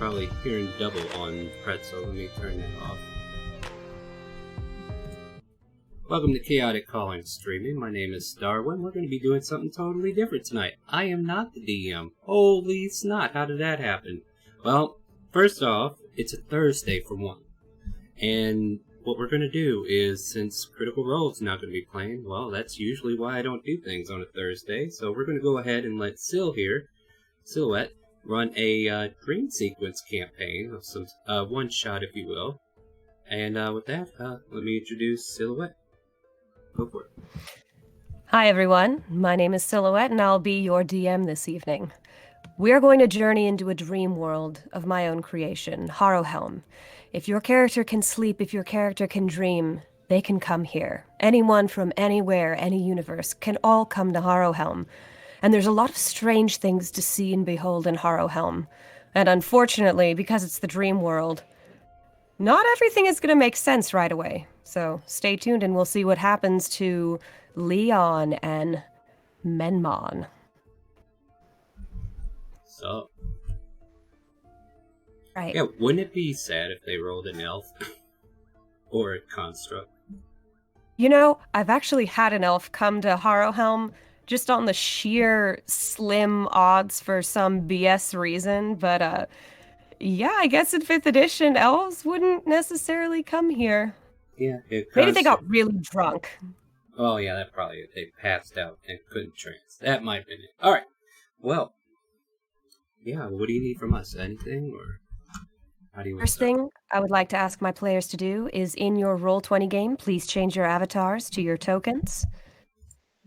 probably hearing double on Pretzel. Let me turn that off. Welcome to Chaoticcalling Streaming. My name is Darwin. We're going to be doing something totally different tonight. I am not the DM. Holy snot, how did that happen? Well, first off, it's a Thursday for one. And what we're going to do is, since Critical Role's not going to be playing, well, that's usually why I don't do things on a Thursday. So we're going to go ahead and let Silhouette, run a dream sequence campaign of some one-shot, if you will. And with that, let me introduce Silhouette. Go for it. Hi everyone, my name is Silhouette and I'll be your DM this evening. We're going to journey into a dream world of my own creation, Harrowhelm. If your character can sleep, if your character can dream, they can come here. Anyone from anywhere, any universe, can all come to Harrowhelm. And there's a lot of strange things to see and behold in Harrowhelm. And unfortunately, because it's the dream world, not everything is going to make sense right away. So stay tuned and we'll see what happens to Leon and Menmon. So, Right. yeah, wouldn't it be sad if they rolled an elf or a construct? You know, I've actually had an elf come to Harrowhelm just on the sheer slim odds for some BS reason, but yeah, I guess in 5th edition, elves wouldn't necessarily come here. Yeah. Maybe they got really drunk. Oh, yeah, that probably, they passed out and couldn't trance. That might have been it. Alright, well, yeah, what do you need from us? Anything, or how do you want to First start? thing I would like to ask my players to do is in your Roll20 game, please change your avatars to your tokens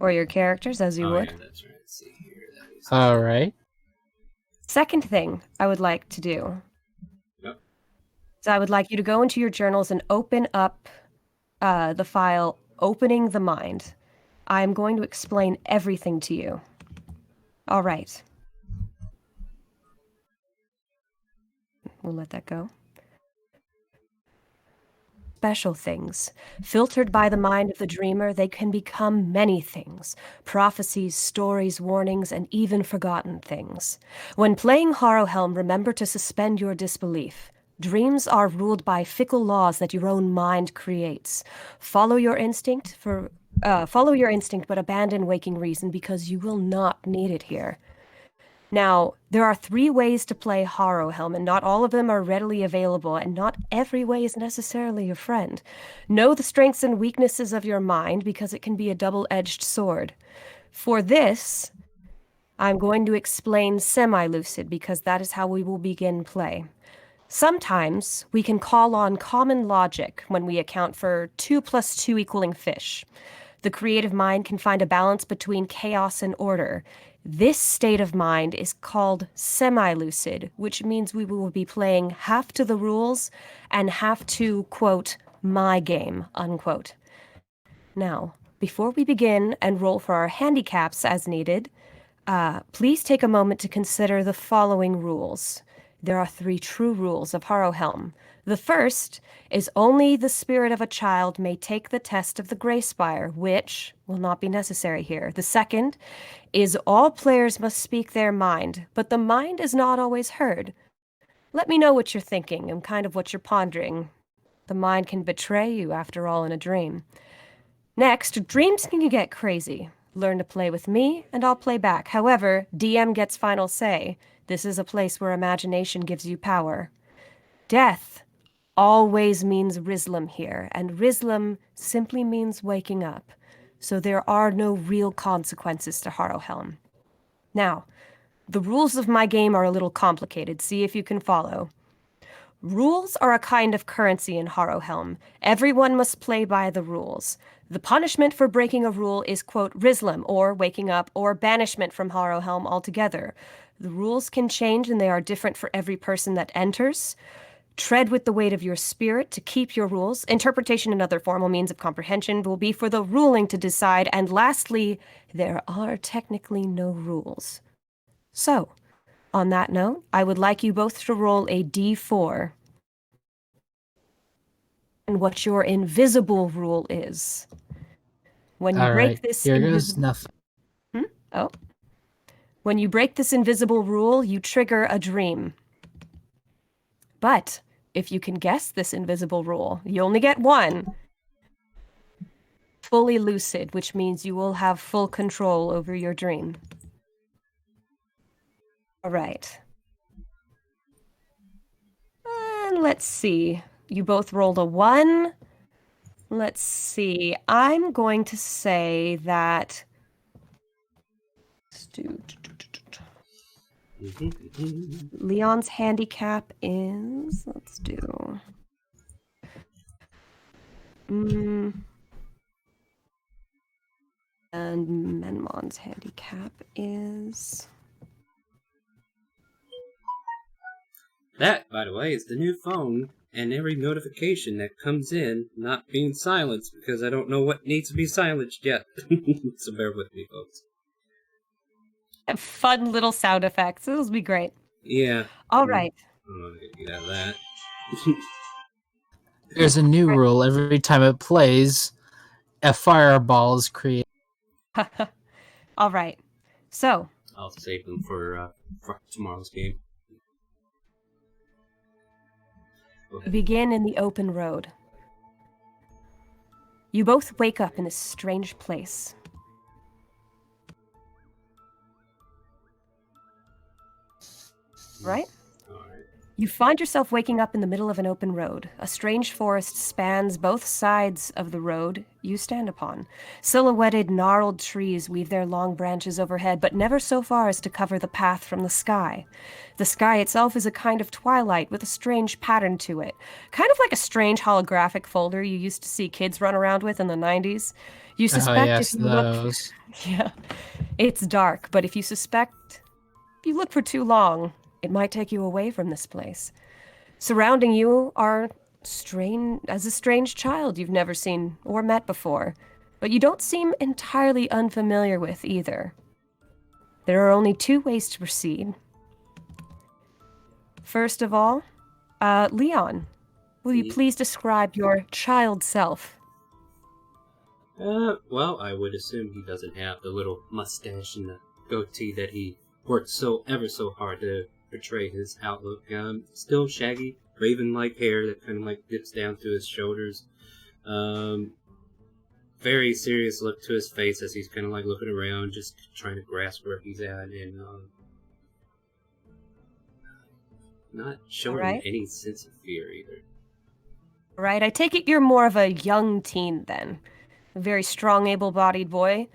or your characters as you would. Yeah, that's right. Let's see here. All right. Second thing I would like to do is I would like you to go into your journals and open up the file Opening the Mind. I'm going to explain everything to you. All right. We'll let that go. Special things. Filtered by the mind of the dreamer, they can become many things. Prophecies, stories, warnings, and even forgotten things. When playing Harrowhelm, remember to suspend your disbelief. Dreams are ruled by fickle laws that your own mind creates. Follow your instinct, but abandon waking reason because you will not need it here. Now, there are 3 ways to play Harrowhelm, and not all of them are readily available, and not every way is necessarily a friend. Know the strengths and weaknesses of your mind, because it can be a double-edged sword. For this, I'm going to explain semi-lucid, because that is how we will begin play. Sometimes we can call on common logic when we account for 2 + 2 equaling fish. The creative mind can find a balance between chaos and order. This state of mind is called semi-lucid, which means we will be playing half to the rules and half to, quote, my game, unquote. Now, before we begin and roll for our handicaps as needed, please take a moment to consider the following rules. There are 3 true rules of Harrowhelm. The first is only the spirit of a child may take the test of the Greyspire, which will not be necessary here. The second is all players must speak their mind, but the mind is not always heard. Let me know what you're thinking and kind of what you're pondering. The mind can betray you, after all, in a dream. Next, dreams can get crazy. Learn to play with me, and I'll play back. However, DM gets final say. This is a place where imagination gives you power. Death always means Rizlam here, and Rizlam simply means waking up. So there are no real consequences to Harrowhelm. Now, the rules of my game are a little complicated. See if you can follow. Rules are a kind of currency in Harrowhelm. Everyone must play by the rules. The punishment for breaking a rule is, quote, Rizlam, or waking up, or banishment from Harrowhelm altogether. The rules can change and they are different for every person that enters. Tread with the weight of your spirit to keep your rules. Interpretation and other formal means of comprehension will be for the ruling to decide. And lastly, there are technically no rules. So, on that note, I would like you both to roll a d4. And what your invisible rule is. When you break this here goes nothing. When you break this invisible rule, you trigger a dream. But if you can guess this invisible rule, you only get one. Fully lucid, which means you will have full control over your dream. All right. And let's see. You both rolled a 1. Let's see. I'm going to say that... Leon's handicap is... Let's do... And Menmon's handicap is... That, by the way, is the new phone, and every notification that comes in not being silenced because I don't know what needs to be silenced yet. So bear with me, folks. Fun little sound effects. This will be great. Yeah. All right. I'm not gonna get out of that. There's a new rule. Every time it plays, a fireball is created. All right. So. I'll save them for tomorrow's game. Begin in the open road. You both wake up in this strange place. Right? You find yourself waking up in the middle of an open road. A strange forest spans both sides of the road you stand upon. Silhouetted, gnarled trees weave their long branches overhead, but never so far as to cover the path from the sky. The sky itself is a kind of twilight with a strange pattern to it. Kind of like a strange holographic folder you used to see kids run around with in the 90s. You suspect if you look... Yeah. It's dark, but if you look for too long, it might take you away from this place. Surrounding you are a strange child you've never seen or met before, but you don't seem entirely unfamiliar with either. There are only 2 ways to proceed. First of all, Leon, will you please describe your child self? Well, I would assume he doesn't have the little mustache and the goatee that he worked ever so hard to portray his outlook. Still shaggy, raven-like hair that kind of like dips down to his shoulders. Very serious look to his face as he's kind of like looking around, just trying to grasp where he's at, and not showing any sense of fear either. Right, I take it you're more of a young teen then. A very strong, able-bodied boy.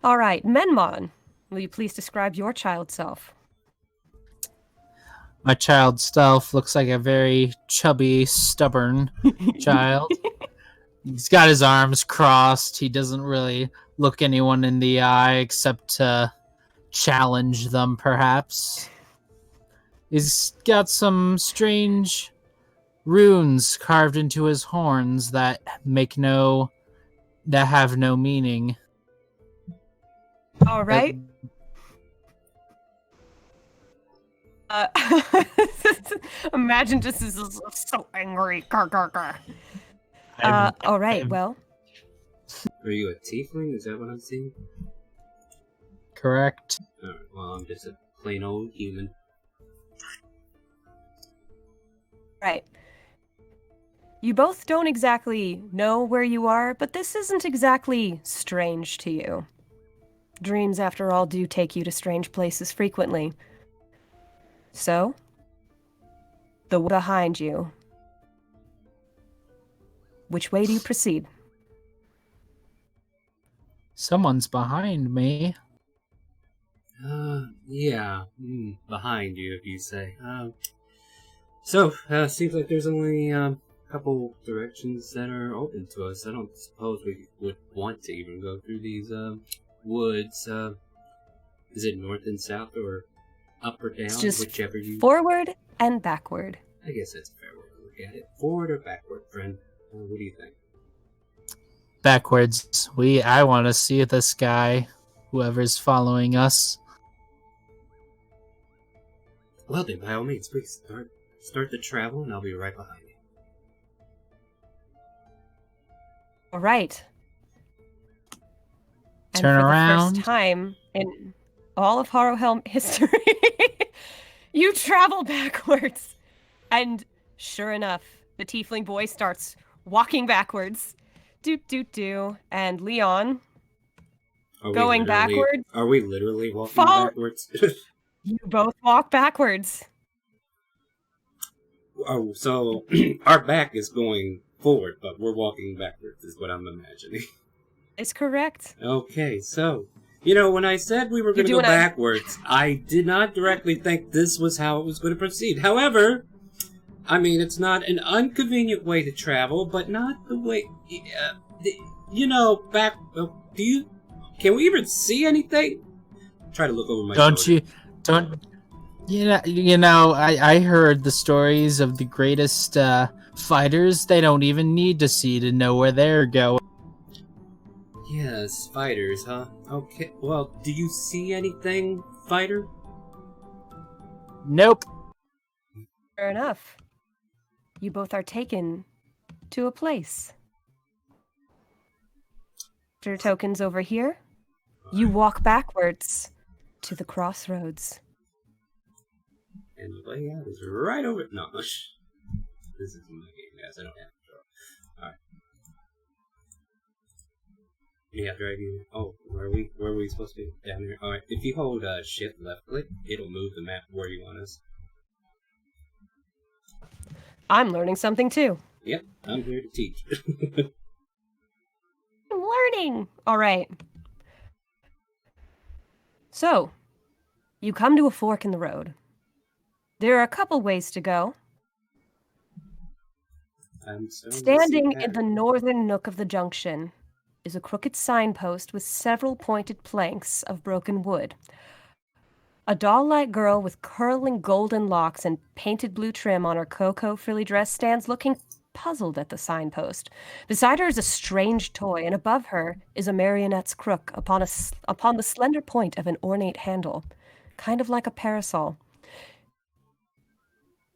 All right, Menmon, will you please describe your child self? My child self looks like a very chubby, stubborn child. He's got his arms crossed. He doesn't really look anyone in the eye except to challenge them, perhaps. He's got some strange runes carved into his horns that have no meaning. All right. Imagine just as so angry. All right, well. Are you a tiefling? Is that what I'm seeing? Correct. Alright, well, I'm just a plain old human. Right. You both don't exactly know where you are, but this isn't exactly strange to you. Dreams, after all, do take you to strange places frequently. So, the way behind you. Which way do you proceed? Someone's behind me. Yeah. Behind you, if you say. Seems like there's only a couple directions that are open to us. I don't suppose we would want to even go through these woods. Is it north and south or up or down? It's just whichever you... forward and backward. I guess that's a fair way to look at it. Forward or backward, friend? What do you think? Backwards. I want to see this guy, whoever's following us. Well then, by all means, please start the travel and I'll be right behind you. All right. Turn and for around. The first time in all of Harrowhelm history, you travel backwards. And sure enough, the tiefling boy starts walking backwards. Doot, doot, doo. And Leon, going backwards, Are we literally walking fall. backwards? You both walk backwards. Oh, so our back is going forward, but we're walking backwards, is what I'm imagining. Is correct. Okay, so, when I said we were going to go backwards, I did not directly think this was how it was going to proceed. However, I mean, it's not an inconvenient way to travel, but not the way, back, can we even see anything? Try to look over my shoulder. I heard the stories of the greatest fighters. They don't even need to see to know where they're going. Yes, fighters, huh? Okay, well, do you see anything, fighter? Nope. Fair enough. You both are taken to a place. Your tokens over here. You walk backwards to the crossroads. And the layout is right over. No, this is my game, guys. I don't have control. All right. Yeah, drag you. Oh, where are we supposed to be? Down here. All right. If you hold Shift left click, it'll move the map where you want us. I'm learning something too. Yep, I'm here to teach. I'm learning. All right. So, you come to a fork in the road. There are a couple ways to go. Standing in the northern nook of the junction is a crooked signpost with several pointed planks of broken wood. A doll-like girl with curling golden locks and painted blue trim on her cocoa frilly dress stands looking puzzled at the signpost. Beside her is a strange toy, and above her is a marionette's crook upon the slender point of an ornate handle, kind of like a parasol.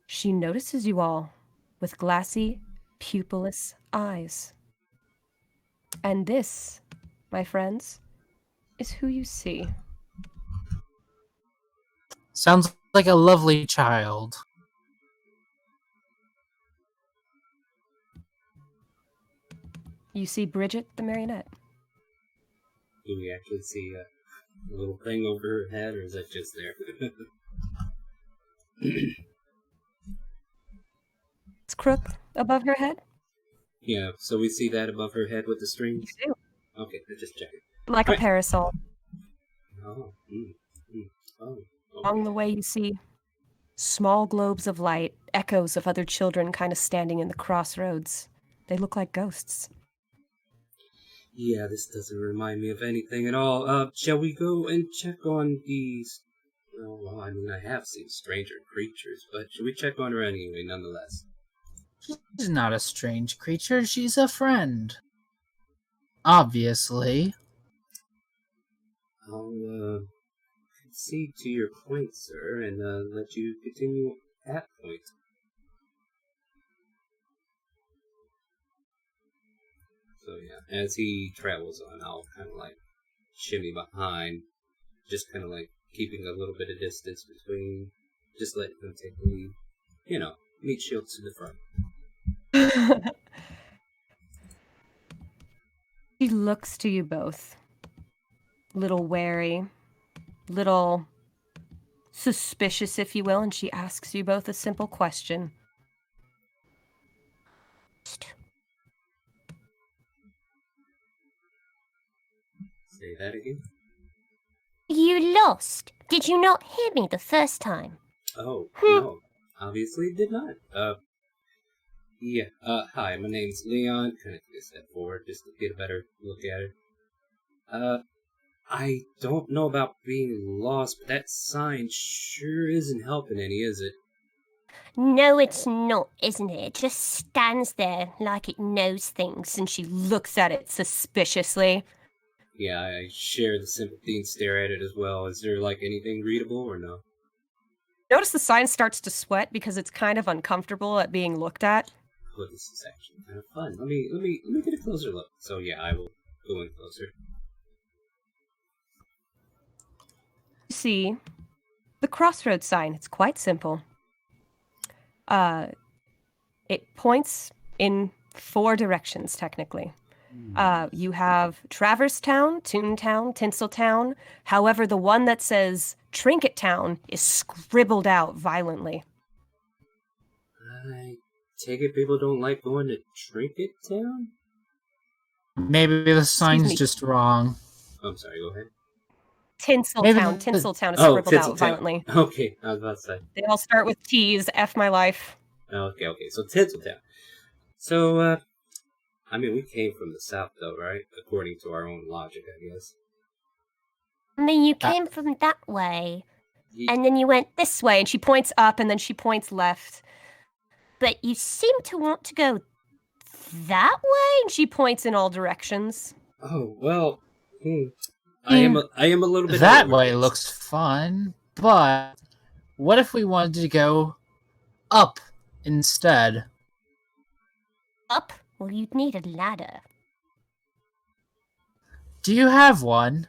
She notices you all with glassy, pupilless eyes. And this, my friends, is who you see. Sounds like a lovely child. You see Bridget the marionette. Do we actually see a little thing over her head, or is that just there? It's crook above her head? Yeah, so we see that above her head with the strings? You do. Okay, just checking. Like a parasol. Oh, oh. Okay. Along the way you see small globes of light, echoes of other children kind of standing in the crossroads. They look like ghosts. Yeah, this doesn't remind me of anything at all. Shall we go and check on these... Oh, well, I mean, I have seen stranger creatures, but should we check on her anyway, nonetheless? She's not a strange creature, she's a friend. Obviously. I'll, concede to your point, sir, and, let you continue at point. So, yeah, as he travels on, I'll kind of, shimmy behind, just kind of, keeping a little bit of distance between, just letting him take the lead. Meat shields to the front. She looks to you both. Little wary, little suspicious, if you will, and she asks you both a simple question. Say that again? You lost. Did you not hear me the first time? Oh, no. Obviously did not. Hi, my name's Leon. Kind of take a step forward just to get a better look at her. I don't know about being lost, but that sign sure isn't helping any, is it? No, it's not, isn't it? It just stands there like it knows things. And she looks at it suspiciously. Yeah, I share the sympathy and stare at it as well. Is there, anything readable or no? Notice the sign starts to sweat because it's kind of uncomfortable at being looked at. Oh, this is actually kind of fun. Let me get a closer look. So yeah, I will go in closer. You see the crossroads sign. It's quite simple. It points in 4 directions, technically. You have Traverse Town, Toontown, Tinseltown. However, the one that says Trinket Town is scribbled out violently. I take it people don't like going to Trinket Town? Maybe the sign's me. just wrong. I'm sorry, go ahead. Tinseltown. Maybe Tinseltown is Oh, scribbled out Tinseltown. violently. Okay, I was about to say. They all start with T's. F my life. Okay, so Tinseltown. So, I mean, we came from the south, though, right? According to our own logic, I guess. I mean, you came from that way, Ye- and then you went This way, and she points up, and then she points left. but you seem to want to go That way, and she points in all directions. Oh, well, I am a little bit That over way this. looks fun, but what if we wanted to go up instead? up. Well, you'd need a ladder. Do you have one?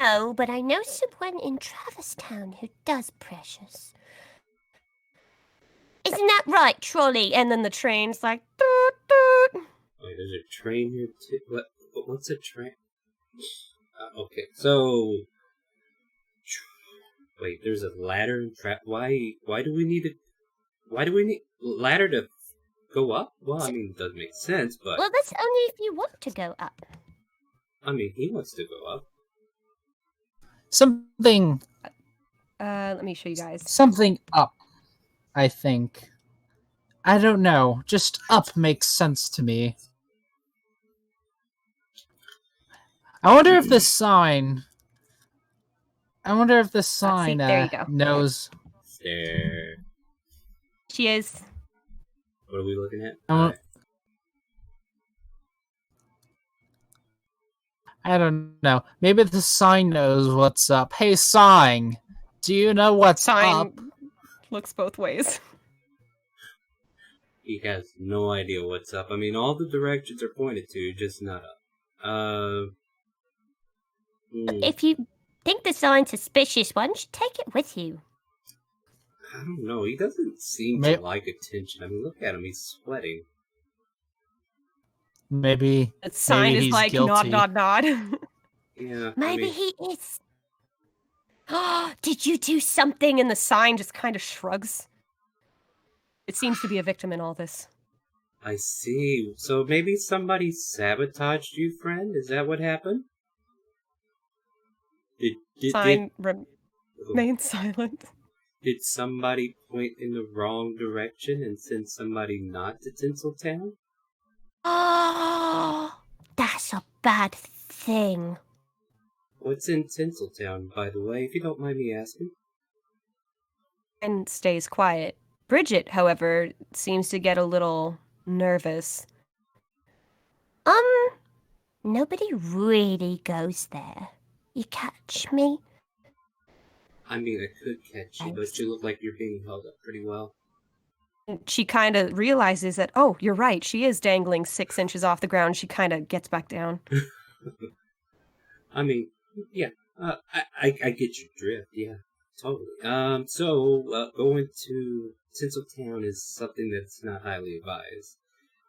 No, but I know someone in Traverse Town who does, Precious. Isn't that right, trolley? And then the train's like, doot, doot. Wait, there's a train here too. What's a train? Okay, so wait, there's a ladder and trap. Why do we need ladder to go up? Well, I mean, it does make sense, but Well, that's only if you want to go up. I mean, he wants to go up. Something Let me show you guys. something up, I think. I don't know. Just up makes sense to me. I wonder if this sign there you go. knows. There. She is. What are we looking at? I don't know. Maybe the sign knows what's up. Hey, sign! Do you know what's Sign up? looks both ways. He has no idea what's up. I mean, all the directions are pointed to, just not up. If you think the sign's suspicious, why don't you take it with you? I don't know. He doesn't seem to like attention. I mean, look at him. He's sweating. Maybe The sign maybe is he's like, guilty. nod. Yeah. Maybe I mean, he is. Did you do something? And the sign just kind of shrugs. It seems to be a victim in all this. I see. So maybe somebody sabotaged you, friend? Is that what happened? Sign remains silent. Did somebody point in the wrong direction and send somebody not to Tinseltown? Oh, that's a bad thing. What's in Tinseltown, by the way, if you don't mind me asking? And stays quiet. Bridget, however, seems to get a little nervous. Nobody really goes there. You catch me? I mean, I could catch you, but you look like you're being held up pretty well. She kind of realizes that, oh, you're right, she is dangling 6 inches off the ground. She kind of gets back down. I mean, yeah, I get your drift, yeah, totally. So, going to Tinseltown is something that's not highly advised.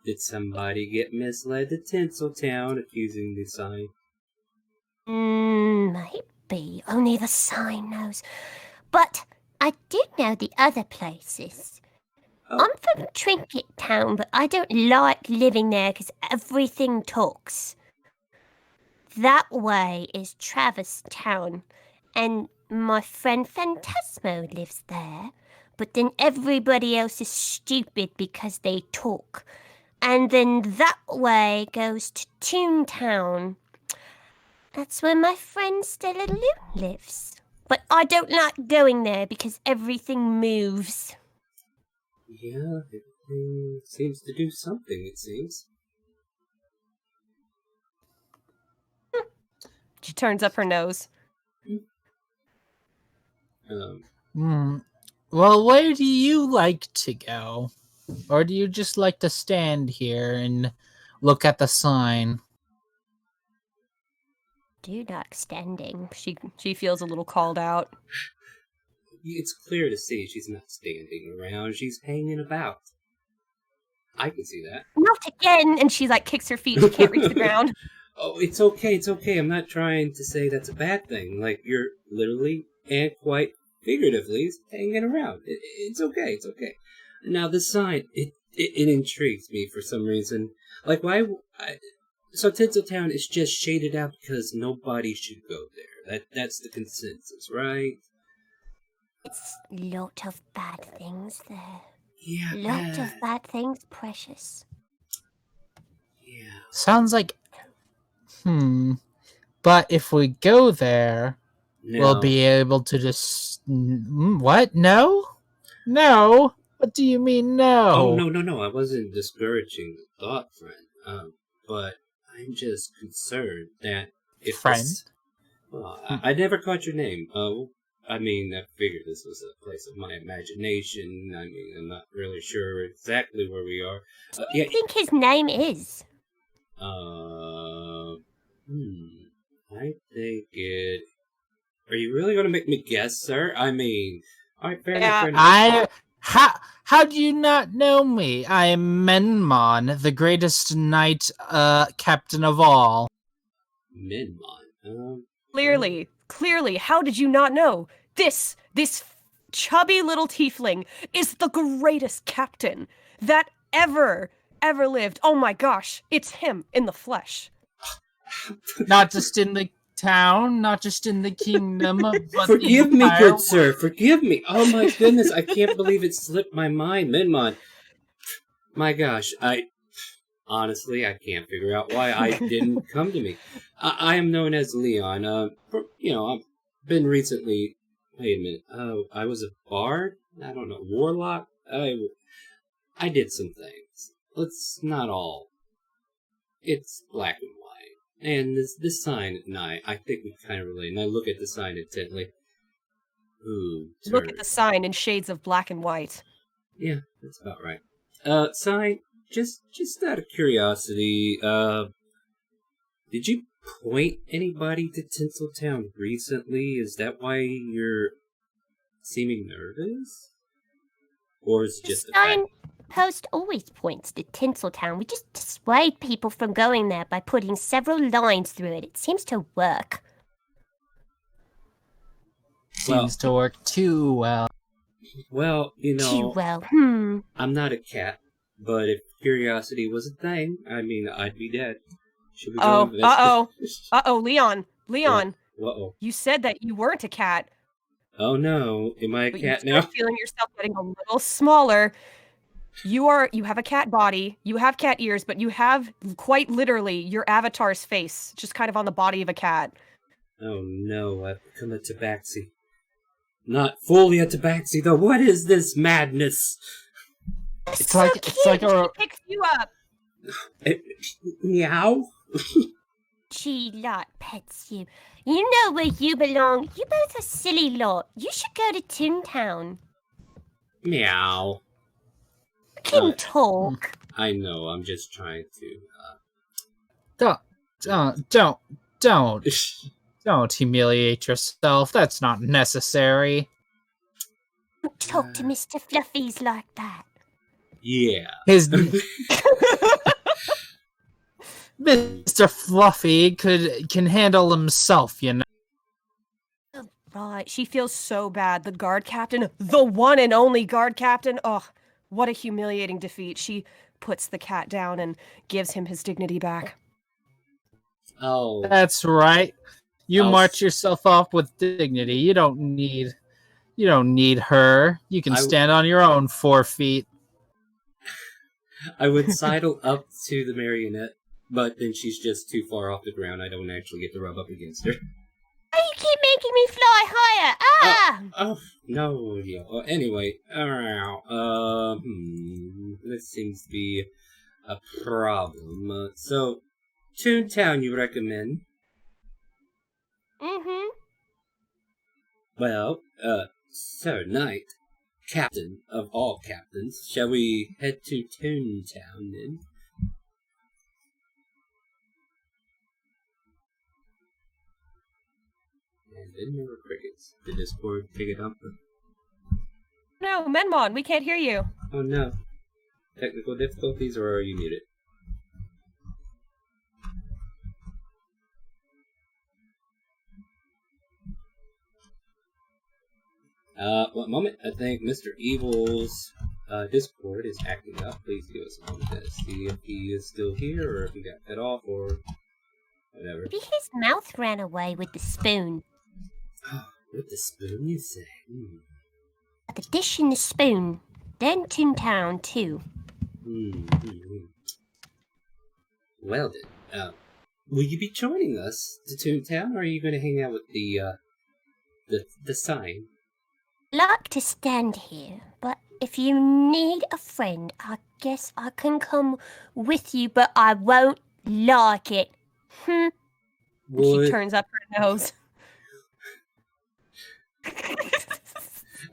Did somebody get misled to Tinseltown, accusing the sign? Maybe. Only the sign knows. But I do know the other places. Oh. I'm from Trinket Town, but I don't like living there because everything talks. That way is Traverse Town, and my friend Phantasmo lives there. But then everybody else is stupid because they talk. And then that way goes to Toontown. That's where my friend Stella Lou lives. But I don't like going there because everything moves. Yeah, everything seems to do something, it seems. She turns up her nose. Well, where do you like to go? Or do you just like to stand here and look at the sign? Do like standing. She feels a little called out. it's clear to see she's not standing around. She's hanging about. I can see that. Not again! And she, like, kicks her feet. She can't reach the ground. Oh, it's okay, it's okay. I'm not trying to say that's a bad thing. Like, you're literally and quite figuratively hanging around. It's okay, it's okay. Now, the sign, it intrigues me for some reason. Like, so Tinseltown is just shaded out because nobody should go there. That's the consensus, right? It's lot of bad things there. Yeah. Lot of bad things, precious. Yeah. Sounds like... But if we go there, we'll be able to just... What? No? No? What do you mean, no? Oh, no. I wasn't discouraging the thought, friend. But I'm just concerned that if Friend? Well, I never caught your name. I mean, I figured this was a place of my imagination. I mean, I'm not really sure exactly where we are. What do you think his name is? I think it... Are you really going to make me guess, sir? I mean... Alright, fair enough. How do you not know me? I am Menmon, the greatest knight, captain of all. Menmon? Clearly, how did you not know? This chubby little tiefling is the greatest captain that ever lived. Oh my gosh, it's him in the flesh. Not just in the town, not just in the kingdom, but Forgive me, good sir, forgive me. Oh my goodness, I can't believe it slipped my mind, Menmon. My gosh, honestly, I can't figure out why I didn't come to me. I am known as Leon. I've been recently... Wait a minute. I was a bard? I don't know. Warlock? I did some things. Let's not all... It's black and white. And this sign and I think we kind of relate. And I look at the sign intently. Ooh, Look at the sign in shades of black and white. Yeah, that's about right. Sign, just out of curiosity, did you point anybody to Tinseltown recently? Is that why you're seeming nervous? Or is it just the sign post always points to Tinseltown. We just dissuade people from going there by putting several lines through it. It seems to work. Seems to work too well. Well, Too well. I'm not a cat, but if curiosity was a thing, I mean, I'd be dead. Should we go Leon. Uh-oh. You said that you weren't a cat. Oh no, am I a cat now? You're feeling yourself getting a little smaller. You have a cat body, you have cat ears, but you have quite literally your avatar's face, just kind of on the body of a cat. Oh no, I've become a tabaxi. Not fully a tabaxi, though. What is this madness? It's like She picks you up. Meow? She lot pets you. You know where you belong. You both are silly lot. You should go to Toontown. Meow. Can talk. I know, I'm just trying to... Don't humiliate yourself. That's not necessary. Don't talk to Mr. Fluffies like that. Yeah. Mr. Fluffy can handle himself, you know. Right, she feels so bad. The guard captain, the one and only guard captain. Oh, what a humiliating defeat. She puts the cat down and gives him his dignity back. Oh. That's right. You march yourself off with dignity. You don't need her. You can stand on your own 4 feet. I would sidle up to the marionette, but then she's just too far off the ground. I don't actually get to rub up against her. Oh, you keep making me fly higher. Ah! Oh, no. Yeah. Anyway, this seems to be a problem. So, Toontown you recommend? Mm-hmm. Well, Sir Knight, captain of all captains, shall we head to Toontown then? And then there were crickets. The Discord take a dump. No, Menmon, we can't hear you. Oh no. Technical difficulties, or are you muted? One moment. I think Mr. Evil's Discord is acting up. Please give us a moment to see if he is still here, or if he got cut off, or whatever. Maybe his mouth ran away with the spoon. With the spoon, you say? The dish and the spoon. Then Toontown, too. Well then, will you be joining us to Toontown, or are you going to hang out with the sign? I'd like to stand here, but if you need a friend, I guess I can come with you, but I won't like it. She turns up her nose.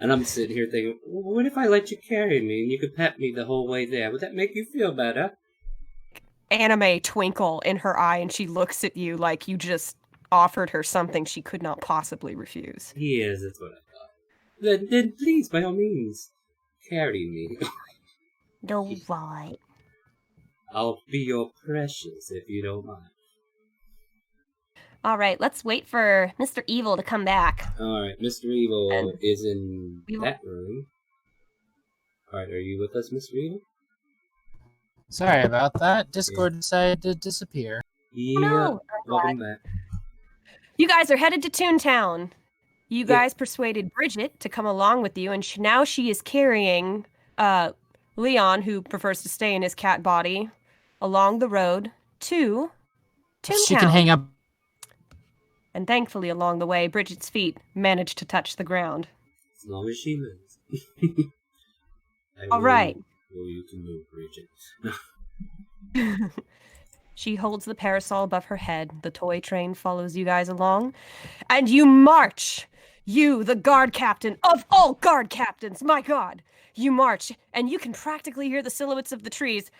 And I'm sitting here thinking, well, what if I let you carry me and you could pet me the whole way there? Would that make you feel better? Anime twinkle in her eye, and she looks at you like you just offered her something she could not possibly refuse. Yes, that's what I thought. Then please, by all means, carry me. All right. I'll be your precious, if you don't mind. All right, let's wait for Mr. Evil to come back. Alright, Mr. Evil And is in that room. Alright, are you with us, Mr. Evil? Sorry about that. Discord decided to disappear. Yeah, no. welcome back. You guys are headed to Toontown. You guys persuaded Bridget to come along with you, and now she is carrying Leon, who prefers to stay in his cat body, along the road to Toontown. She can hang up. And And thankfully, along the way, Bridget's feet managed to touch the ground. as long as she moves. All right. Well, you can move, Bridget. She holds the parasol above her head. The toy train follows you guys along. And you march! You, the guard captain of all guard captains, my god! You march, and you can practically hear the silhouettes of the trees.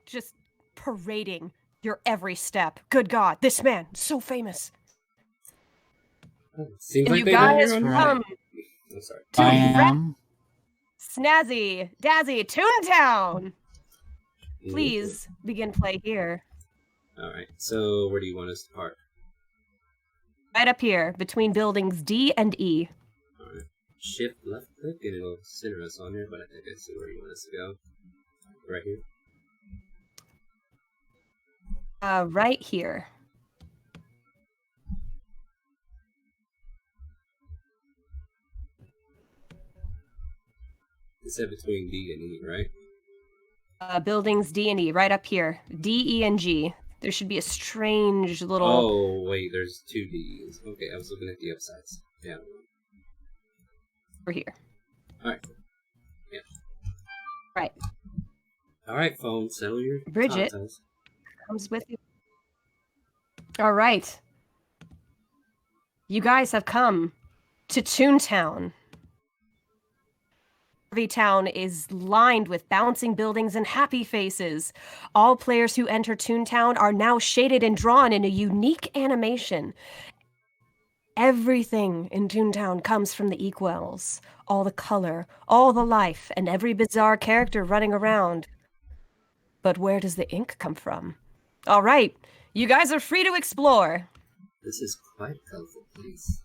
Just parading your every step. Good god, this man, so famous. Seems And like you they don't guys hear on come I'm sorry. to I am. Snazzy, Dazzy, Toontown! Please begin play here. Alright, so where do you want us to park? Right up here, between buildings D and E. Alright. Shift left click and it'll center us on here, but I think I see where you want us to go. Right here. Right here. It said between D and E, right? Buildings D and E, right up here. D, E, and G. There should be a strange little... Oh, wait, there's two D's. Okay, I was looking at the upsides. Yeah. Over here. Alright. Yeah. Right. Alright, phone, settle your Bridget. tatas. Comes with you. All right. You guys have come to Toontown. Harvey Town is lined with bouncing buildings and happy faces. All players who enter Toontown are now shaded and drawn in a unique animation. Everything in Toontown comes from the Equels. All the color, all the life, and every bizarre character running around. But where does the ink come from? All right, you guys are free to explore. This is quite a colorful place.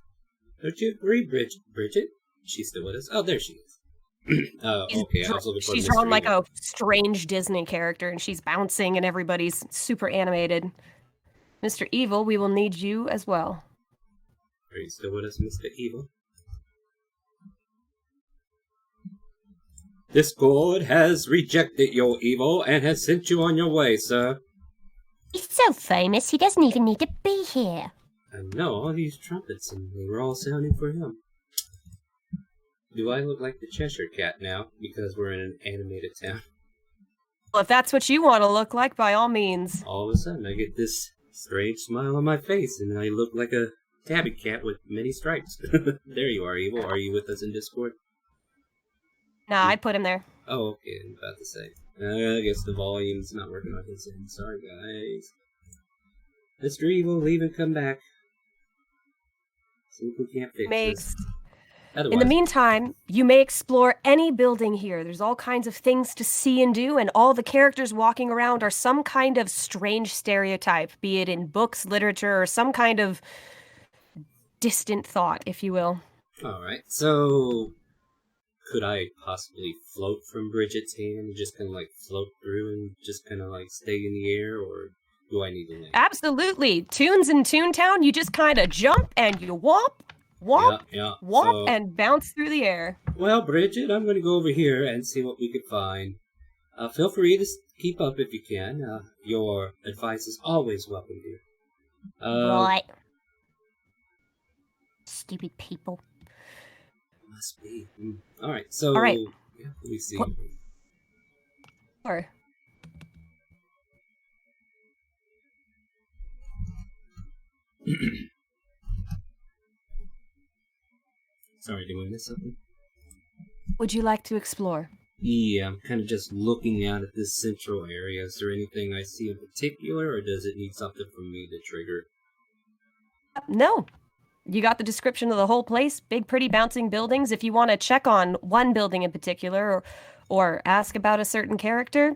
Don't you agree, Bridget? She's still with us? Oh, there she is. Okay, I was looking for She's Mr. drawn like Evil. a strange Disney character, and she's bouncing, and everybody's super animated. Mr. Evil, we will need you as well. Are you still with us, Mr. Evil? This god has rejected your evil and has sent you on your way, sir. He's so famous, he doesn't even need to be here. I know, all these trumpets, and they were all sounding for him. Do I look like the Cheshire Cat now, because we're in an animated town? Well, if that's what you want to look like, by all means. All of a sudden, I get this strange smile on my face, and I look like a tabby cat with many stripes. There you are, Evil. Are you with us in Discord? Nah, I'd put him there. Oh, okay, I'm about to say. I guess the volume's not working on his end. Sorry, guys. Mr. Evil, leave and come back. See if we can't fix Makes. this. In the Otherwise, meantime, you may explore any building here. There's all kinds of things to see and do, and all the characters walking around are some kind of strange stereotype, be it in books, literature, or some kind of distant thought, if you will. alright, so could I possibly float from Bridget's hand and just kind of like float through and just kind of like stay in the air, or do I need to land? Absolutely. Tunes in Toontown, you just kind of jump and you whomp, whomp, Yeah. whomp, and bounce through the air. Well, Bridget, I'm going to go over here and see what we could find. Feel free to keep up if you can. Your advice is always welcome here. Right. Stupid people. Must be. Alright, so... All right. Yeah, let me see. Or Sorry, did we miss something? would you like to explore? Yeah, I'm kind of just looking out at this central area. Is there anything I see in particular, or does it need something from me to trigger? No. You got the description of the whole place, big, pretty, bouncing buildings. If you want to check on one building in particular or ask about a certain character,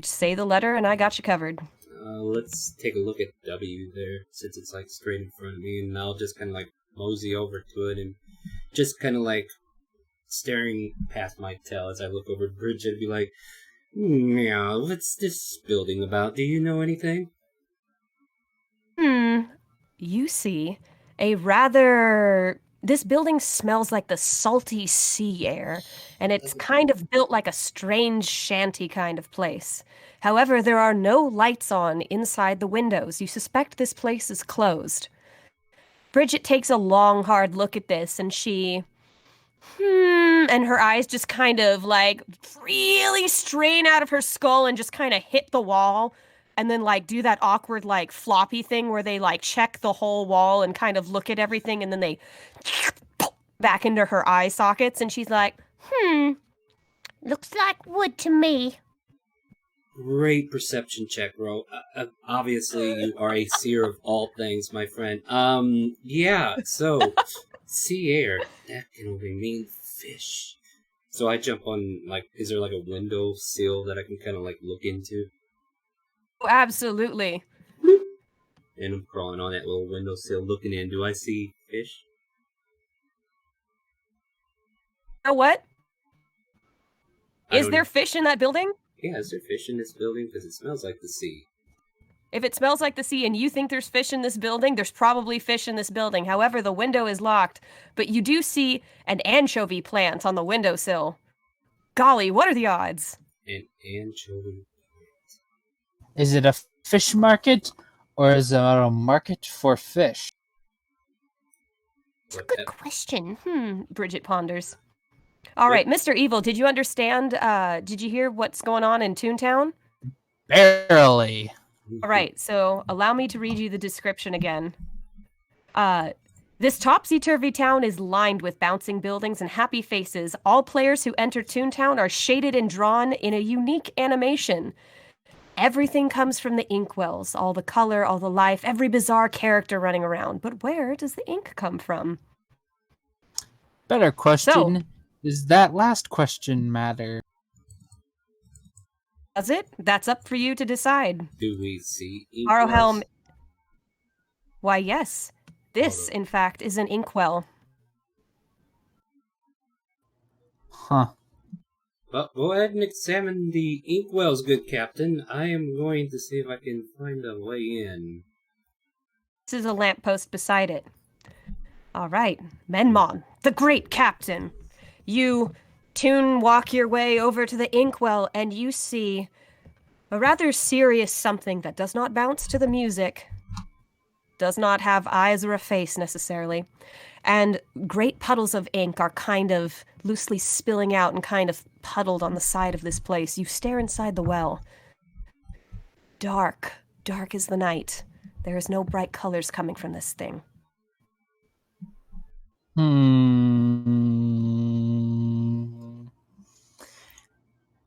say the letter and I got you covered. Let's take a look at W there, since it's like straight in front of me, and I'll just kind of like mosey over to it and just kind of like staring past my tail as I look over at Bridget and be like, "Meow, what's this building about? Do you know anything?" You see a rather... This building smells like the salty sea air, and it's kind of built like a strange shanty kind of place. However, there are no lights on inside the windows. You suspect this place is closed. Bridget takes a long, hard look at this, and she... and her eyes just kind of like really strain out of her skull and just kind of hit the wall. And then, like, do that awkward, like, floppy thing where they, like, check the whole wall and kind of look at everything, and then they back into her eye sockets, and she's like, Looks like wood to me. Great perception check, bro. Obviously, you are a seer of all things, my friend. Yeah, so, sea air, that can only mean fish. So I jump on, like, is there, like, a window sill that I can kind of, like, look into? oh, absolutely. And I'm crawling on that little windowsill looking in. Do I see fish? You know what? I Is don't there know. fish in that building? Yeah, is there fish in this building? Because it smells like the sea. If it smells like the sea and you think there's fish in this building, there's probably fish in this building. However, the window is locked, but you do see an anchovy plant on the windowsill. Golly, what are the odds? An anchovy. Is it a fish market or is it a market for fish? It's a good question. Bridget ponders. All right, Mr. Evil, did you understand? Did you hear what's going on in Toontown? Barely. All right, so allow me to read you the description again. This topsy-turvy town is lined with bouncing buildings and happy faces. All players who enter Toontown are shaded and drawn in a unique animation. Everything comes from the inkwells, all the color, all the life, every bizarre character running around. But where does the ink come from? Better question. Does that last question matter? Does it? That's up for you to decide. Do we see Harrowhelm. inkwells? Why, yes. This, in fact, is an inkwell. Huh. Well, go ahead and examine the inkwells, good captain. I am going to see if I can find a way in. This is a lamppost beside it. All right, Menmon, the great captain. You walk your way over to the inkwell, and you see a rather serious something that does not bounce to the music, does not have eyes or a face necessarily, and great puddles of ink are kind of loosely spilling out and kind of puddled on the side of this place. You stare inside the well. Dark is the night. There is no bright colors coming from this thing.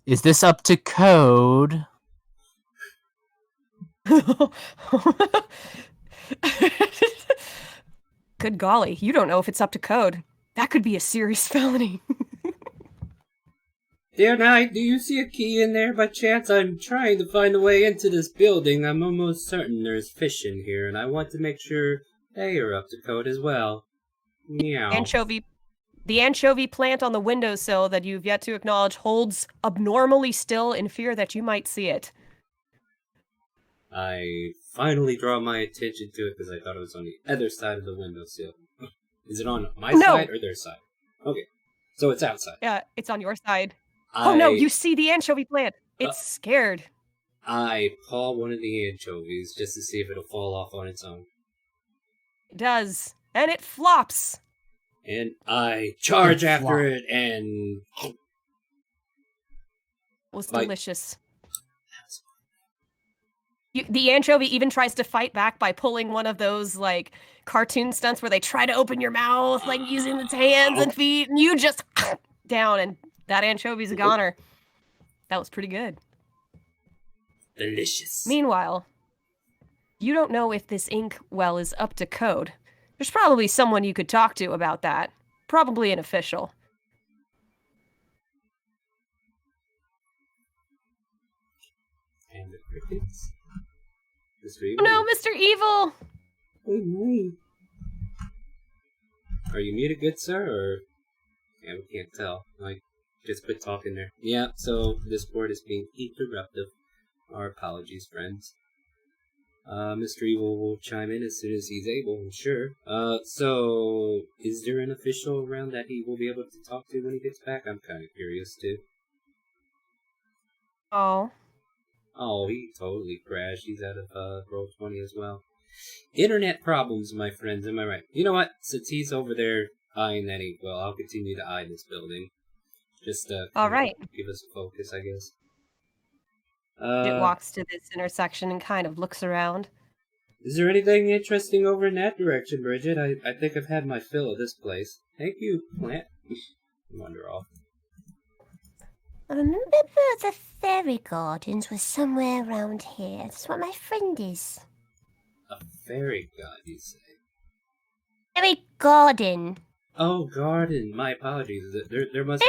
Is this up to code? Good golly, you don't know if it's up to code. That could be a serious felony. Dear Knight, do you see a key in there by chance? I'm trying to find a way into this building. I'm almost certain there's fish in here, and I want to make sure they are up to code as well. Meow. The anchovy plant on the windowsill that you've yet to acknowledge holds abnormally still in fear that you might see it. I finally draw my attention to it because I thought it was on the other side of the windowsill. Is it on my side or their side? Okay, so it's outside. Yeah, it's on your side. Oh no, you see the anchovy plant. It's scared. I paw one of the anchovies just to see if it'll fall off on its own. It does, and it flops. And I charge after it and... It was delicious. The anchovy even tries to fight back by pulling one of those, like, cartoon stunts where they try to open your mouth, like, using its hands and feet, and you just down, and that anchovy's a goner. That was pretty good. Delicious. Meanwhile, you don't know if this ink well is up to code. There's probably someone you could talk to about that. Probably an official. And the crickets. Oh no, Mr. Evil! Are you muted, good sir, or... Yeah, we can't tell. Like, just quit talking there. Yeah, so this board is being interruptive. Our apologies, friends. Mr. Evil will chime in as soon as he's able, I'm sure. So, is there an official around that he will be able to talk to when he gets back? I'm kind of curious, too. Oh. Oh, he totally crashed. He's out of Roll20 as well. Internet problems, my friends, am I right? You know what? Since he's over there eyeing that ink well, I'll continue to eye this building. Just all right. Give us a focus, I guess. It walks to this intersection and kind of looks around. Is there anything interesting over in that direction, Bridget? I think I've had my fill of this place. Thank you, plant. Wander off. I remember the fairy gardens were somewhere around here. That's what my friend is. A fairy god, you say? Fairy garden. Oh, garden. My apologies. There must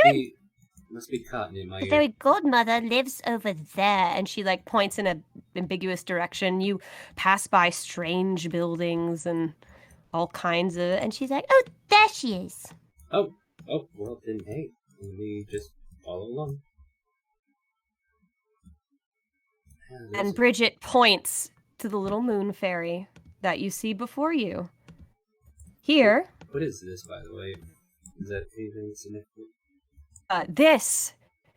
be cotton in my The ear. fairy godmother lives over there. And she, like, points in an ambiguous direction. You pass by strange buildings and all kinds of... And she's like, oh, there she is. Oh, well then, hey, let me just follow along. And Bridget points to the little moon fairy that you see before you. Here... What is this, by the way? Is that anything significant? This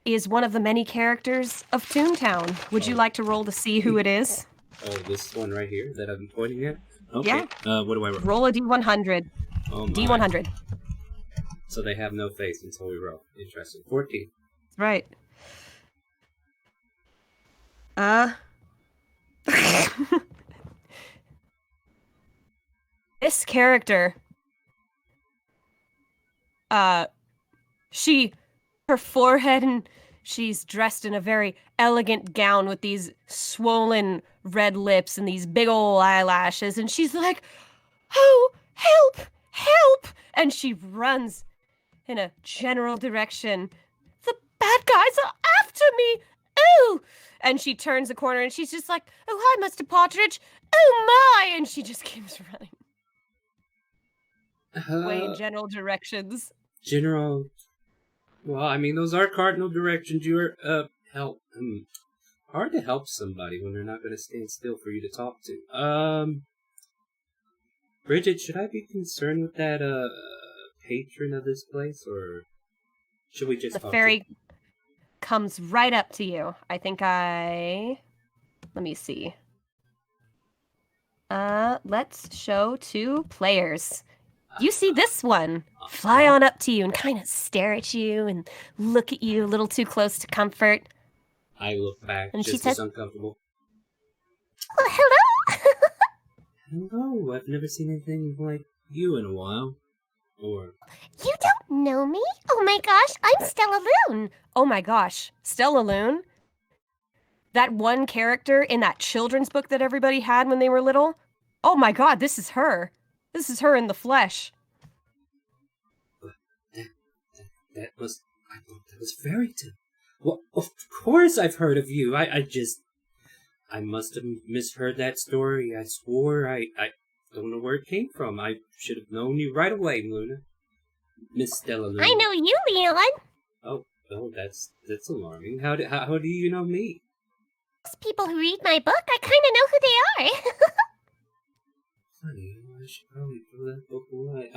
is one of the many characters of Toontown. Would you like to roll to see who it is? Oh, this one right here that I've been pointing at? Okay. Yeah. What do I roll? Roll a D100. Oh my. D100. So they have no face until we roll. Interesting. 14. Right. This character, her forehead, and she's dressed in a very elegant gown with these swollen red lips and these big ol' eyelashes, and she's like, oh, help, help! And she runs in a general direction. The bad guys are after me! Ooh! And she turns a corner and she's just like, oh, hi, Mr. Partridge. Oh, my! And she just keeps running. Way in general directions. General... Well, I mean, those are cardinal directions. You're, help. Hard to help somebody when they're not going to stand still for you to talk to. Bridget, should I be concerned with that, patron of this place, or should we just The talk fairy comes right up to you. Let me see. Let's show 2 players. You see this one fly on up to you and kind of stare at you and look at you a little too close to comfort. I look back And just she says, as uncomfortable. Oh, hello! Hello, I've never seen anything like you in a while. Or... You don't know me? Oh my gosh, I'm Stella Loon. Oh my gosh, Stella Loon? That one character in that children's book that everybody had when they were little? Oh my god, this is her. This is her in the flesh. That was... I thought that was Fairyton. Well, of course I've heard of you. I must have misheard that story. I swore I don't know where it came from. I should have known you right away, Luna. Miss Stella Luna. I know you, Leon. Oh, that's alarming. How do you know me? Most people who read my book, I kind of know who they are. Funny, I should probably throw that book away.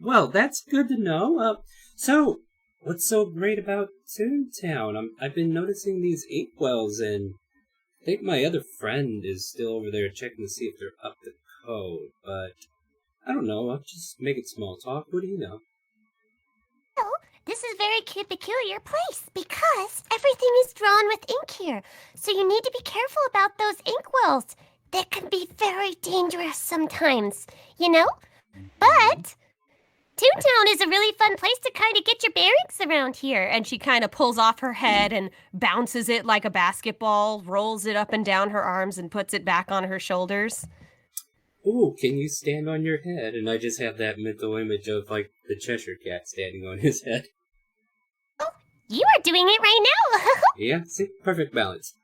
Well, that's good to know. So, what's so great about Toontown? I've been noticing these inkwells, and I think my other friend is still over there checking to see if they're up to code, but I don't know. I'm just making small talk. What do you know? Well, this is a very peculiar place because everything is drawn with ink here. So you need to be careful about those inkwells. They can be very dangerous sometimes, you know? But Toontown is a really fun place to kind of get your bearings around here. And she kind of pulls off her head and bounces it like a basketball, rolls it up and down her arms, and puts it back on her shoulders. Ooh, can you stand on your head? And I just have that mental image of, like, the Cheshire Cat standing on his head. Oh, you are doing it right now. Yeah, see? Perfect balance.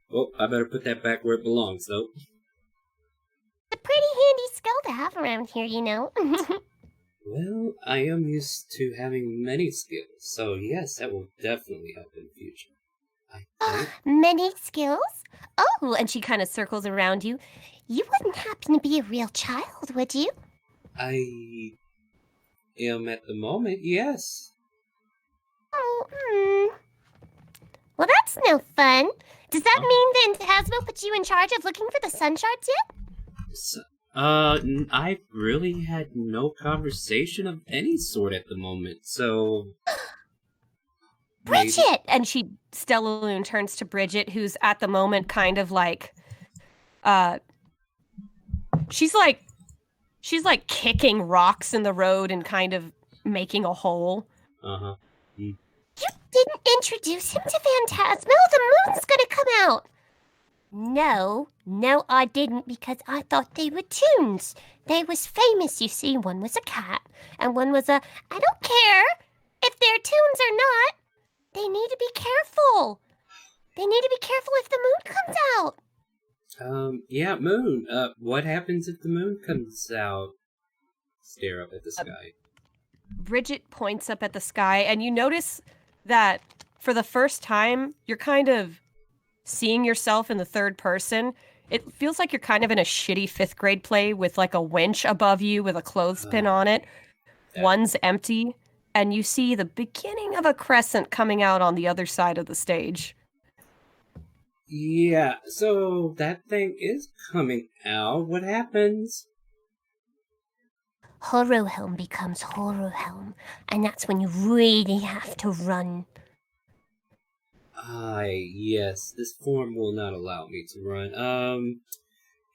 Well, I better put that back where it belongs, though. It's a pretty handy skill to have around here, you know. Well, I am used to having many skills, so yes, that will definitely help in the future. I think. Many skills? Oh, and she kind of circles around you. You wouldn't happen to be a real child, would you? I am at the moment, yes. Oh, Well, that's no fun. Does that mean then Hasmo put you in charge of looking for the sun shards yet? So, I've really had no conversation of any sort at the moment, so... Bridget! Maybe. And Stellaloon turns to Bridget, who's at the moment kind of like, she's like kicking rocks in the road and kind of making a hole. Uh-huh. You didn't introduce him to Phantasmo. The moon's gonna come out. No, I didn't, because I thought they were tunes. They was famous, you see. One was a cat, and one was a... I don't care if they're tunes or not. They need to be careful. They need to be careful if the moon comes out. Yeah, moon. What happens if the moon comes out? Stare up at the sky. Bridget points up at the sky, and you notice that for the first time, you're kind of seeing yourself in the third person. It feels like you're kind of in a shitty 5th grade play with like a winch above you with a clothespin on it. One's empty, and you see the beginning of a crescent coming out on the other side of the stage. Yeah, so that thing is coming out. What happens? Harrowhelm becomes Harrowhelm, and that's when you really have to run. Yes, this form will not allow me to run.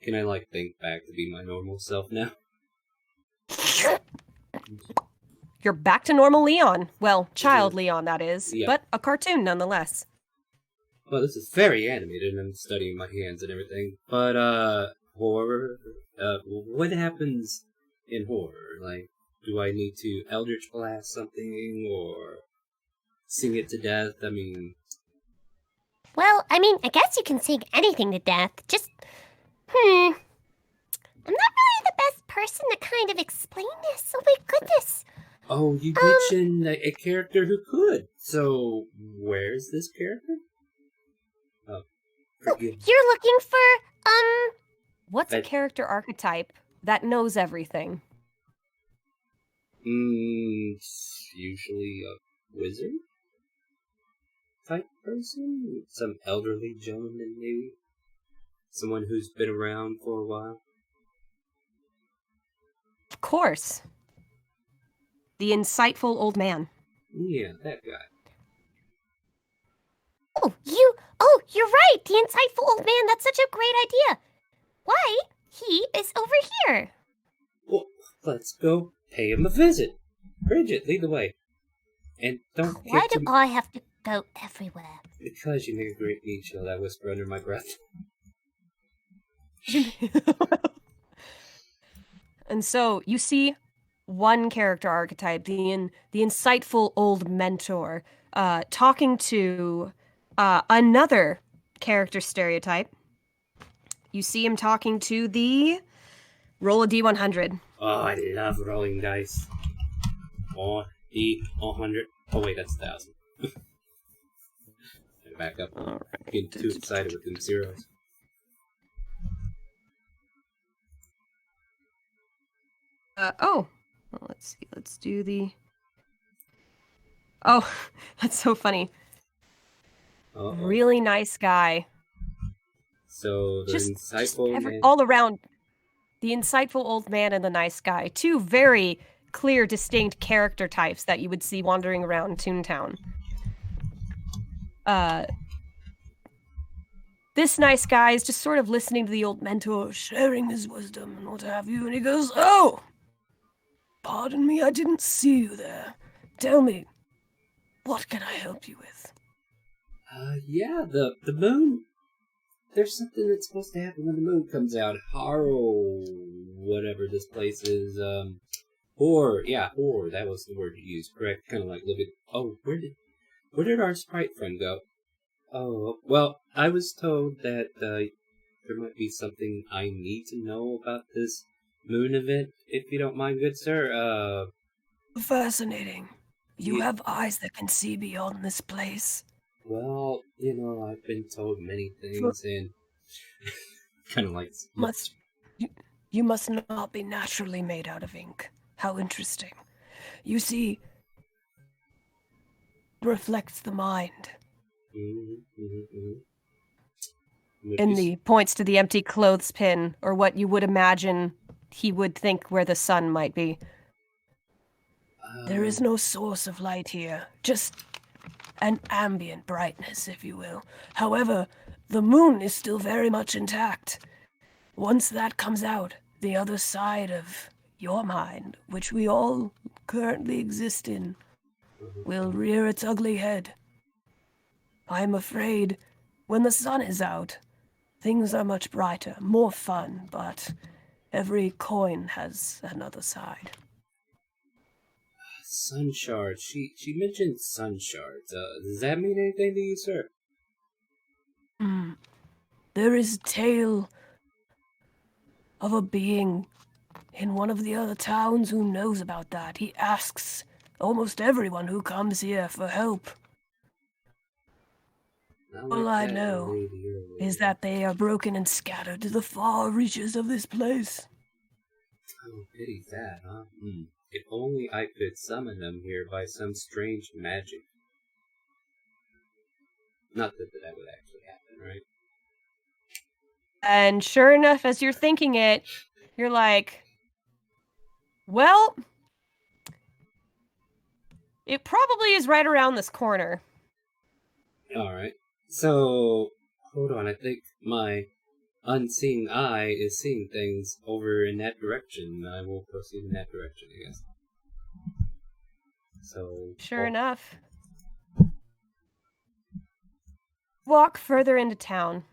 Can I, like, think back to be my normal self now? You're back to normal Leon. Well, child Leon, that is. Yeah. But a cartoon nonetheless. Well, this is very animated, and I'm studying my hands and everything. But, horror? What happens in horror? Like, do I need to Eldritch Blast something, or sing it to death? I mean... Well, I mean, I guess you can sing anything to death. Just, I'm not really the best person to kind of explain this. Oh my goodness. Oh, you mentioned a character who could. So, where's this character? Oh, forgive me. You're looking for, What's a character archetype that knows everything? It's usually a wizard type person? Some elderly gentleman, maybe? Someone who's been around for a while? Of course. The insightful old man. Yeah, that guy. You're right. The insightful old man. That's such a great idea. Why? He is over here. Well, let's go pay him a visit. Bridget, lead the way. And don't Why get do too... I have to go everywhere? Because you make a great meat shield, I whisper under my breath. And so you see one character archetype, the insightful old mentor, talking to another character stereotype. You see him talking to the roll a d100. Oh, I love rolling dice. Oh, D100. Oh wait, that's 1,000. Back up. All right. Getting too excited with them zeros. Well, let's see. Let's do the. Oh, that's so funny. Uh-oh. Really nice guy. So the insightful man. All around. The insightful old man and the nice guy. Two very clear, distinct character types that you would see wandering around Toontown. This nice guy is just sort of listening to the old mentor, sharing his wisdom and what have you, and he goes, "Oh! Pardon me, I didn't see you there. Tell me, what can I help you with?" Yeah, the moon. There's something that's supposed to happen when the moon comes out. Whatever this place is. Horror. Yeah, horror. That was the word you used. Correct. Kind of like living. Oh, where did our sprite friend go? Oh, well, I was told that there might be something I need to know about this moon event, if you don't mind, good sir. Fascinating. You have eyes that can see beyond this place. Well, I've been told many things, and kind of like... You must not be naturally made out of ink. How interesting. You see, reflects the mind. And he points to the empty clothespin, or what you would imagine he would think where the sun might be. There is no source of light here, just an ambient brightness, if you will. However, the moon is still very much intact. Once that comes out, the other side of your mind, which we all currently exist in, will rear its ugly head. I'm afraid when the sun is out, things are much brighter, more fun, but every coin has another side. Sun shards. She mentioned sun shards. Does that mean anything to you, sir? There is a tale of a being in one of the other towns who knows about that. He asks almost everyone who comes here for help. All I know is that they are broken and scattered to the far reaches of this place. Oh, pity that, huh? If only I could summon them here by some strange magic. Not that would actually happen, right? And sure enough, as you're thinking it, you're like, well, it probably is right around this corner. Alright. So, hold on, I think my unseeing eye is seeing things over in that direction. I will proceed in that direction, I guess. So... Sure enough. Walk further into town.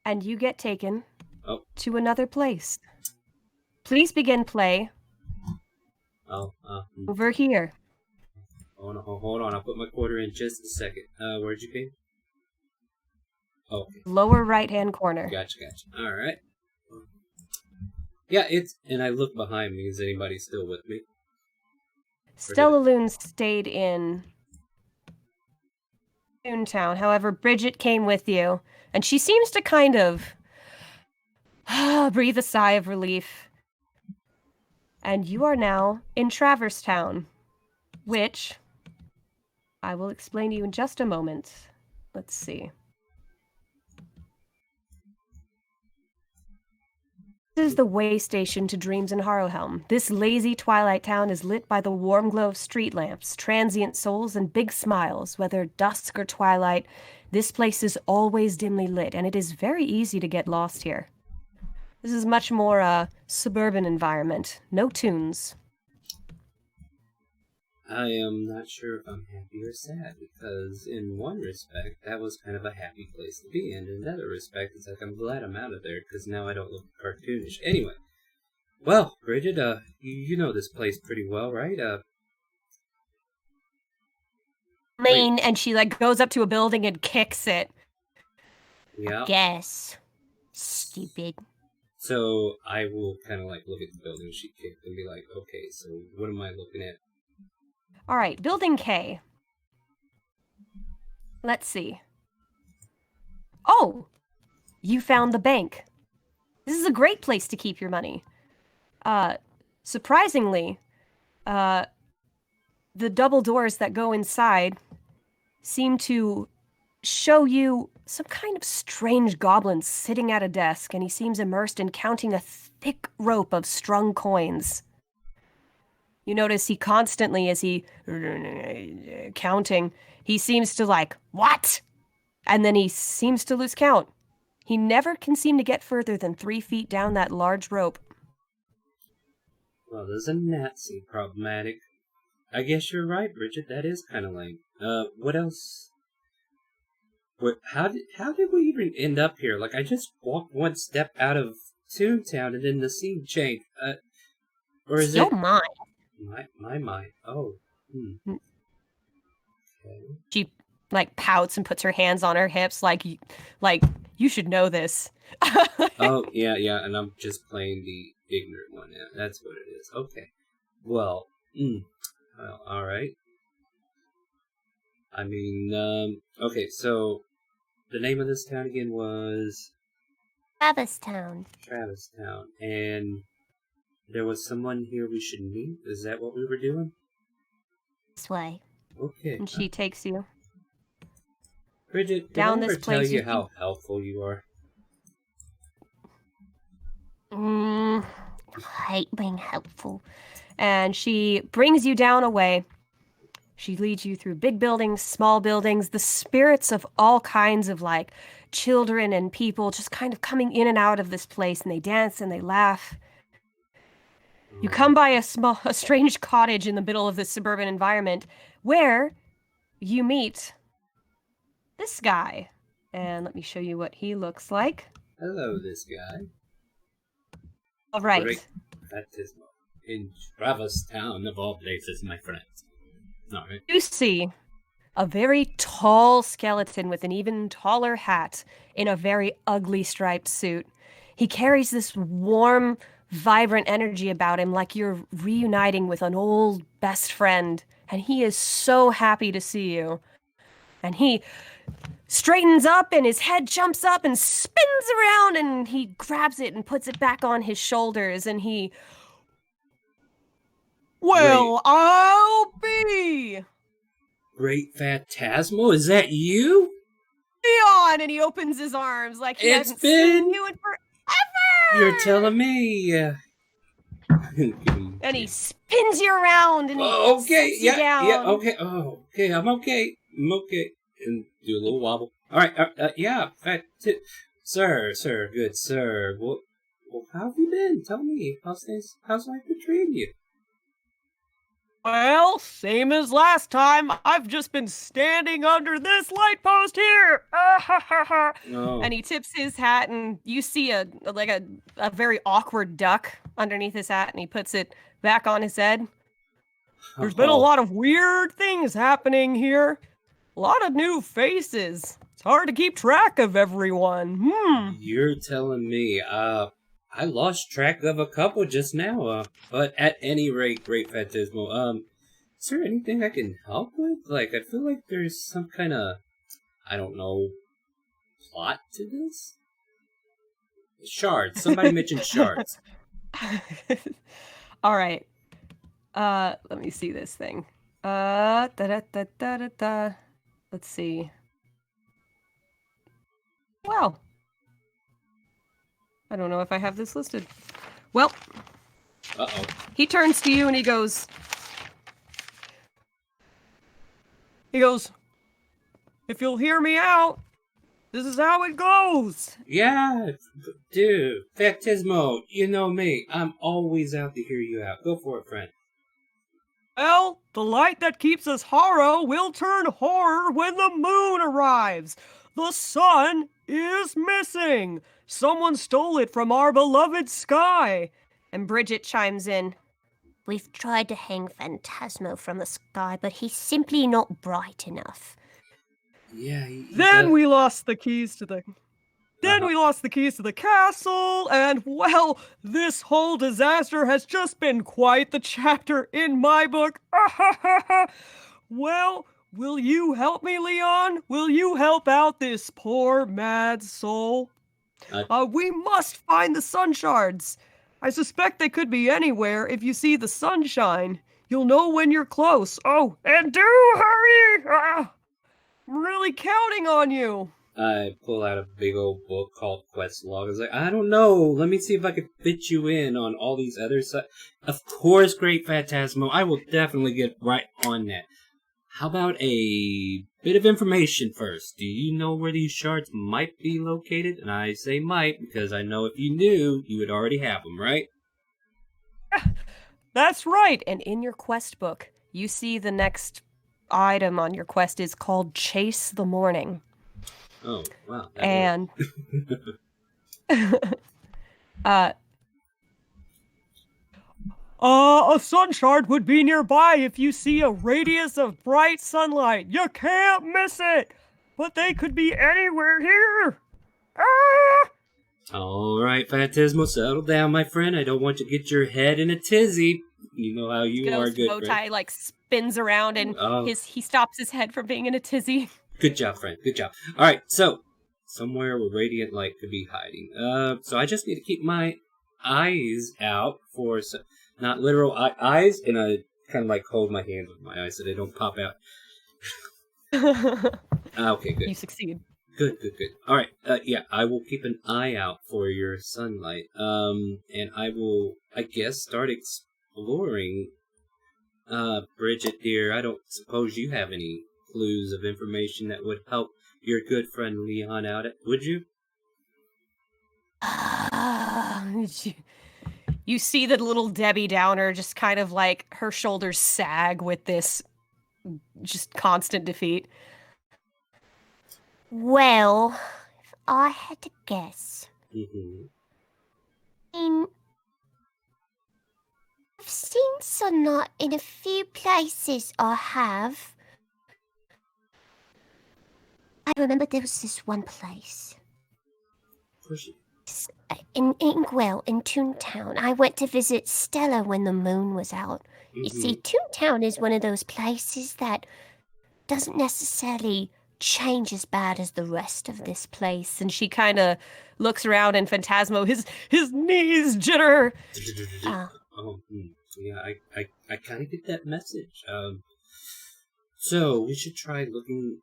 And you get taken to another place. Please begin play. Over here. Hold on, I'll put my quarter in just a second. Where'd you be? Okay. Lower right-hand corner. Gotcha. Alright. Yeah, and I look behind me. Is anybody still with me? Stella Loon stayed in Toontown. However, Bridget came with you, and she seems to kind of breathe a sigh of relief. And you are now in Traverse Town, which I will explain to you in just a moment. Let's see. This is the way station to dreams in Harrowhelm. This lazy twilight town is lit by the warm glow of street lamps, transient souls, and big smiles. Whether dusk or twilight, this place is always dimly lit, and it is very easy to get lost here. This is much more a suburban environment. No tunes. I am not sure if I'm happy or sad, because in one respect, that was kind of a happy place to be, and in another respect, it's like I'm glad I'm out of there, because now I don't look cartoonish. Anyway, well, Bridget, you know this place pretty well, right? Mean, and she like goes up to a building and kicks it. Yeah. Guess. Stupid. So I will kind of like look at the building she kicked and be like, okay, so what am I looking at? All right, building K. Let's see. Oh, you found the bank. This is a great place to keep your money. Surprisingly, the double doors that go inside seem to show you some kind of strange goblin sitting at a desk, and he seems immersed in counting a thick rope of strung coins. You notice he constantly, as he counting, he seems to like, what? And then he seems to lose count. He never can seem to get further than 3 feet down that large rope. Well, doesn't that seem problematic? I guess you're right, Bridget. That is kind of lame. What else? How did we even end up here? Like, I just walked one step out of Toontown and then the scene changed. Or is Your it mind. my mind? Oh, Okay. She like pouts and puts her hands on her hips, like you should know this. Oh, yeah, and I'm just playing the ignorant one. Yeah, that's what it is. Okay. Well, all right. I mean, okay, so the name of this town again was Travistown. Travistown, and there was someone here we should meet. Is that what we were doing? This way. Okay. And she takes you. Bridget, did down I ever this tell place you you how helpful you are? I hate being helpful. And she brings you down a way. She leads you through big buildings, small buildings, the spirits of all kinds of like children and people just kind of coming in and out of this place, and they dance and they laugh. You come by a strange cottage in the middle of this suburban environment where you meet this guy. And let me show you what he looks like. Hello, this guy. All right. Great baptismal in Travistown, of all places, my friends. All right. You see a very tall skeleton with an even taller hat in a very ugly striped suit. He carries this warm, vibrant energy about him like you're reuniting with an old best friend. And he is so happy to see you. And he straightens up and his head jumps up and spins around and he grabs it and puts it back on his shoulders and he... Well, I'll be... Great Phantasmal, is that you? Leon! And he opens his arms like he hasn't seen you in forever! You're telling me. And he spins you around and he okay, sets you down. Yeah, okay. Oh, okay, I'm okay. And do a little wobble. All right, yeah. Sir, good sir. Well, how have you been? Tell me. How's life been treating you? Well, same as last time. I've just been standing under this light post here. Oh. And he tips his hat, and you see a very awkward duck underneath his hat, and he puts it back on his head. There's been a lot of weird things happening here. A lot of new faces. It's hard to keep track of everyone. You're telling me. I lost track of a couple just now, but at any rate, Great Phantasmal, is there anything I can help with? Like, I feel like there's some kind of, I don't know, plot to this? Shards. Somebody mentioned shards. All right. Let me see this thing. Let's see. Wow. I don't know if I have this listed. Well. Uh-oh. He turns to you and he goes, if you'll hear me out, this is how it goes. Yeah, dude. Phantasmo, you know me. I'm always out to hear you out. Go for it, friend. Well, The light that keeps us Harrow will turn horror when the moon arrives. The sun is missing. Someone stole it from our beloved sky. And Bridget chimes in. We've tried to hang Phantasmo from the sky, but he's simply not bright enough. Yeah. Then we lost the keys to the... Then we lost the keys to the castle, and, well, this whole disaster has just been quite the chapter in my book. Well, will you help me, Leon? Will you help out this poor mad soul? We must find the sun shards. I suspect they could be anywhere if you see the sunshine. You'll know when you're close. Oh, and do hurry! I'm really counting on you. I pull out a big old book called Quest Log. I was like, I don't know. Let me see if I can fit you in on all these other sites. Of course, Great Phantasmo. I will definitely get right on that. How about a bit of information first? Do you know where these shards might be located? And I say might because I know if you knew, you would already have them, right? That's right. And in your quest book, you see the next item on your quest is called Chase the Morning. Oh, wow. And a sun shard would be nearby if you see a radius of bright sunlight. You can't miss it. But they could be anywhere here. All right, Phantasmo, settle down, my friend. I don't want you to get your head in a tizzy. You know how you are, good friend. Bowtie like spins around and he stops his head from being in a tizzy. Good job, friend. Good job. All right, so somewhere where radiant light could be hiding. So I just need to keep my eyes out for not literal eyes, and I kind of like hold my hand with my eyes so they don't pop out. Okay, good. You succeed. Good. All right, yeah, I will keep an eye out for your sunlight. And I will, I guess, start exploring. Bridget, dear, I don't suppose you have any clues of information that would help your good friend Leon out, would you? You see the little Debbie Downer just kind of like her shoulders sag with this just constant defeat. Well, if I had to guess, I've seen sunlight in a few places. I have. I remember there was this one place. Of course you. In Toontown. I went to visit Stella when the moon was out. You see, Toontown is one of those places that doesn't necessarily change as bad as the rest of this place. And she kind of looks around and Phantasmo, his knees jitter. Yeah, I kind of get that message. So we should try looking.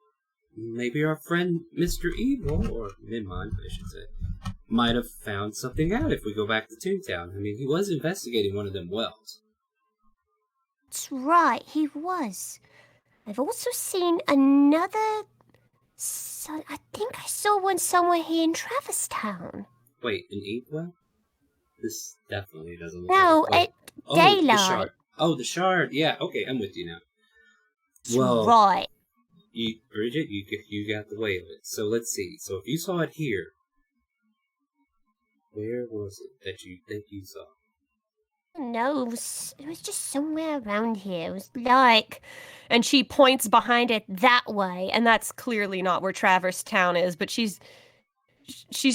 Maybe our friend Mr. Evil, or Minmon, I should say, might have found something out if we go back to Toontown. I mean, he was investigating one of them wells. That's right, he was. I've also seen another... I think I saw one somewhere here in Traverstown. Wait, an ink well? This definitely doesn't look no, like at daylight. The shard. Oh, the shard. Yeah, okay, I'm with you now. That's well, right. Bridget, you got the way of it. So let's see. So if you saw it here, where was it that you think you saw? No, it was just somewhere around here. It was like... And she points behind it that way, and that's clearly not where Traverse Town is, but she's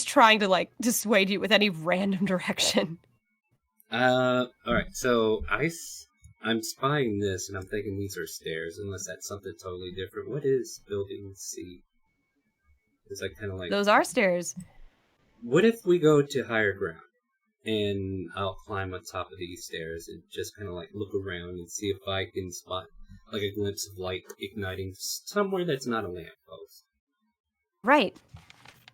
trying to, like, dissuade you with any random direction. Alright, so I'm spying this, and I'm thinking these are stairs, unless that's something totally different. What is building C? Is that kind of like... Those are stairs. What if we go to higher ground, and I'll climb on top of these stairs and just kind of like look around and see if I can spot like a glimpse of light igniting somewhere that's not a lamppost. Right.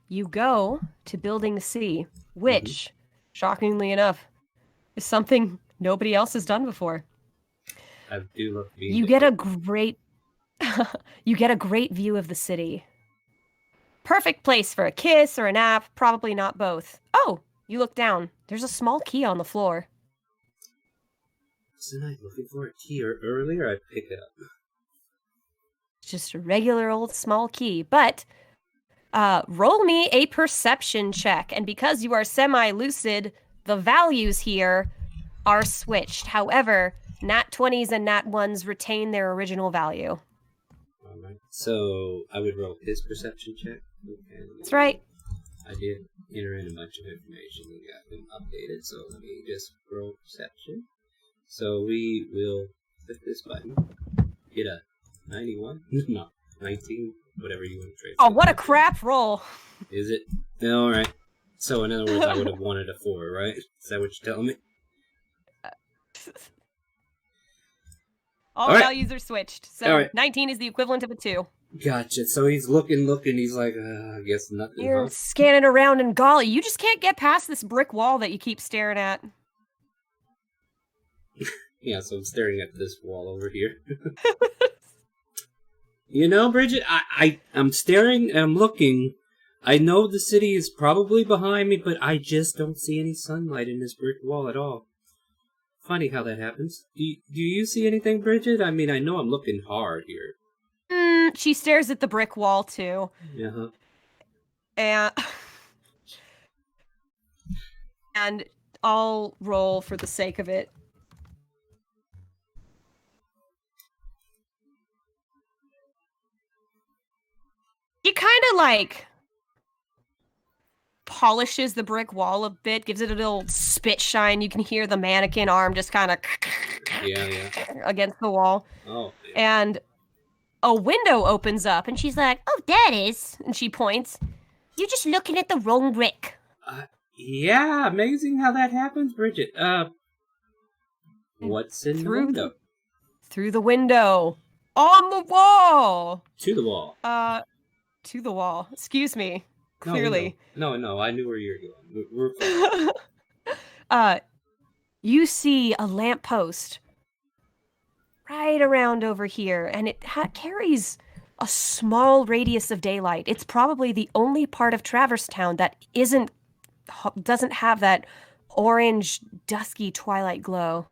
You go to Building C, which, shockingly enough, is something nobody else has done before. I do love being you get a great view of the city. Perfect place for a kiss or a nap, probably not both. Oh, you look down. There's a small key on the floor. Wasn't I looking for a key earlier? I picked it up. Just a regular old small key. But roll me a perception check. And because you are semi-lucid, the values here are switched. However, nat 20s and nat 1s retain their original value. Alright. So I would roll his perception check. Okay. That's right. I did enter in a bunch of information and got them updated, so let me just roll perception. So we will click this button. Get a 91? No, 19, whatever you want to trade. Oh, what a crap roll. Is it? Alright. So in other words, I would have wanted a 4, right? Is that what you're telling me? All right. values are switched. So right. 19 is the equivalent of a 2. Gotcha. So he's looking, he's like, I guess nothing. You're scanning around, and golly, you just can't get past this brick wall that you keep staring at. Yeah, so I'm staring at this wall over here. You know, Bridget, I'm staring and I'm looking. I know the city is probably behind me, but I just don't see any sunlight in this brick wall at all. Funny how that happens. Do you see anything, Bridget? I mean, I know I'm looking hard here. She stares at the brick wall, too. Uh-huh. And I'll roll for the sake of it. He kind of, like, polishes the brick wall a bit, gives it a little spit shine. You can hear the mannequin arm just kind of against the wall. Oh. And a window opens up, and she's like, Oh, that is. and she points. You're just looking at the wrong brick. Yeah, amazing how that happens, Bridget. What's in the window? Through the window. On the wall! To the wall. To the wall. Excuse me. Clearly. No, I knew where you were going. We're you see a lamppost right around over here, and it carries a small radius of daylight. It's probably the only part of Traverse Town that doesn't have that orange, dusky twilight glow.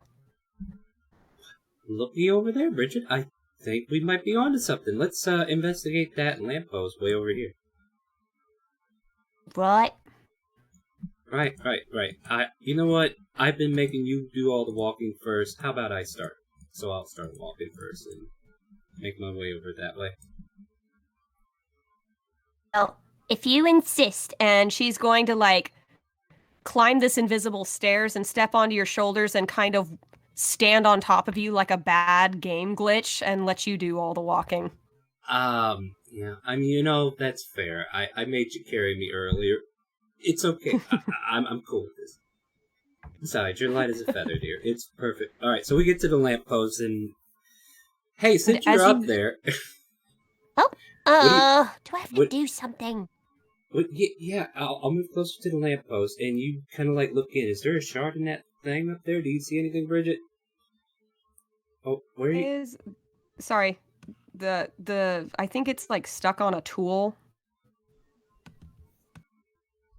Looky over there, Bridget. I think we might be onto something. Let's investigate that lamppost way over here. Right. Right. You know what? I've been making you do all the walking first. How about I start? So I'll start walking first and make my way over that way. Well, if you insist. And she's going to, like, climb this invisible stairs and step onto your shoulders and kind of stand on top of you like a bad game glitch and let you do all the walking. Yeah. I mean, you know, that's fair. I made you carry me earlier. It's okay. I'm cool with this. Besides, you're light as a feather, dear. It's perfect. All right, so we get to the lamppost, and hey, since you're up there, do I have to do something? Yeah, I'll move closer to the lamppost, and you kind of like look in. Is there a shard in that thing up there? Do you see anything, Bridget? Oh, where are you? Sorry, I think it's like stuck on a tool.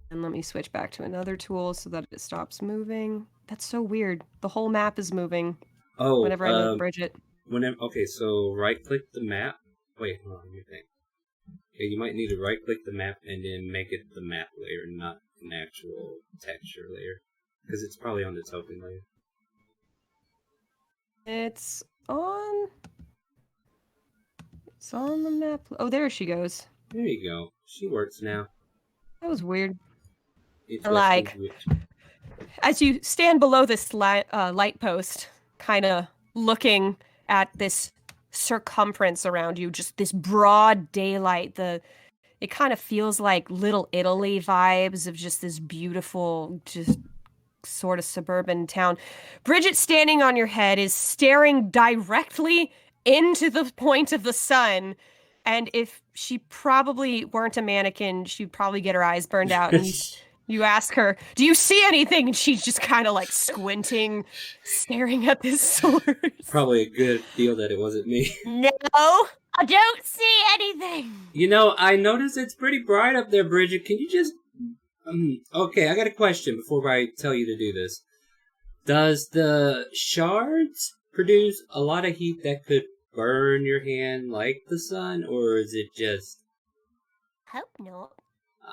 And let me switch back to another tool so that it stops moving. That's so weird. The whole map is moving. Oh, whenever I move Bridget. Okay, so right-click the map. Wait, hold on, let me think. Okay, you might need to right-click the map and then make it the map layer, not an actual texture layer. Because it's probably on the token layer. It's on the map. Oh, there she goes. There you go. She works now. That was weird. Like, as you stand below this light post, kind of looking at this circumference around you, just this broad daylight, it kind of feels like Little Italy vibes of just this beautiful, just sort of suburban town. Bridget, standing on your head, is staring directly into the point of the sun. And if she probably weren't a mannequin, she'd probably get her eyes burned out. And you ask her, do you see anything? And she's just kind of like squinting, staring at this source. Probably a good deal that it wasn't me. No, I don't see anything. You know, I notice it's pretty bright up there, Bridget. Can you just... okay, I got a question before I tell you to do this. Does the shards produce a lot of heat that could burn your hand like the sun, or is it just... Hope not.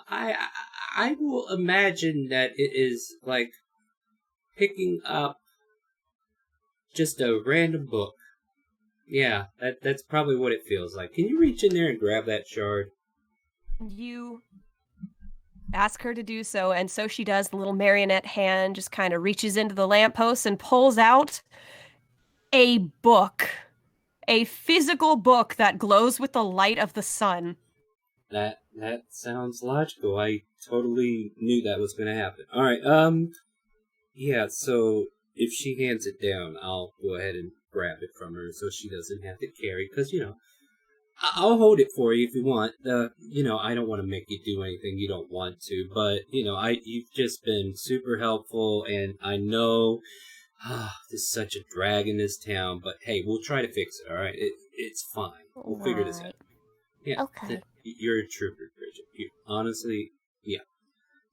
I will imagine that it is like picking up just a random book. Yeah, that's probably what it feels like. Can you reach in there and grab that shard? You ask her to do so, and so she does. The little marionette hand just kind of reaches into the lamppost and pulls out a book. A physical book that glows with the light of the sun. That sounds logical. I totally knew that was going to happen. All right. Yeah. So if she hands it down, I'll go ahead and grab it from her so she doesn't have to carry. Because I'll hold it for you if you want. I don't want to make you do anything you don't want to. But you've just been super helpful, and I know there's such a drag in this town. But hey, we'll try to fix it. All right. It's fine. We'll figure this out. Yeah. Okay. You're a trooper, Bridget. Honestly, yeah.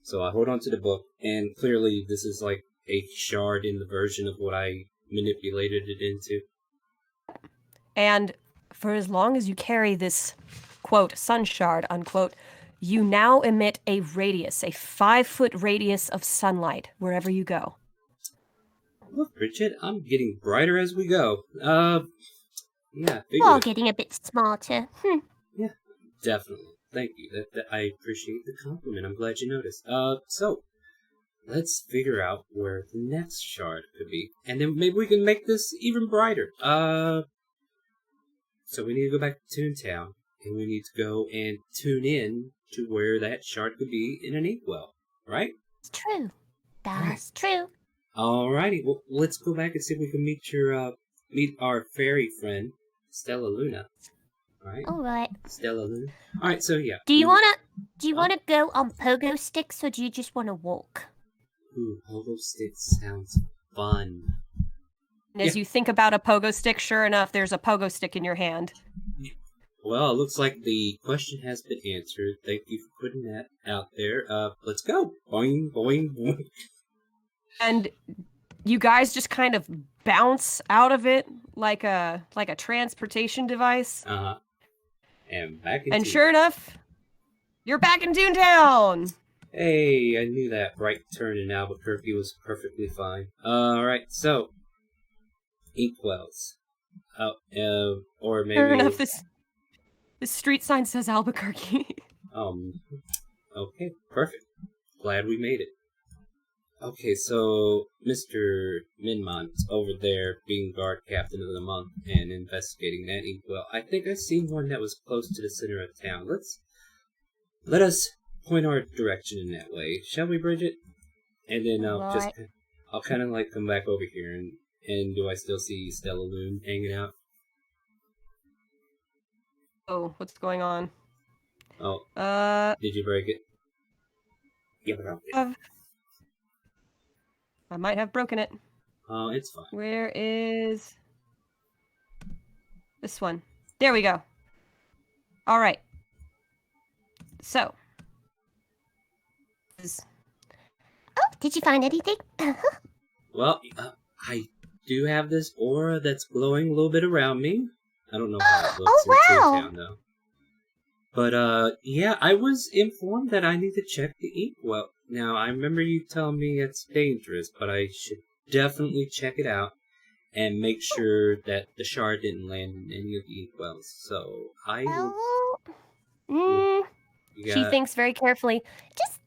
So I hold on to the book, and clearly this is like a shard in the version of what I manipulated it into. And for as long as you carry this, quote, sun shard, unquote, you now emit a radius, a 5-foot radius of sunlight wherever you go. Look, Bridget, I'm getting brighter as we go. Yeah. All getting a bit smarter. Yeah, definitely. Thank you. That I appreciate the compliment. I'm glad you noticed. So let's figure out where the next shard could be, and then maybe we can make this even brighter. So we need to go back to Toontown, and we need to go and tune in to where that shard could be in an inkwell, right? It's true. That's true. Alrighty, well, let's go back and see if we can meet our fairy friend, Stella Luna. All right. Stella Luna. All right, so yeah. Do you wanna go on pogo sticks, or do you just wanna walk? Ooh, pogo sticks sounds fun. And as you think about a pogo stick, sure enough, there's a pogo stick in your hand. Well, it looks like the question has been answered. Thank you for putting that out there. Let's go. Boing, boing, boing. And you guys just kind of bounce out of it like a transportation device. Uh-huh. And back in And sure enough, you're back in Toontown! Hey, I knew that right turn in Albuquerque was perfectly fine. Alright, so inkwells. Or maybe... Sure enough, this street sign says Albuquerque. Okay, perfect. Glad we made it. Okay, so Mr. Minmont's over there being guard captain of the month and investigating that inkwell. I think I've seen one that was close to the center of town. Let us point our direction in that way, shall we, Bridget? And then I'll kind of like come back over here and do I still see Stella Loon hanging out? Oh, what's going on? Oh, did you break it? Yeah, but I might have broken it. Oh, it's fine. Where is this one? There we go. All right. So. Oh, did you find anything? Well, I do have this aura that's glowing a little bit around me. I don't know how it looks in Toontown, though. But, yeah, I was informed that I need to check the inkwell. Now, I remember you telling me it's dangerous, but I should definitely check it out and make sure that the shard didn't land in any of the inkwells. So, She thinks very carefully. Just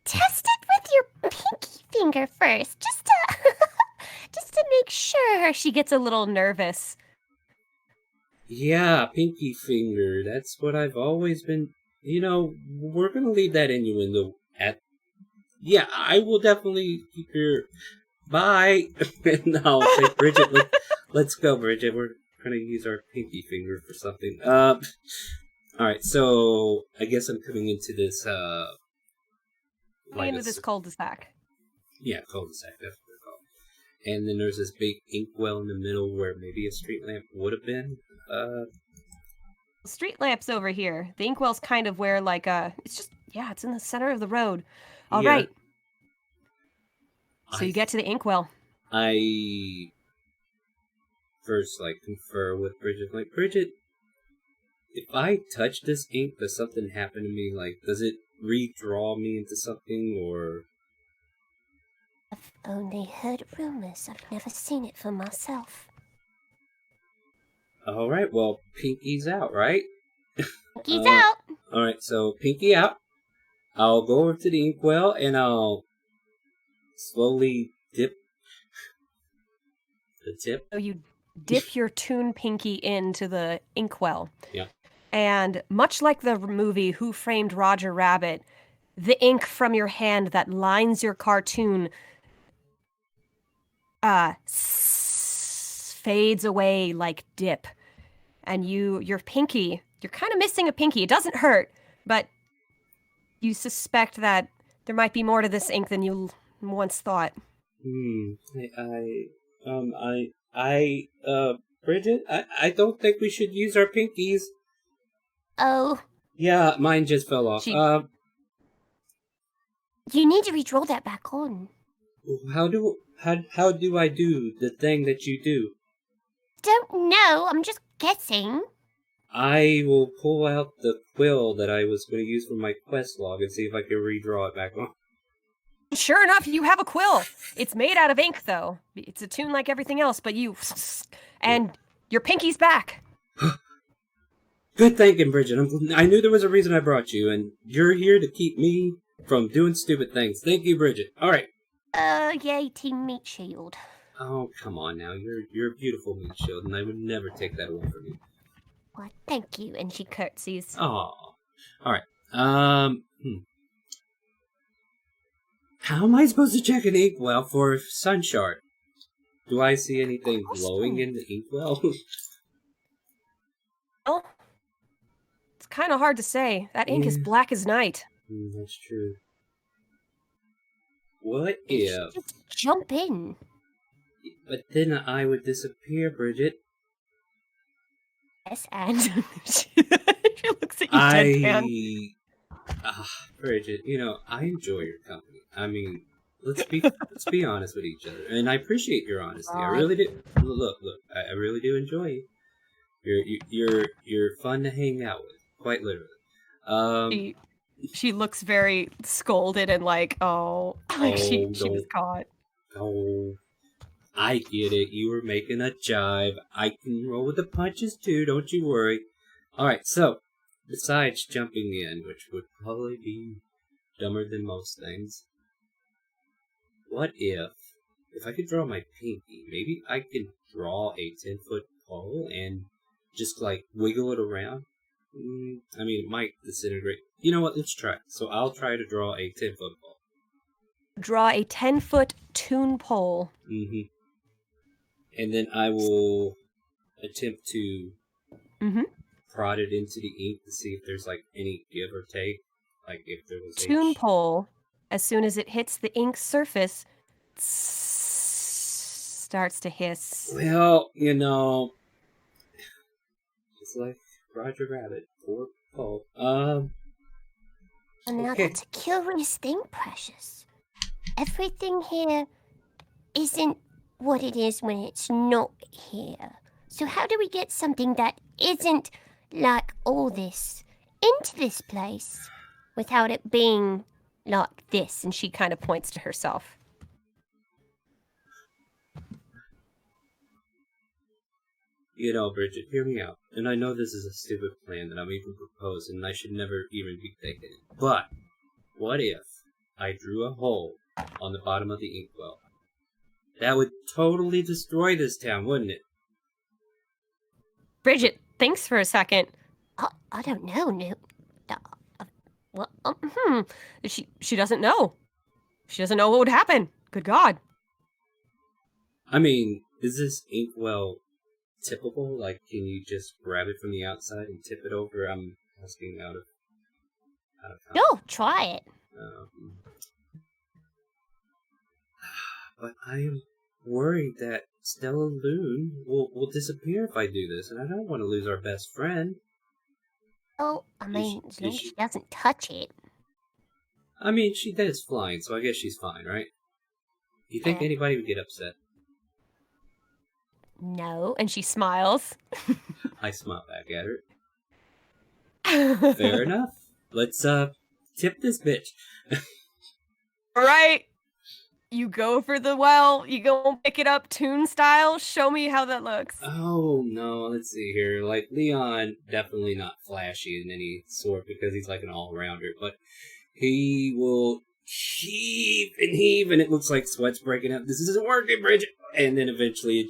test it with your pinky finger first, just to make sure. She gets a little nervous. Yeah, pinky finger. That's what I've always been... we're going to leave that innuendo at... Yeah, I will definitely keep your... Bye! And I'll say, Bridget, let's go, Bridget. We're going to use our pinky finger for something. Alright, so I guess I'm coming into this, into this cul-de-sac. Yeah, cul-de-sac, that's what they're called. And then there's this big inkwell in the middle where maybe a street lamp would have been. Street lamp's over here. The inkwell's kind of where, it's in the center of the road. All right. So you get to the inkwell. I first confer with Bridget. Like, Bridget, if I touch this ink, does something happen to me? Like, does it redraw me into something, or? I've only heard rumors. I've never seen it for myself. All right, well, Pinky's out, right? Pinky's out. All right, so Pinky out. I'll go over to the inkwell and I'll slowly dip the tip. So you dip your toon pinky into the inkwell. Yeah. And much like the movie Who Framed Roger Rabbit, the ink from your hand that lines your cartoon fades away like dip. And your pinky, you're kind of missing a pinky. It doesn't hurt, but you suspect that there might be more to this ink than you once thought. Bridget, I don't think we should use our pinkies. Oh. Yeah, mine just fell off. You need to redraw that back on. How do I do the thing that you do? Don't know. I'm just guessing. I will pull out the quill that I was going to use for my quest log and see if I can redraw it back on. Sure enough, you have a quill. It's made out of ink, though. It's a toon like everything else, but and your pinky's back. Good thinking, Bridget. I knew there was a reason I brought you, and you're here to keep me from doing stupid things. Thank you, Bridget. All right. Yay, Team Meat Shield. Oh, come on now. You're a beautiful meat shield, and I would never take that away from you. Why, thank you. And she curtsies. Oh. All right. How am I supposed to check an inkwell for Sunshard? Do I see anything glowing in the inkwell? Oh, it's kind of hard to say. That ink is black as night. That's true. What You if? should just jump in. But then I would disappear, Bridget. Yes, and She looks at you deadpan. Bridget, I enjoy your company. I mean, let's be honest with each other, and I appreciate your honesty. I really do. Look, I really do enjoy you. You're fun to hang out with, quite literally. She looks very scolded and like she was caught. Oh, I get it. You were making a jibe. I can roll with the punches too. Don't you worry. All right, so. Besides jumping in, which would probably be dumber than most things, what if I could draw my pinky, maybe I could draw a 10-foot pole and just, wiggle it around? I mean, it might disintegrate. You know what? Let's try it. So I'll try to draw a 10-foot pole. Draw a 10-foot toon pole. Mm-hmm. And then I will attempt to... Mm-hmm. prod it into the ink to see if there's any give or take, if there was toon pole. As soon as it hits the ink surface, starts to hiss. Well, it's like Roger Rabbit, poor pulp. And now okay. that's a curious thing, Precious. Everything here isn't what it is when it's not here. So how do we get something that isn't like all this into this place without it being like this? And she kind of points to herself. Bridget, hear me out. And I know this is a stupid plan that I'm even proposing, and I should never even be thinking it. But, what if I drew a hole on the bottom of the inkwell? That would totally destroy this town, wouldn't it? Bridget thinks for a second. I don't know, Newt. She doesn't know. She doesn't know what would happen. Good God. I mean, is this inkwell tippable? Can you just grab it from the outside and tip it over? I'm asking out of No, try it. But I am worried that Stella Loon will disappear if I do this, and I don't want to lose our best friend. Oh, I mean, as long as she doesn't touch it. I mean, she does flying, so I guess she's fine, right? You think anybody would get upset? No, and she smiles. I smile back at her. Fair enough. Let's tip this bitch. All right. You go for the well. You go and pick it up toon style. Show me how that looks. Oh no, let's see here. Like Leon, definitely not flashy in any sort because he's like an all-rounder, but he will heave, and it looks like sweat's breaking up. This isn't working, Bridget. And then eventually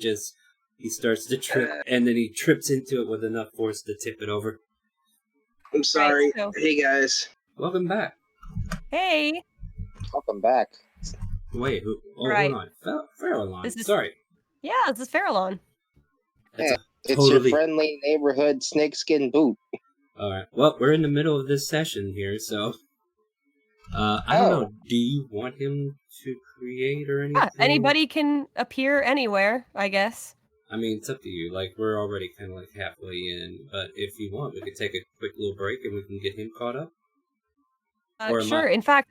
he starts to trip, and then he trips into it with enough force to tip it over. I'm sorry. Right, so- Hey, guys. Welcome back. Hey. Welcome back. Wait, who? Oh, Right. hold on. Farallon. This is- Sorry. Yeah, this is Farallon. That's It's totally... your friendly neighborhood snakeskin boot. Alright. Well, we're in the middle of this session here, so... I don't know. Do you want him to create or anything? Yeah, anybody can appear anywhere, I guess. I mean, it's up to you. Like, we're already kind of like halfway in, but if you want, we could take a quick little break and we can get him caught up. Or am Sure. I- In fact,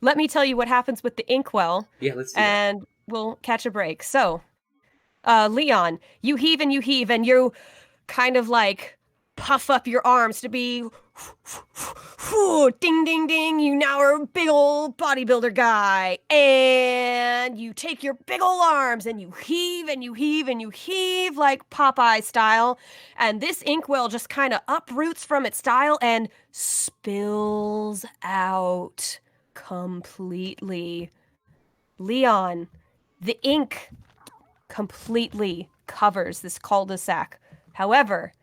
let me tell you what happens with the inkwell, Yeah, let's do that. and we'll catch a break. So, Leon, you heave, and you kind of like puff up your arms to be ding, ding, ding. You now are a big old bodybuilder guy. And you take your big old arms and you heave and you heave and you heave like Popeye style. And this inkwell just kind of uproots from its style and spills out completely. Leon, the ink completely covers this cul-de-sac. However,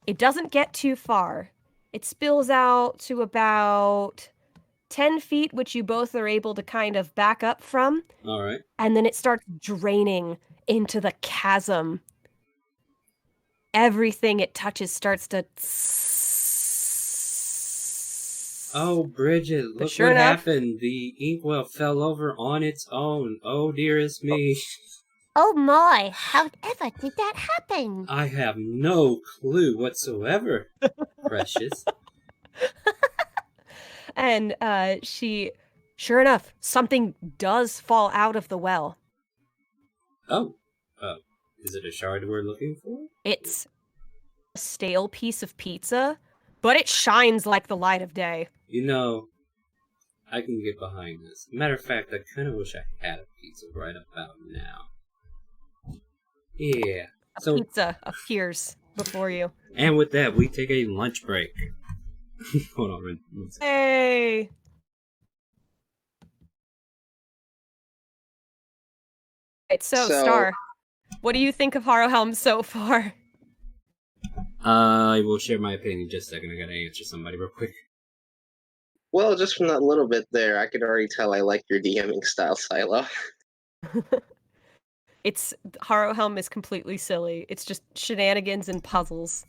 it doesn't get too far. It spills out to about 10 feet, which you both are able to kind of back up from. Alright. And then it starts draining into the chasm. Everything it touches starts to... Oh, Bridget, look sure what enough- happened. The inkwell fell over on its own. Oh, dearest me. Oh my, however did that happen? I have no clue whatsoever. Precious. And sure enough, something does fall out of the well. Oh. Is it a shard we're looking for? It's a stale piece of pizza, but it shines like the light of day. You know, I can get behind this. Matter of fact, I kind of wish I had a pizza right about now. Yeah. So, Pizza appears before you. and with that, we take a lunch break. Hold on, one second. Hey! Right, so, Star, what do you think of Harrowhelm so far? I will share my opinion in just a second. I gotta answer somebody real quick. Well, just from that little bit there, I could already tell I like your DMing style, Silo. Harrowhelm is completely silly. It's just shenanigans and puzzles.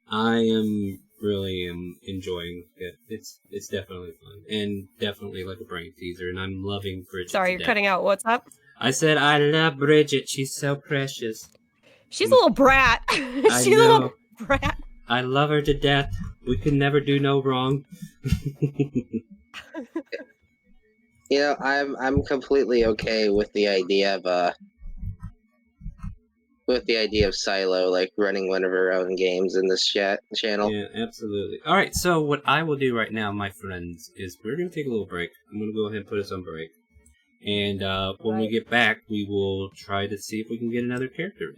I am really enjoying it. It's definitely fun and definitely like a brain teaser, and I'm loving Bridget. Sorry, to you're death. cutting out. What's up? I said I love Bridget. She's so precious. She's a little brat. She's a little know. brat. I love her to death. We could never do no wrong. You know, I'm completely okay with the idea of Silo like running one of her own games in this channel. Yeah, absolutely. All right, so what I will do right now, my friends, is we're going to take a little break. I'm going to go ahead and put us on break. And when we get back, we will try to see if we can get another character in.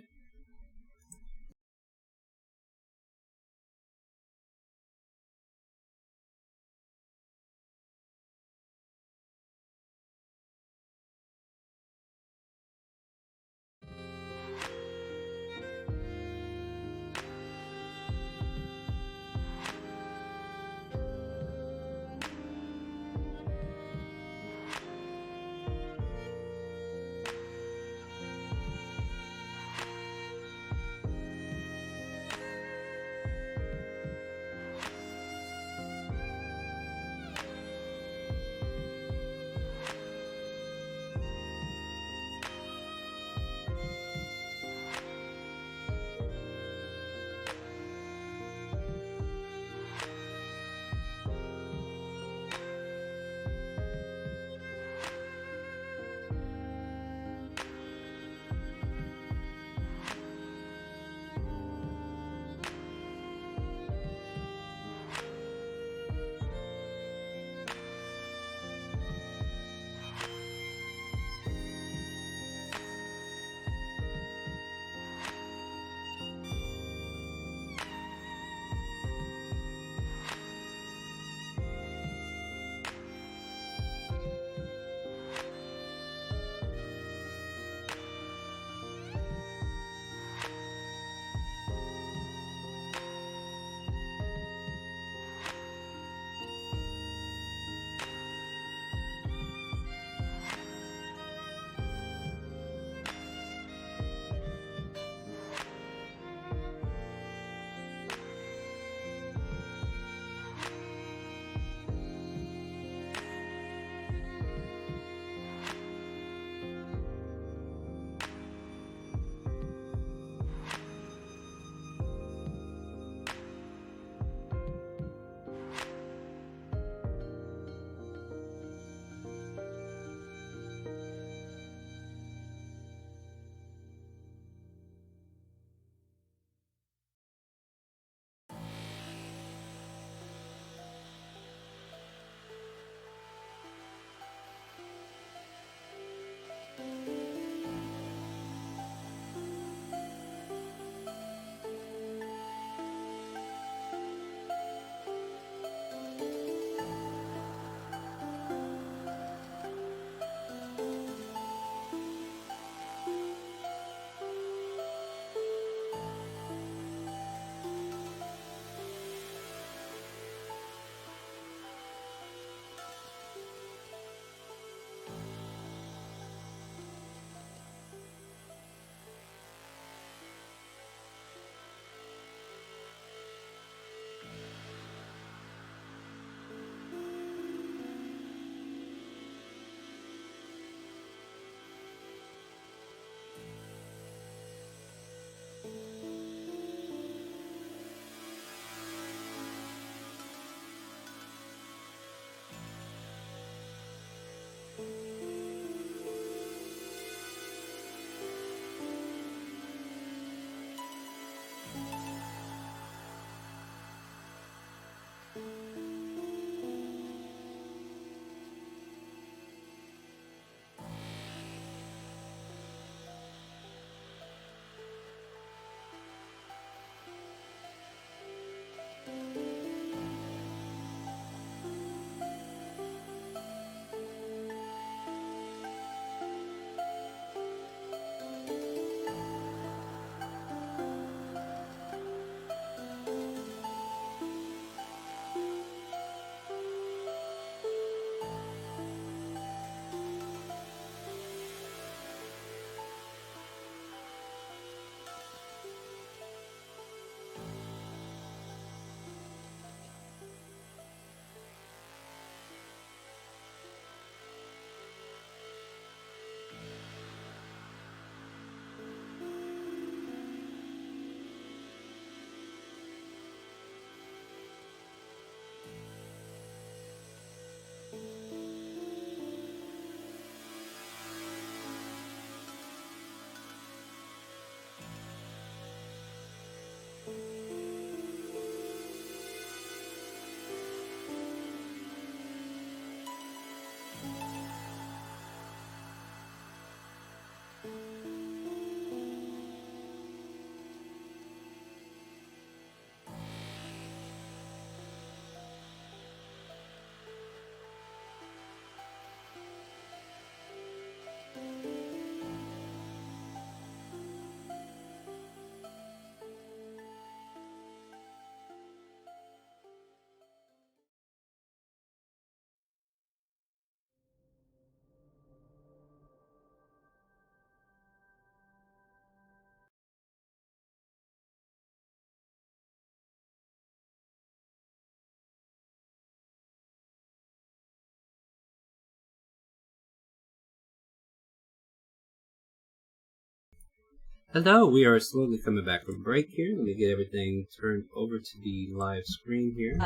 Hello, we are slowly coming back from break here. Let me get everything turned over to the live screen here.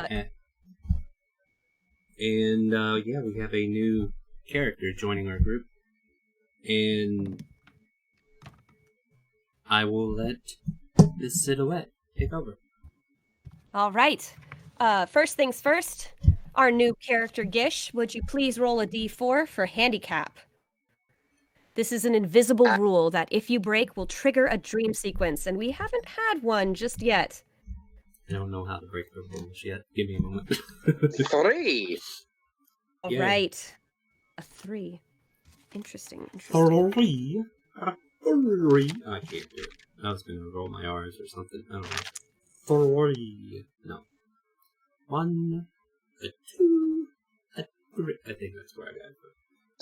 Yeah, we have a new character joining our group. And I will let this silhouette take over. All right. First things first, our new character Gish, would you please roll a d4 for handicap? This is an invisible rule that if you break will trigger a dream sequence, and we haven't had one just yet. I don't know how to break the rules yet. Give me a moment. 3. All Yeah. right. A 3. Interesting. 3. I can't do it. I was going to roll my R's or something. I don't know. 3. No. 1. A 2. A 3. I think that's where I got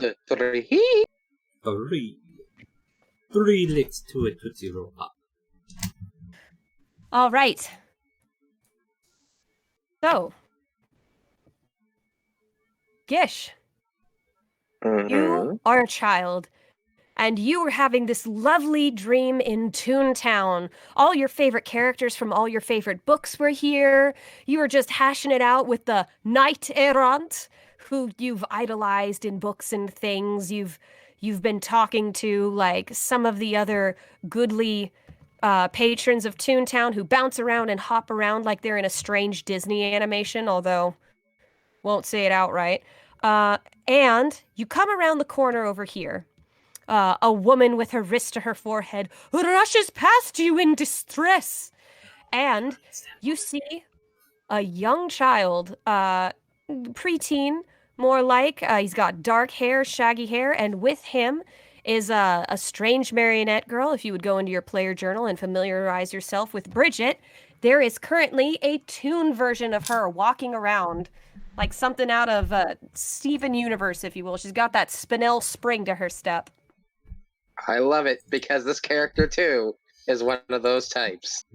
it. 3. 3. 3 licks to a Tootsie Roll Pop. All right. So, Gish, you are a child, and you were having this lovely dream in Toontown. All your favorite characters from all your favorite books were here. You were just hashing it out with the knight errant, who you've idolized in books and things. You've been talking to, like, some of the other goodly patrons of Toontown who bounce around and hop around like they're in a strange Disney animation, although won't say it outright. And you come around the corner over here. A woman with her wrist to her forehead rushes past you in distress. And you see a young child, preteen, more like. He's got dark hair, shaggy hair, and with him is a strange marionette girl. If you would go into your player journal and familiarize yourself with Bridget, there is currently a toon version of her walking around like something out of Steven Universe, if you will. She's got that spinel spring to her step. I love it, because this character, too, is one of those types.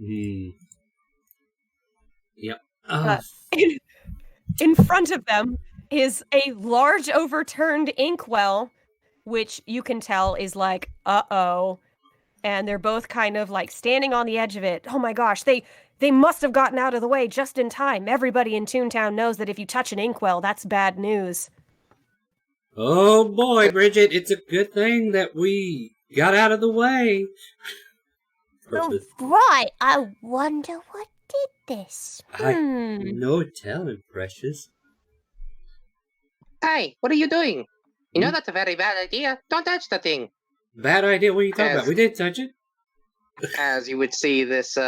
Yep. In front of them is a large overturned inkwell, which you can tell is like, uh-oh. And they're both kind of like standing on the edge of it. Oh my gosh, they must have gotten out of the way just in time. Everybody in Toontown knows that if you touch an inkwell, that's bad news. Oh boy, Bridget, it's a good thing that we got out of the way. Oh, right. I wonder what did this. No telling, precious. Hey, what are you doing? You know that's a very bad idea. Don't touch the thing. Bad idea? What are you talking about? We didn't touch it. As you would see, this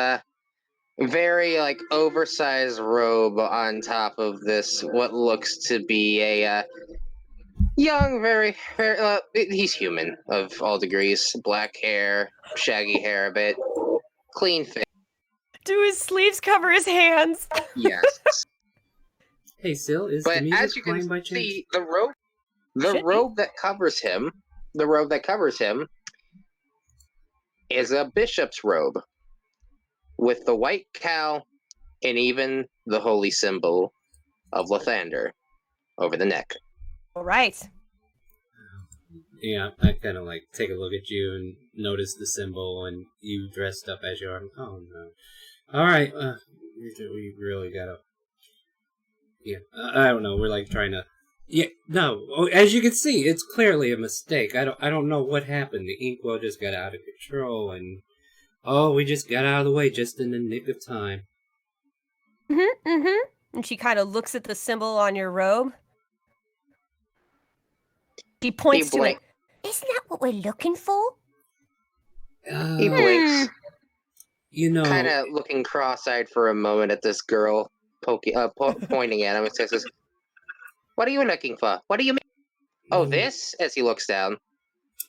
very oversized robe on top of this, what looks to be a young, very, very. He's human of all degrees. Black hair, shaggy hair, a bit clean fit. Do his sleeves cover his hands? Yes. Hey, Sil, is But the music as you playing can by chance? see, the robe that covers him, is a bishop's robe with the white cow and even the holy symbol of Lathander over the neck. All right. Yeah, I kind of take a look at you and notice the symbol, and you dressed up as you are. Oh no! All right, we really gotta. Yeah, I don't know. We're trying to. Yeah, no. As you can see, it's clearly a mistake. I don't know what happened. The inkwell just got out of control, and we just got out of the way just in the nick of time. And she kind of looks at the symbol on your robe. She points to it. Isn't that what we're looking for? He blinks. You know, kind of looking cross-eyed for a moment at this girl pointing at him and says, "What are you looking for? What do you mean?" "Oh, this?" As he looks down.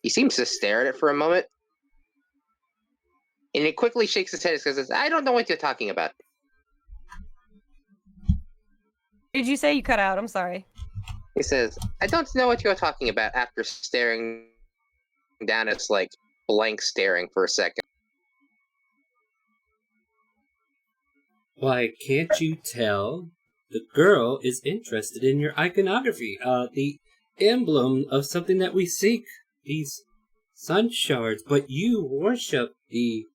He seems to stare at it for a moment. And he quickly shakes his head and says, "I don't know what you're talking about." Did you say you cut out? I'm sorry. He says, "I don't know what you're talking about," after staring down at blank staring for a second. Why, can't you tell? The girl is interested in your iconography, the emblem of something that we seek, these sun shards, but you worship the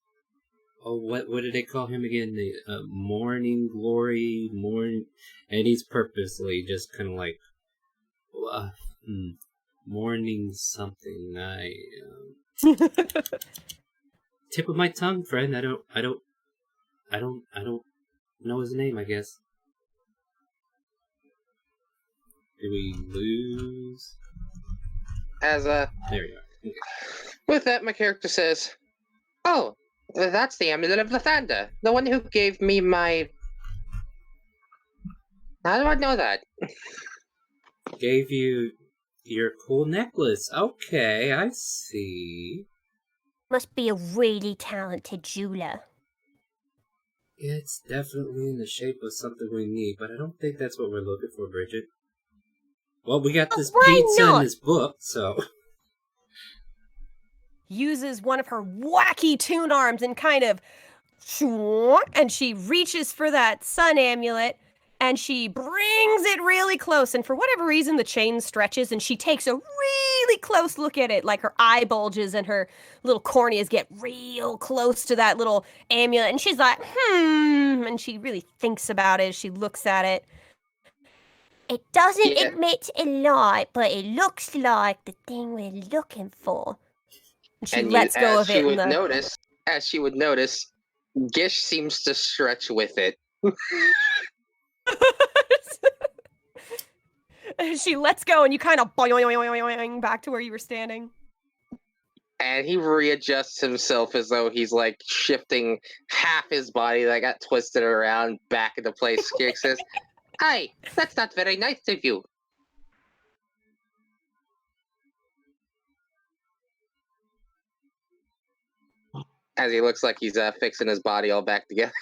what did they call him again? The morning glory, and he's purposely just kind of like uh, morning something. Tip of my tongue, friend. I don't know his name. I guess. Did we lose? There you are. Okay. With that, my character says, "Oh, that's the amulet of Lathander, the one who gave me my... How do I know that? Gave you your cool necklace. Okay, I see. Must be a really talented jeweler. It's definitely in the shape of something we need, but I don't think that's what we're looking for, Bridget. Well, we got this why pizza not? and this book, so... Uses one of her wacky toon arms and kind of... And she reaches for that sun amulet, and she brings it really close, and for whatever reason, the chain stretches, and she takes a really close look at it, like her eye bulges and her little corneas get real close to that little amulet, and she's like, and she really thinks about it as she looks at it. It doesn't Yeah. emit a light, but it looks like the thing we're looking for. And she lets go of it. As she would notice, Gish seems to stretch with it. She lets go, and you kind of boing back to where you were standing. And he readjusts himself as though he's like shifting half his body that got twisted around back into place. He says, "Hi, that's not very nice of you." As he looks like he's fixing his body all back together.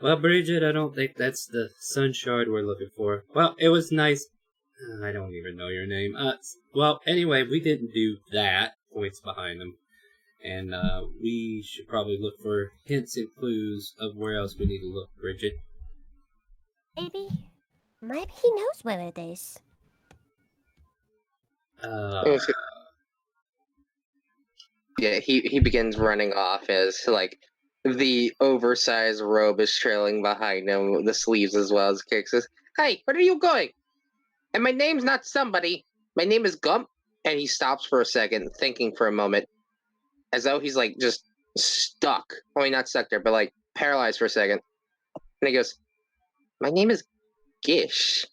Well, Bridget, I don't think that's the sun shard we're looking for. Well, it was nice. I don't even know your name. Well, anyway, we didn't do that. Points behind them. And we should probably look for hints and clues of where else we need to look, Bridget. Maybe he knows where it is. Yeah, he begins running off as like the oversized robe is trailing behind him, the sleeves as well as Kick says, "Hey, where are you going? And my name's not somebody. My name is Gump." And he stops for a second, thinking for a moment, as though he's like just stuck. I mean, not stuck there, but like paralyzed for a second. And he goes, "My name is Gish."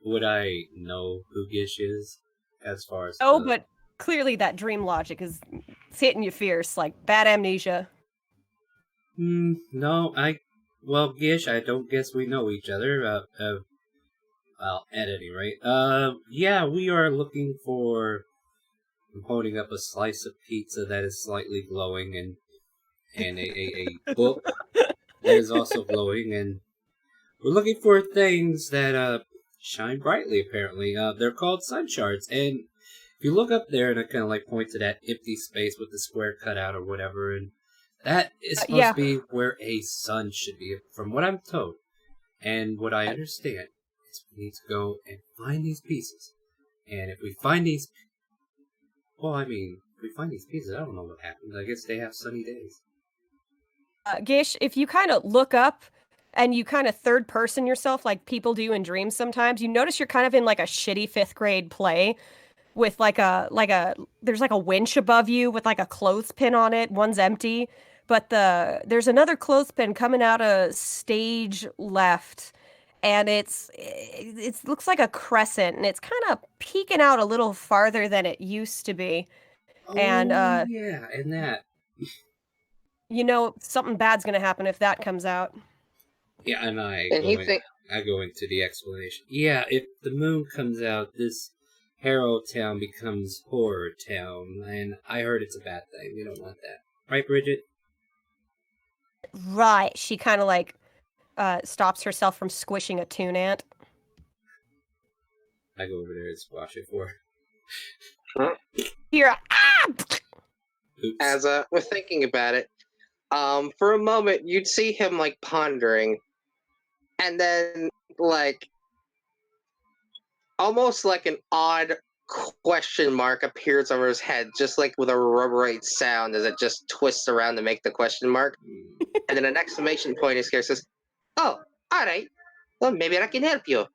Would I know who Gish is? As far as... but clearly that dream logic is hitting you fierce, like bad amnesia. No, well, Gish, I don't guess we know each other. Well, at any rate. Yeah, we are looking for... I'm holding up a slice of pizza that is slightly glowing and a book that is also glowing, and we're looking for things that shine brightly, apparently. They're called sun shards, and if you look up there, and I kind of like point to that empty space with the square cut out or whatever, and that is supposed to be where a sun should be, from what I'm told. And what I understand is we need to go and find these pieces. And if we find these... Well, I mean, if we find these pieces, I don't know what happens. I guess they have sunny days. Gish, if you kind of look up and you kind of third person yourself like people do in dreams sometimes, you notice you're kind of in like a shitty 5th grade play with there's like a winch above you with like a clothespin on it. One's empty, but there's another clothespin coming out of stage left, and it looks like a crescent, and it's kind of peeking out a little farther than it used to be. Oh, and yeah, and that. You know something bad's gonna happen if that comes out. Yeah, and I go into the explanation. Yeah, if the moon comes out, this Harrowhelm becomes Horror Town, and I heard it's a bad thing. We don't want that. Right, Bridget? Right. She kind of like stops herself from squishing a toon ant. I go over there and squash it for her. Here. Oops. As we're thinking about it, for a moment you'd see him like pondering, and then like almost like an odd question mark appears over his head, just like with a rubberite sound as it just twists around to make the question mark. And then an exclamation point is here says, "Oh, all right. Well, maybe I can help you.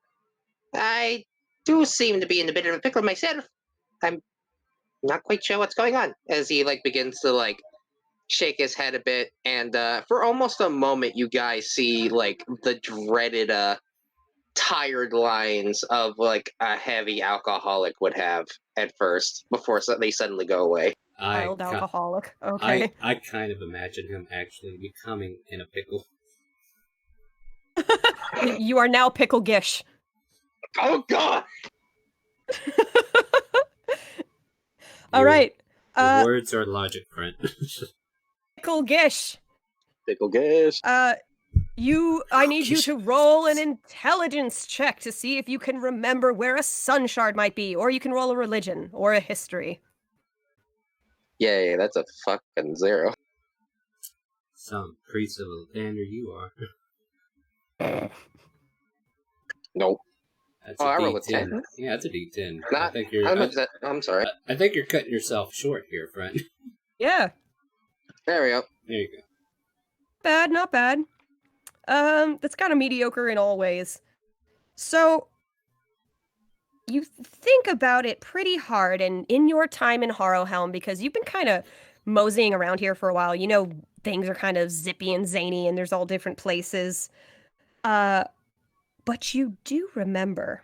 I do seem to be in a bit of a pickle myself. I'm not quite sure what's going on." As he begins to shake his head a bit, and for almost a moment, you guys see the dreaded tired lines of a heavy alcoholic would have at first before they suddenly go away. Mild alcoholic. Okay. I kind of imagine him actually becoming in a pickle. You are now Pickle Gish. Oh God! All right. Your words are logic, friend. Pickle Gish. Pickle Gish. I need you to roll an intelligence check to see if you can remember where a sun shard might be, or you can roll a religion or a history. Yay, that's a fucking 0. Some priest of Lathander you are. Nope. That's I a rolled a D10. 10. Yeah, that's a D10. Not, I'm sorry. I think you're cutting yourself short here, friend. Yeah. There we go. There you go. Not bad. That's kind of mediocre in all ways. So, you think about it pretty hard, and in your time in Harrowhelm, because you've been kind of moseying around here for a while, you know things are kind of zippy and zany, and there's all different places. But you do remember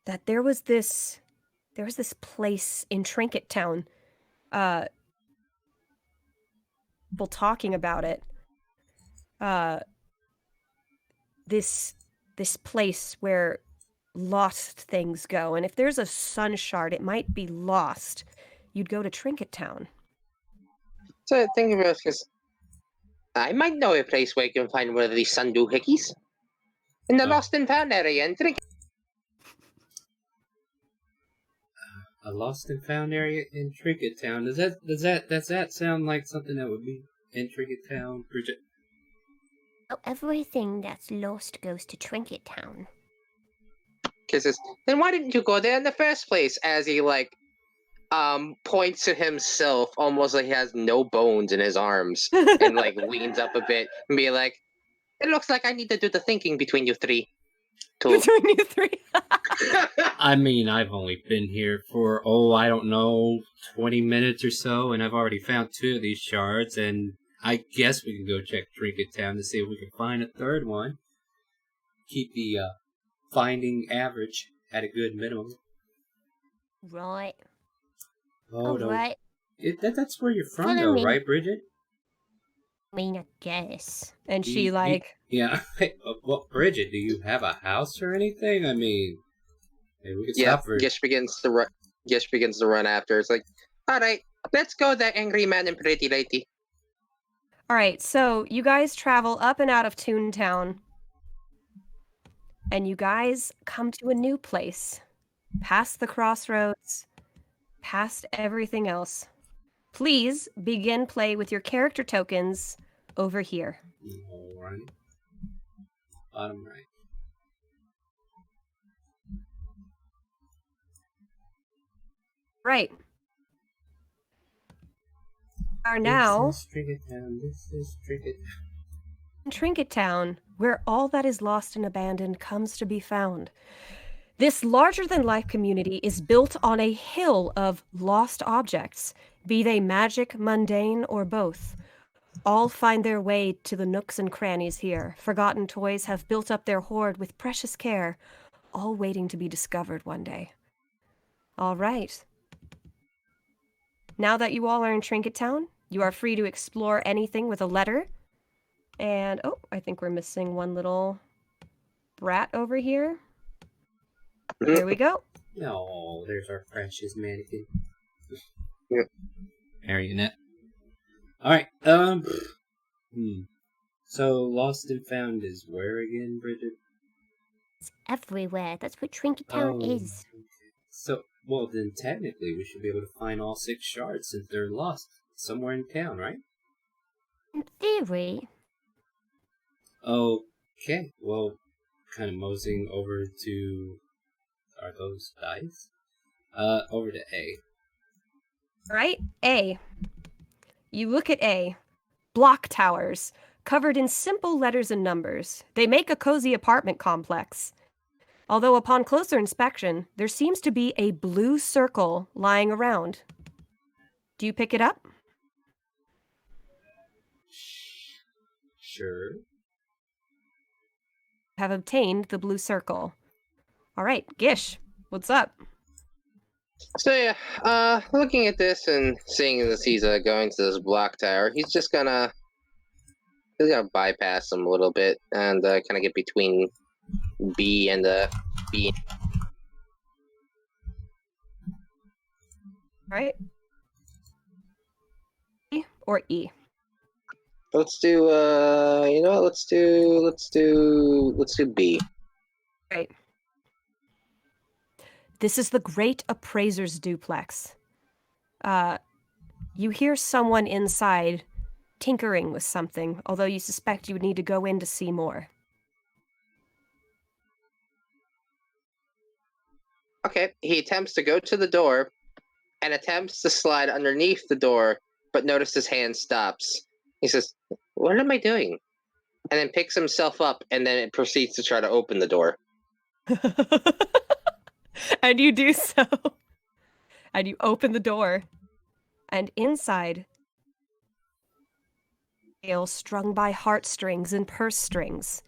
that there was this place in Trinket Town. People talking about it. This place where lost things go, and if there's a sun shard, it might be lost. You'd go to Trinket Town. So think about it, because I might know a place where you can find one of these sundew hickeys. In the lost and found area in Trinket. A lost and found area in Trinket Town. Does that sound like something that would be in Trinket Town, Bridget? Oh, everything that's lost goes to Trinket Town. Then why didn't you go there in the first place? As he points to himself, almost like he has no bones in his arms, and leans up a bit and be like, "It looks like I need to do the thinking between you three." Between you three. I mean, I've only been here for, I don't know, 20 minutes or so, and I've already found 2 of these shards, and I guess we can go check Trinket Town to see if we can find a third one. Keep the finding average at a good minimum. Right. Oh, no. Right. That's where you're from, Follow though, me. right, Bridget? I mean, I guess. And she Yeah. Well, Bridget, do you have a house or anything? I mean, maybe we could stop for... Gish begins to run after. It's like, all right, let's go, that angry man and pretty lady. All right, so you guys travel up and out of Toontown, and you guys come to a new place, past the crossroads, past everything else. Please begin play with your character tokens over here. All right. Bottom right. Right. Are now This is Trinket Town. This is Trinket. in Trinket Town, where all that is lost and abandoned comes to be found. This larger-than-life community is built on a hill of lost objects, be they magic, mundane, or both. All find their way to the nooks and crannies here. Forgotten toys have built up their hoard with precious care, all waiting to be discovered one day. All right. Now that you all are in Trinket Town, you are free to explore anything with a letter. And, I think we're missing one little brat over here. There we go. Oh, there's our precious mannequin. Yep. Marionette. Alright, So, Lost and Found is where again, Bridget? It's everywhere. That's what Trinket Town is. So, well, then technically we should be able to find all 6 shards since they're lost somewhere in town, right? In theory. Okay, well, kind of moseying over to... Are those dice? Over to A. All right, A. You look at A. Block towers, covered in simple letters and numbers. They make a cozy apartment complex. Although upon closer inspection, there seems to be a blue circle lying around. Do you pick it up? Sure. Have obtained the blue circle. All right, Gish, what's up? So yeah, looking at this and seeing as he's going to this block tower, he's gonna bypass him a little bit and kind of get between B and B. All right. E or E? Let's do you know what? Let's do B. Right. This is the Great Appraiser's Duplex. You hear someone inside tinkering with something, although you suspect you would need to go in to see more. Okay, he attempts to go to the door and attempts to slide underneath the door, but notice his hand stops. He says, "What am I doing?" And then picks himself up and then it proceeds to try to open the door. And you do so. And you open the door. And inside, ale strung by heartstrings and purse strings.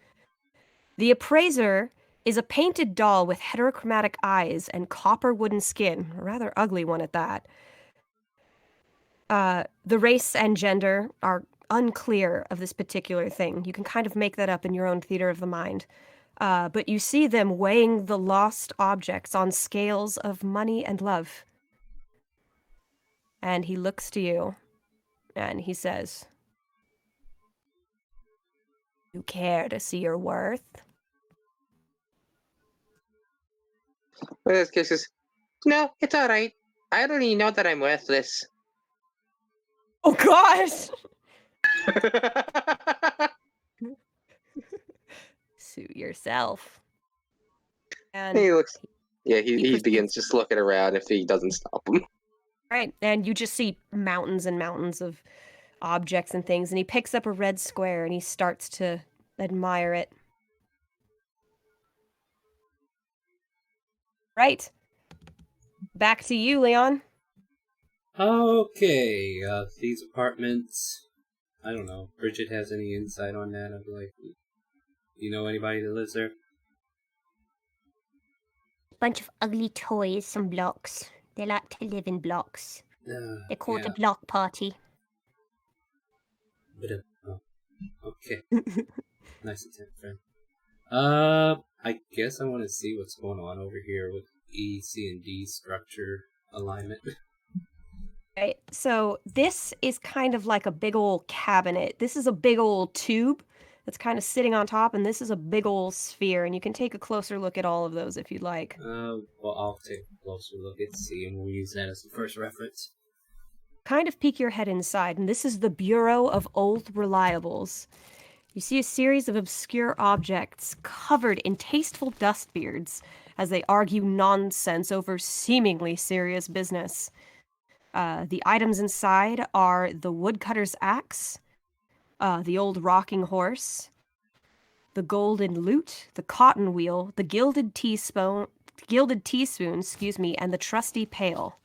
The appraiser is a painted doll with heterochromatic eyes and copper wooden skin, a rather ugly one at that. The race and gender are unclear of this particular thing. You can kind of make that up in your own theater of the mind. But you see them weighing the lost objects on scales of money and love. And he looks to you, and he says, "You care to see your worth?" But this kid says, "No, it's all right. I already know that I'm worthless." Oh, gosh! Suit yourself. And he looks. Yeah, he proceeds- begins just looking around if he doesn't stop him. Right, and you just see mountains and mountains of objects and things, and he picks up a red square and he starts to admire it. Right. Back to you, Leon. Okay, these apartments... I don't know. Bridget has any insight on that? I'd be like, you know anybody that lives there? Bunch of ugly toys, some blocks. They like to live in blocks. They're called yeah. a block party. Oh, okay. Nice attempt, friend. I guess I want to see what's going on over here with E, C, and D structure alignment. Right, so this is kind of like a big old cabinet. This is a big old tube that's kind of sitting on top, and this is a big old sphere, and you can take a closer look at all of those if you'd like. Well, I'll take a closer look at C, and we'll use that as the first reference. Kind of peek your head inside, and this is the Bureau of Old Reliables. You see a series of obscure objects covered in tasteful dust beards as they argue nonsense over seemingly serious business. The items inside are the woodcutter's axe, the old rocking horse, the golden lute, the cotton wheel, the gilded teaspoon, and the trusty pail.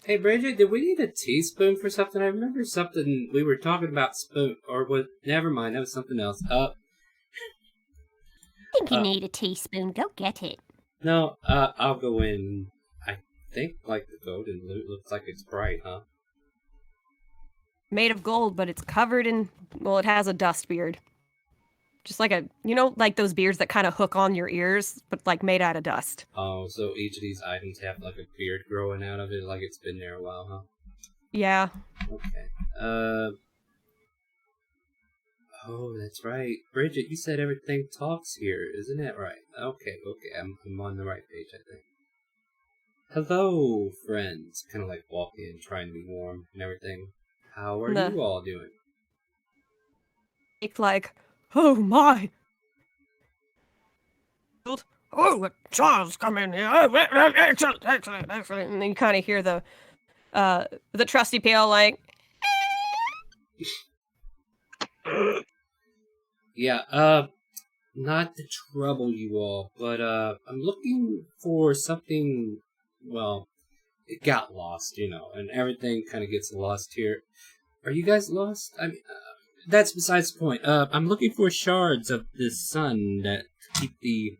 Hey, Bridget, did we need a teaspoon for something? I remember something we were talking about spoon, or what? Never mind, that was something else. I think you need a teaspoon. Go get it. No, I'll go in. I think, like, the golden loot looks like it's bright, huh? Made of gold, but it's covered in, well, it has a dust beard. Just like like those beards that kind of hook on your ears, but like made out of dust. Oh, so each of these items have like a beard growing out of it, like it's been there a while, huh? Yeah. Okay. Oh, that's right. Bridget, you said everything talks here, isn't that right? Okay, I'm on the right page, I think. Hello, friends. Kind of like walk in, trying to be warm and everything. How are you all doing? It's like, oh my. Oh, a child's coming here. Oh, excellent, excellent, excellent. And then you kind of hear the trusty pail like, Yeah, not to trouble you all, but I'm looking for something. Well, it got lost, and everything kind of gets lost here. Are you guys lost? I mean, that's besides the point. I'm looking for shards of the sun that keep the,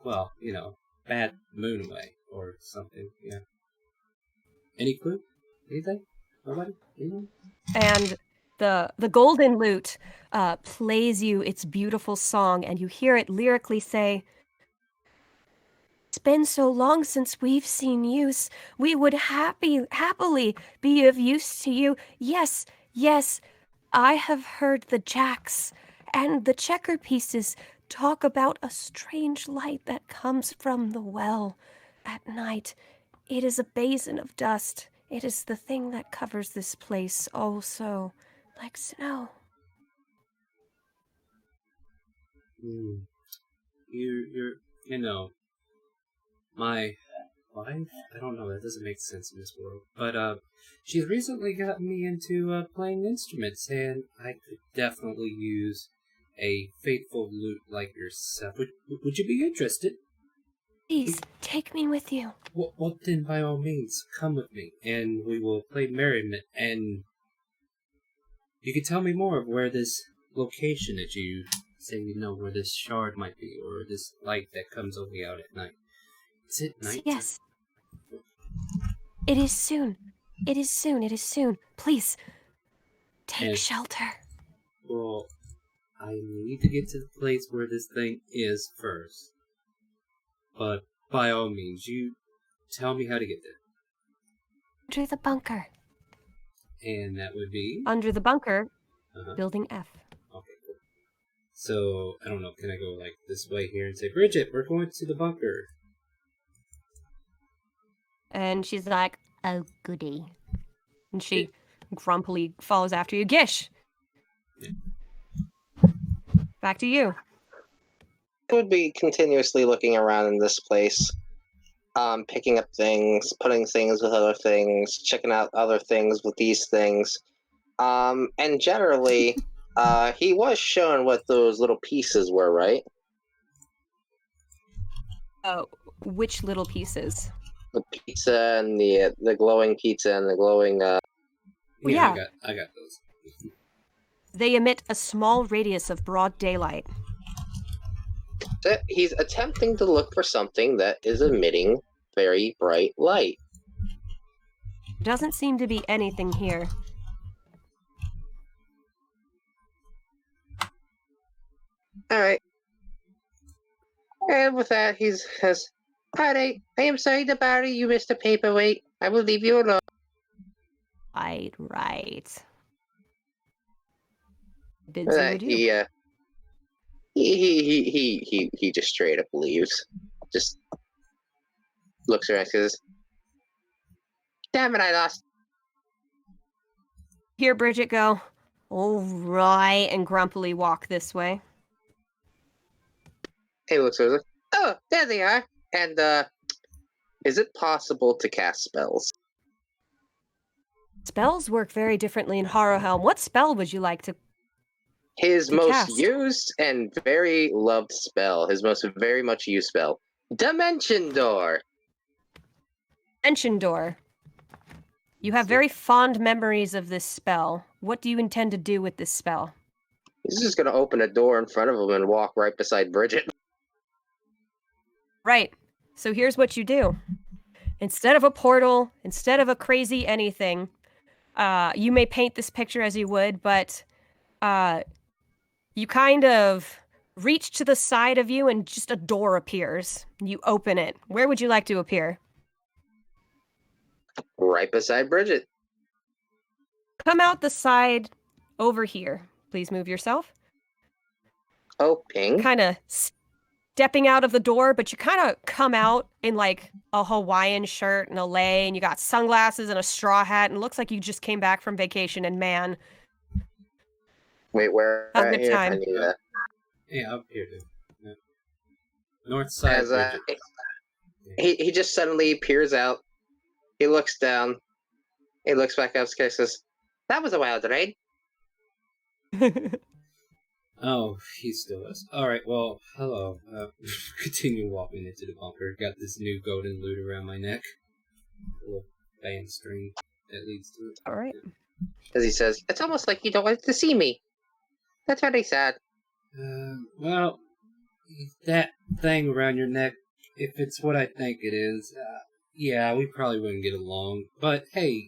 well, bad moon away or something. Yeah. Any clue? Anything? Nobody? Anyone? and the golden lute plays you its beautiful song, and you hear it lyrically say, "It's been so long since we've seen use. We would happily be of use to you. Yes, yes, I have heard the jacks and the checker pieces talk about a strange light that comes from the well at night. It is a basin of dust. It is the thing that covers this place also, like snow." You're, my wife? I don't know, that doesn't make sense in this world. But, she's recently gotten me into, playing instruments, and I could definitely use a faithful lute like yourself. Would you be interested? Please, take me with you. Well, then by all means, come with me, and we will play merriment, and you can tell me more of where this location that you say where this shard might be, or this light that comes only out at night. Is it night? Yes. It is soon. It is soon. It is soon. Please, take shelter. Well, I need to get to the place where this thing is first. But by all means, you tell me how to get there. Under the bunker. And that would be? Under the bunker, building F. Okay, cool. So, I don't know, can I go like this way here and say, Bridget, we're going to the bunker? And she's like, "Oh, goody." And she grumpily follows after you. Gish. Yeah. Back to you. I would be continuously looking around in this place, picking up things, putting things with other things, checking out other things with these things. And generally, he was shown what those little pieces were, right? Which little pieces? The pizza and the glowing pizza and the glowing. Yeah, I got those. They emit a small radius of broad daylight. He's attempting to look for something that is emitting very bright light. Doesn't seem to be anything here. All right. And with that, he says, "Alright, I am sorry to bother you, Mr. Paperweight. I will leave you alone." Right. Bids you adieu. He just straight up leaves. Just looks around and says, "Damn it, I lost." Hear Bridget go, "All right," and grumpily walk this way. He looks over. "Oh, there they are." And is it possible to cast spells? Spells work very differently in Harrowhelm. What spell would you like to His to most cast? used and very loved spell, his most very much used spell, Dimension Door. Dimension Door. You have very fond memories of this spell. What do you intend to do with this spell? He's just gonna open a door in front of him and walk right beside Bridget. Right. So here's what you do. Instead of a portal, instead of a crazy anything, you may paint this picture as you would, but you kind of reach to the side of you and just a door appears. You open it. Where would you like to appear? Right beside Bridget. Come out the side over here. Please move yourself. Oh, ping. Kind of stepping out of the door, but you kind of come out in like a Hawaiian shirt and a lei, and you got sunglasses and a straw hat, and it looks like you just came back from vacation. And man, Wait, where? have a good Here? time. I need that. Yeah, up here, dude. Yeah. North side As bridge. he just suddenly peers out. He looks down. He looks back up. Says, "That was a wild ride." Oh, he still is. Alright, well, hello. Continue walking into the bunker. Got this new golden loot around my neck. A little band string that leads to it. All right. As he says, "It's almost like you don't want to see me. That's very sad." Well, that thing around your neck, if it's what I think it is, yeah, we probably wouldn't get along. But hey,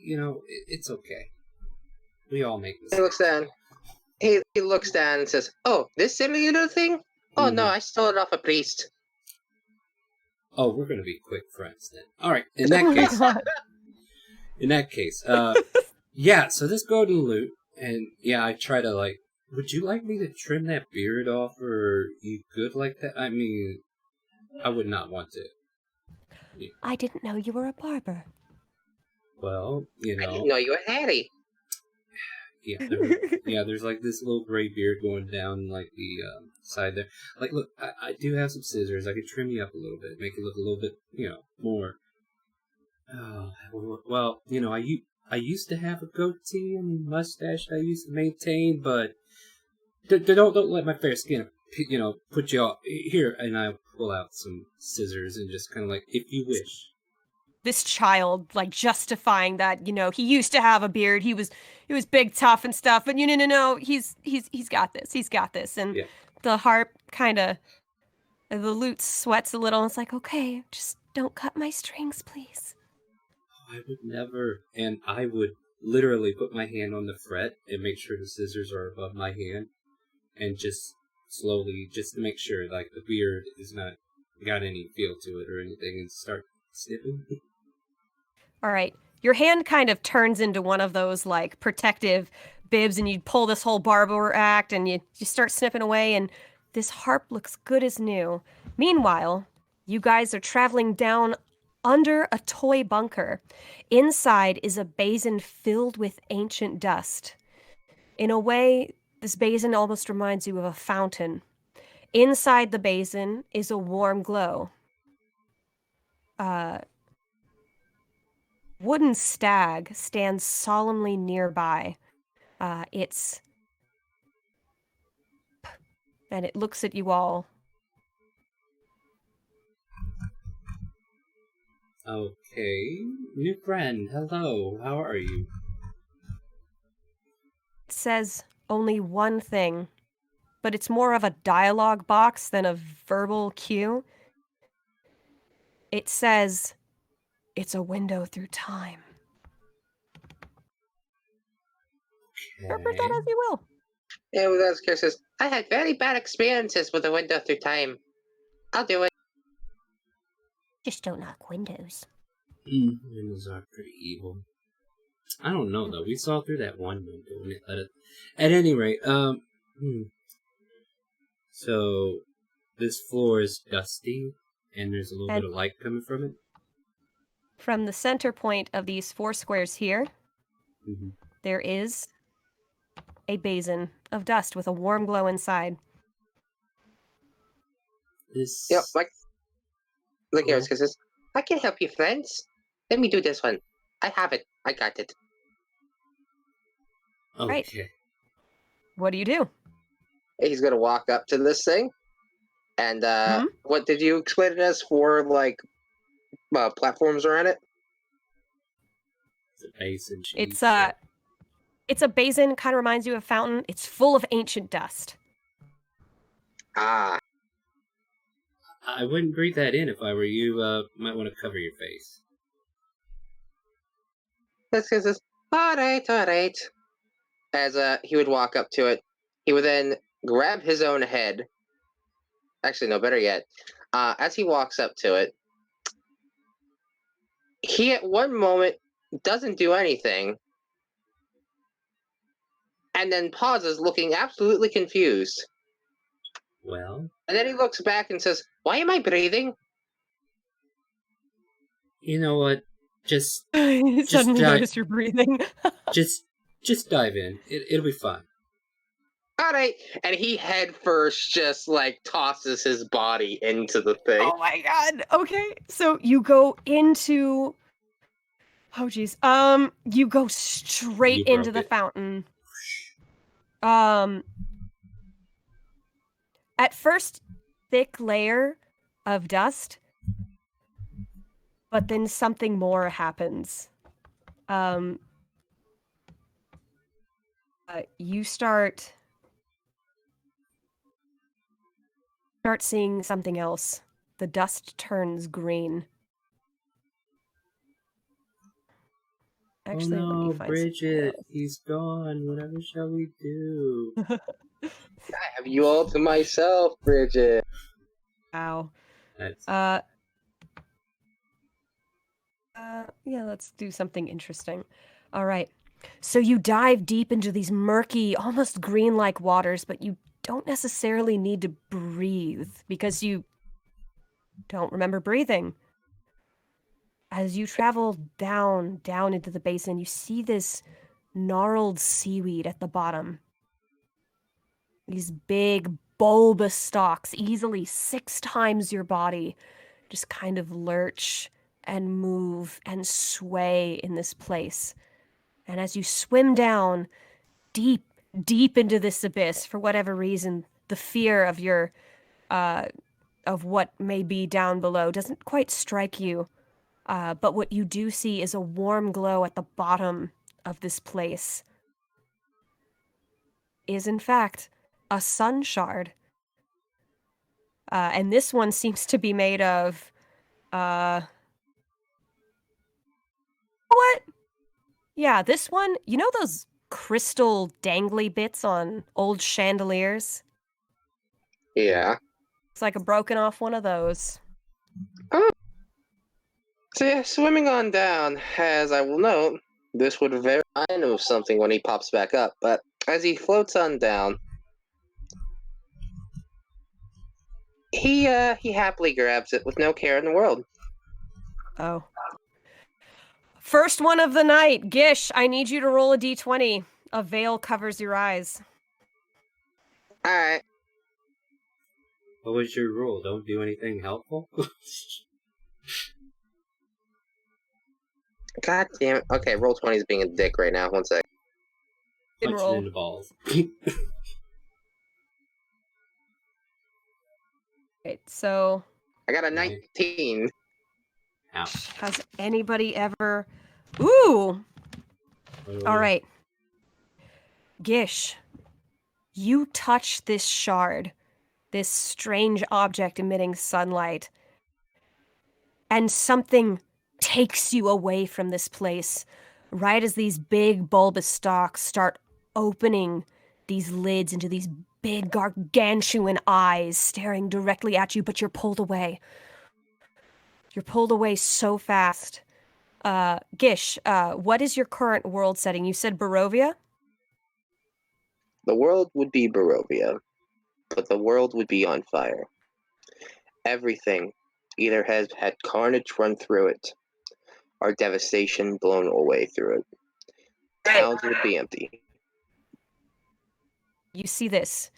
it's okay. We all make mistakes. He looks down. He looks down and says, "Oh, this silly little thing? Oh no, I stole it off a priest." Oh, we're gonna be quick friends then. All right. In that case, yeah. So this golden loot, and yeah, I try to like. Would you like me to trim that beard off, or are you good like that? I mean, I would not want to. Yeah. I didn't know you were a barber. Well, I didn't know you were Harry. Yeah, there's like this little gray beard going down like the side there. Like, look, I do have some scissors. I could trim you up a little bit, make it look a little bit, more. Oh, well, I used to have a goatee and mustache that I used to maintain, but don't let my fair skin, put you off. Here, and I pull out some scissors and just kind of like, if you wish. This child, like, justifying that, he used to have a beard. He was big, tough, and stuff. But no, he's got this. He's got this. And the harp the lute sweats a little. And it's like, okay, just don't cut my strings, please. I would never. And I would literally put my hand on the fret and make sure the scissors are above my hand, and just slowly, just to make sure, like, the beard is not got any feel to it or anything, and start snipping. All right. Your hand kind of turns into one of those, like, protective bibs, and you pull this whole barber act, and you start snipping away, and this harp looks good as new. Meanwhile, you guys are traveling down under a toy bunker. Inside is a basin filled with ancient dust. In a way, this basin almost reminds you of a fountain. Inside the basin is a warm glow. Wooden stag stands solemnly nearby. And it looks at you all. Okay, new friend, hello, how are you? It says only one thing, but it's more of a dialogue box than a verbal cue. It says, "It's a window through time." Interpret that as you will. Yeah, well, that's Chris says, "I had very bad experiences with the window through time. I'll do it." Just don't like windows. Windows are pretty evil. I don't know though. We saw through that one window and it let it. At any rate, So this floor is dusty, and there's a little bit of light coming from it. From the center point of these 4 squares here, there is a basin of dust with a warm glow inside. Yep, look here, Chris says, "I can help you, friends. Let me do this one. I have it. I got it." Okay. Right. What do you do? He's gonna walk up to this thing, and what did you explain it as? 4 like platforms around it. It's a basin. It's a basin. Kind of reminds you of a fountain. It's full of ancient dust. Ah. I wouldn't breathe that in if I were you. Might want to cover your face. This guy says, all right. As he would walk up to it, he would then grab his own head. Actually, no, better yet. As he walks up to it, he at one moment doesn't do anything, and then pauses, looking absolutely confused. Well? And then he looks back and says, "Why am I breathing?" You know what? Just suddenly notice you're breathing. just dive in. It'll be fine. All right, and he head first just like tosses his body into the thing. Oh my god. Okay. So you go into Oh geez. You go straight You into broke the it. fountain. At first, thick layer of dust, but then something more happens. You start seeing something else. The dust turns green. Actually, oh let me no, find Bridget, he's gone. Whatever shall we do? I have you all to myself, Bridget. Ow. That's Yeah, let's do something interesting. All right. So you dive deep into these murky, almost green-like waters, but you don't necessarily need to breathe because you don't remember breathing. As you travel down into the basin, you see this gnarled seaweed at the bottom. These big, bulbous stalks, easily 6 times your body, just kind of lurch and move and sway in this place. And as you swim down deep, deep into this abyss, for whatever reason, the fear of your of what may be down below doesn't quite strike you. But what you do see is a warm glow at the bottom of this place. Is in fact a sun shard. And this one seems to be made of what? Yeah, this one, you know those crystal dangly bits on old chandeliers? Yeah. It's like a broken off one of those. Oh. So yeah, swimming on down, as I will note, this would very remind him of something when he pops back up, but as he floats on down, he happily grabs it with no care in the world. Oh. First one of the night. Gish, I need you to roll a d20. A veil covers your eyes. Alright. what was your rule? Don't do anything helpful. God damn it. Okay, roll 20 is being a dick right now. One sec. Good Punch it roll. in the balls. Right, so I got a Right. 19. Ouch. has anybody ever... Ooh! Oh, All right. Gish, you touch this shard, this strange object emitting sunlight, and something takes you away from this place, right as these big bulbous stalks start opening these lids into these big gargantuan eyes staring directly at you, but you're pulled away. You're pulled away so fast. Gish, what is your current world setting? You said Barovia? The world would be Barovia, but the world would be on fire. Everything either has had carnage run through it, or devastation blown away through it. Towns would be empty. You see this.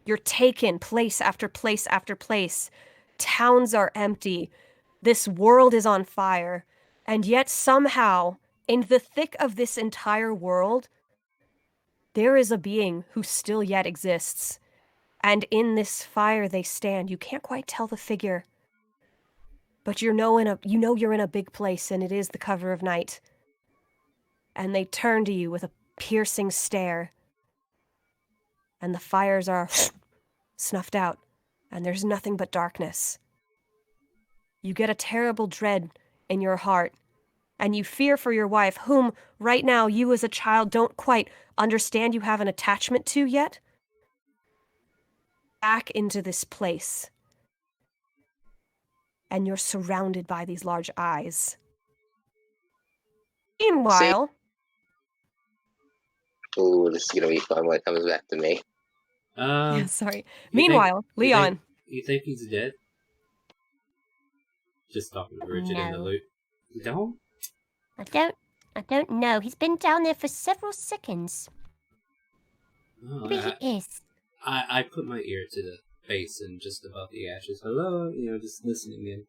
You're taken place after place after place. Towns are empty. This world is on fire. And yet somehow, in the thick of this entire world, there is a being who still yet exists. And in this fire they stand. You can't quite tell the figure. But you know you're in a big place, and it is the cover of night. And they turn to you with a piercing stare. And the fires are snuffed out, and there's nothing but darkness. You get a terrible dread in your heart, and you fear for your wife, whom right now you as a child don't quite understand you have an attachment to yet. Back into this place, and you're surrounded by these large eyes. Meanwhile... Ooh, this is gonna be fun when it comes back to me. Yeah, sorry. you Meanwhile, think, Leon... You think he's dead? Just talking to Bridget in the No. loop. You don't? I don't know. He's been down there for several seconds. Oh, Maybe he is. I put my ear to the basin just above the ashes. Hello, just listening in.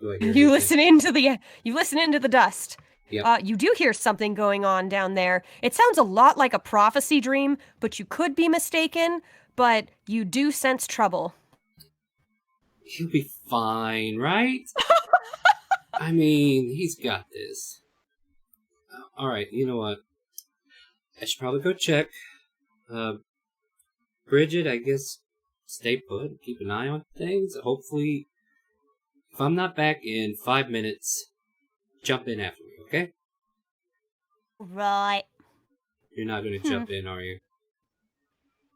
Do I hear You anything? listen into the dust. Yep. You do hear something going on down there. It sounds a lot like a prophecy dream, but you could be mistaken. But you do sense trouble. He'll be fine, right? I mean, he's got this. All right, you know what? I should probably go check. Bridget, I guess stay put, keep an eye on things. Hopefully, if I'm not back in 5 minutes, jump in after me, okay? Right. You're not going to jump in, are you?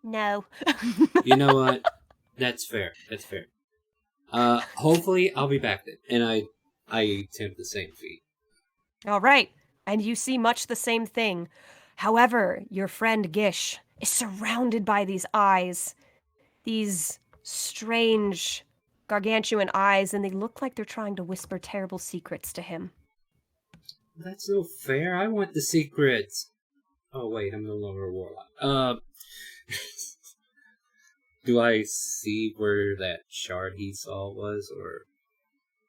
No. You know what? That's fair. That's fair. Hopefully I'll be back then, and I attempt the same feat. All right, and you see much the same thing. However, your friend Gish is surrounded by these eyes, these strange, gargantuan eyes, and they look like they're trying to whisper terrible secrets to him. That's no fair. I want the secrets. Oh wait, I'm no longer a warlock. Do I see where that shard he saw was, or?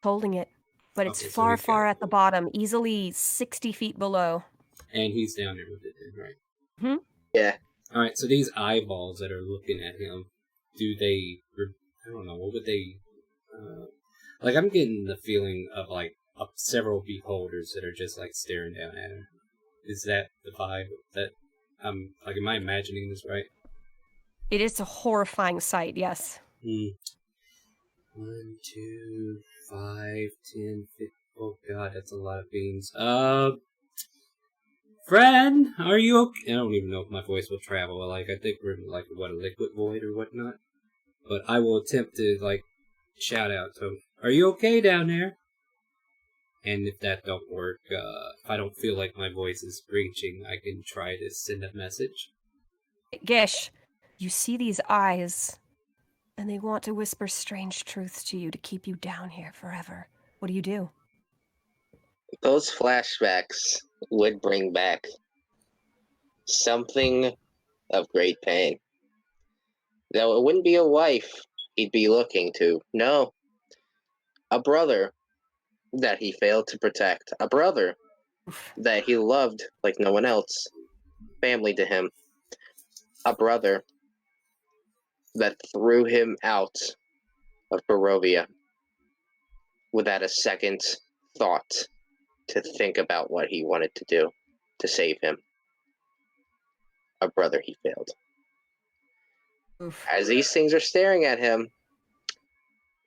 Holding it, but it's Okay, so far, he's got far it. at the bottom, easily 60 feet below. And he's down there with it, then, right? Hmm? Yeah. All right. So these eyeballs that are looking at him, do they? I don't know. What would they? Like I'm getting the feeling of like several beholders that are just like staring down at him. Is that the vibe that I'm like? Am I imagining this right? It is a horrifying sight, yes. 1, 2, 5, 10, 15. Oh god, that's a lot of beans. Friend, are you okay? I don't even know if my voice will travel. Like, I think we're in, like, a liquid void or whatnot. But I will attempt to, like, shout out to him. Are you okay down there? And if that don't work, if I don't feel like my voice is reaching, I can try to send a message. Gish, you see these eyes, and they want to whisper strange truths to you to keep you down here forever. What do? Those flashbacks would bring back something of great pain. Though it wouldn't be a wife he'd be looking to. No. A brother that he failed to protect. A brother that he loved like no one else. Family to him. A brother that threw him out of Barovia without a second thought to think about what he wanted to do to save him. A brother he failed. Oof. As these things are staring at him,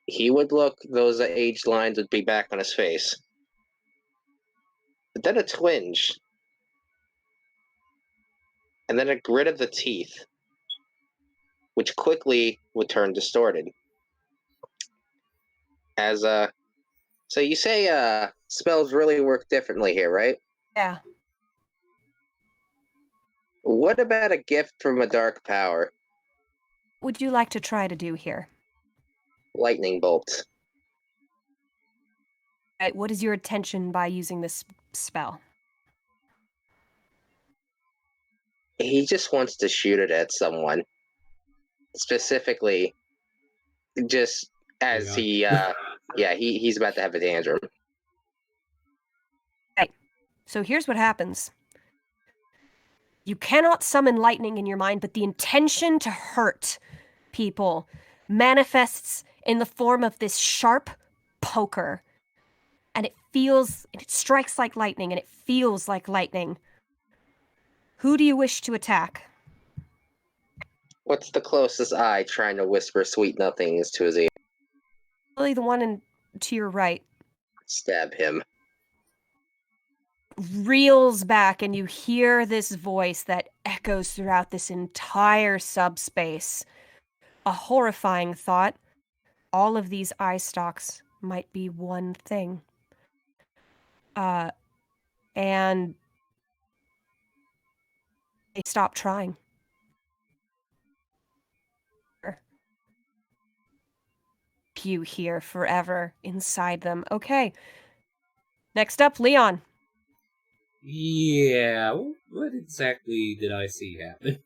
he would look, those aged lines would be back on his face. But then a twinge, and then a grit of the teeth, which quickly would turn distorted. As so you say spells really work differently here, right? Yeah. What about a gift from a dark power? What would you like to try to do here? Lightning bolt. Right, what is your intention by using this spell? He just wants to shoot it at someone. Specifically, just as he, he's about to have a tantrum. Right. So here's what happens. You cannot summon lightning in your mind, but the intention to hurt people manifests in the form of this sharp poker. And it strikes like lightning, and it feels like lightning. Who do you wish to attack? What's the closest eye trying to whisper sweet nothings to his ear? Really, the one to your right Stab him. reels back, and you hear this voice that echoes throughout this entire subspace. A horrifying thought. All of these eye stalks might be one thing. And they stop trying. You here forever inside them. Okay. Next up, Leon. Yeah, what exactly did I see happen?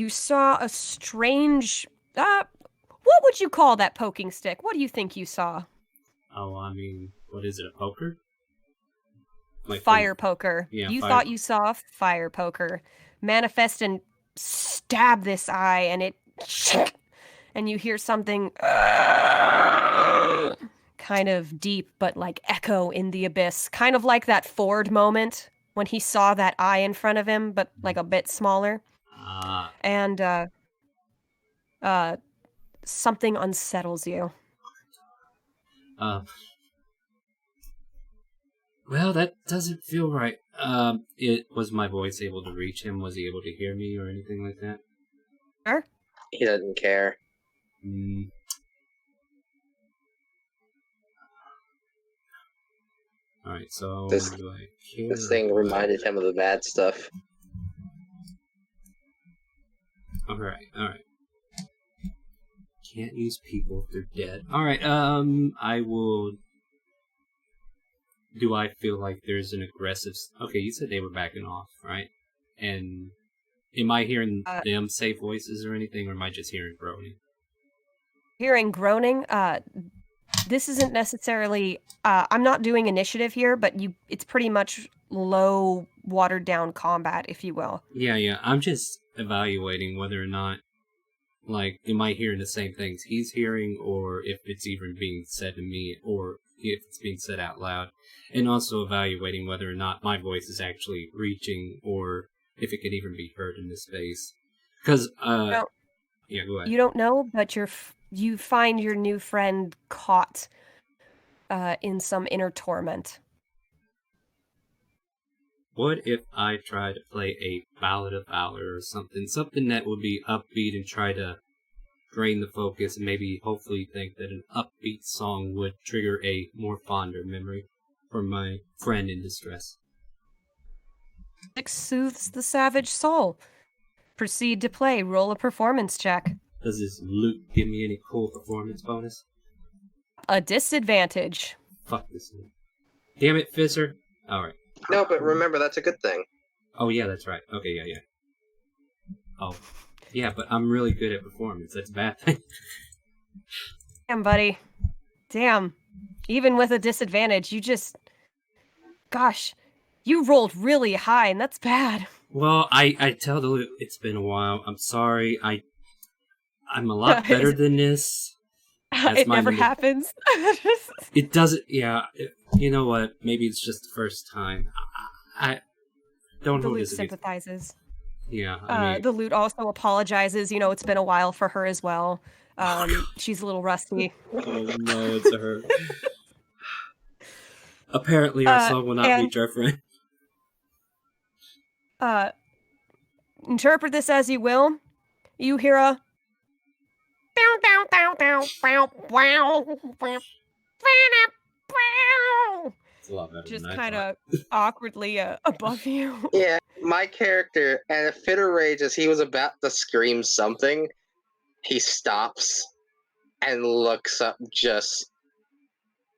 you saw a strange... what would you call that poking stick? What do you think you saw? Oh, I mean, what is it, a poker? Like Fire poker. Yeah, You fire thought you saw a fire poker. Manifest and stab this eye, and it... And you hear something... kind of deep, but like echo in the abyss. Kind of like that Ford moment when he saw that eye in front of him, but like a bit smaller. And something unsettles you. Well, that doesn't feel right. Was my voice able to reach him? Was he able to hear me or anything like that? Sure. He doesn't care. Alright, so This- do I care? This thing reminded him of the bad stuff. Alright. Can't use people if they're dead. Alright, I will... Do I feel like there's an aggressive... Okay, you said they were backing off, right? And am I hearing them say voices or anything, or am I just hearing groaning? Hearing groaning, this isn't necessarily... I'm not doing initiative here, but it's pretty much low, watered-down combat, if you will. Yeah, I'm just evaluating whether or not, like, am I hearing the same things he's hearing, or if it's even being said to me, or if it's being said out loud. And also evaluating whether or not my voice is actually reaching, or if it could even be heard in this space. Because, yeah, go ahead. You don't know, but you find your new friend caught in some inner torment. What if I try to play a Ballad of Valor or something? Something that would be upbeat and try to drain the focus and maybe hopefully think that an upbeat song would trigger a more fonder memory for my friend in distress. It soothes the savage soul. Proceed to play. Roll a performance check. Does this loot give me any cool performance bonus? A disadvantage. Fuck this loot. Damn it, Fizzer. Alright. No, but remember, that's a good thing. Oh, yeah, that's right. Okay, yeah. Oh. Yeah, but I'm really good at performance. That's a bad thing. Damn, buddy. Damn. Even with a disadvantage, you just... Gosh, you rolled really high, and that's bad. Well, I tell the loot, it's been a while. I'm sorry. I'm a lot better than this. It never happens. It doesn't, yeah. You know what? Maybe it's just the first time. I don't hold the loot this against... sympathizes. Yeah, I mean... The loot also apologizes. You know, it's been a while for her as well. She's a little rusty. Oh no, it's her. Apparently our song will not reach our friend. Interpret this as you will. You hear a... It's a lot better just than I kind of thought. awkwardly above you. Yeah, my character, in a fit of rage, as he was about to scream something, he stops and looks up just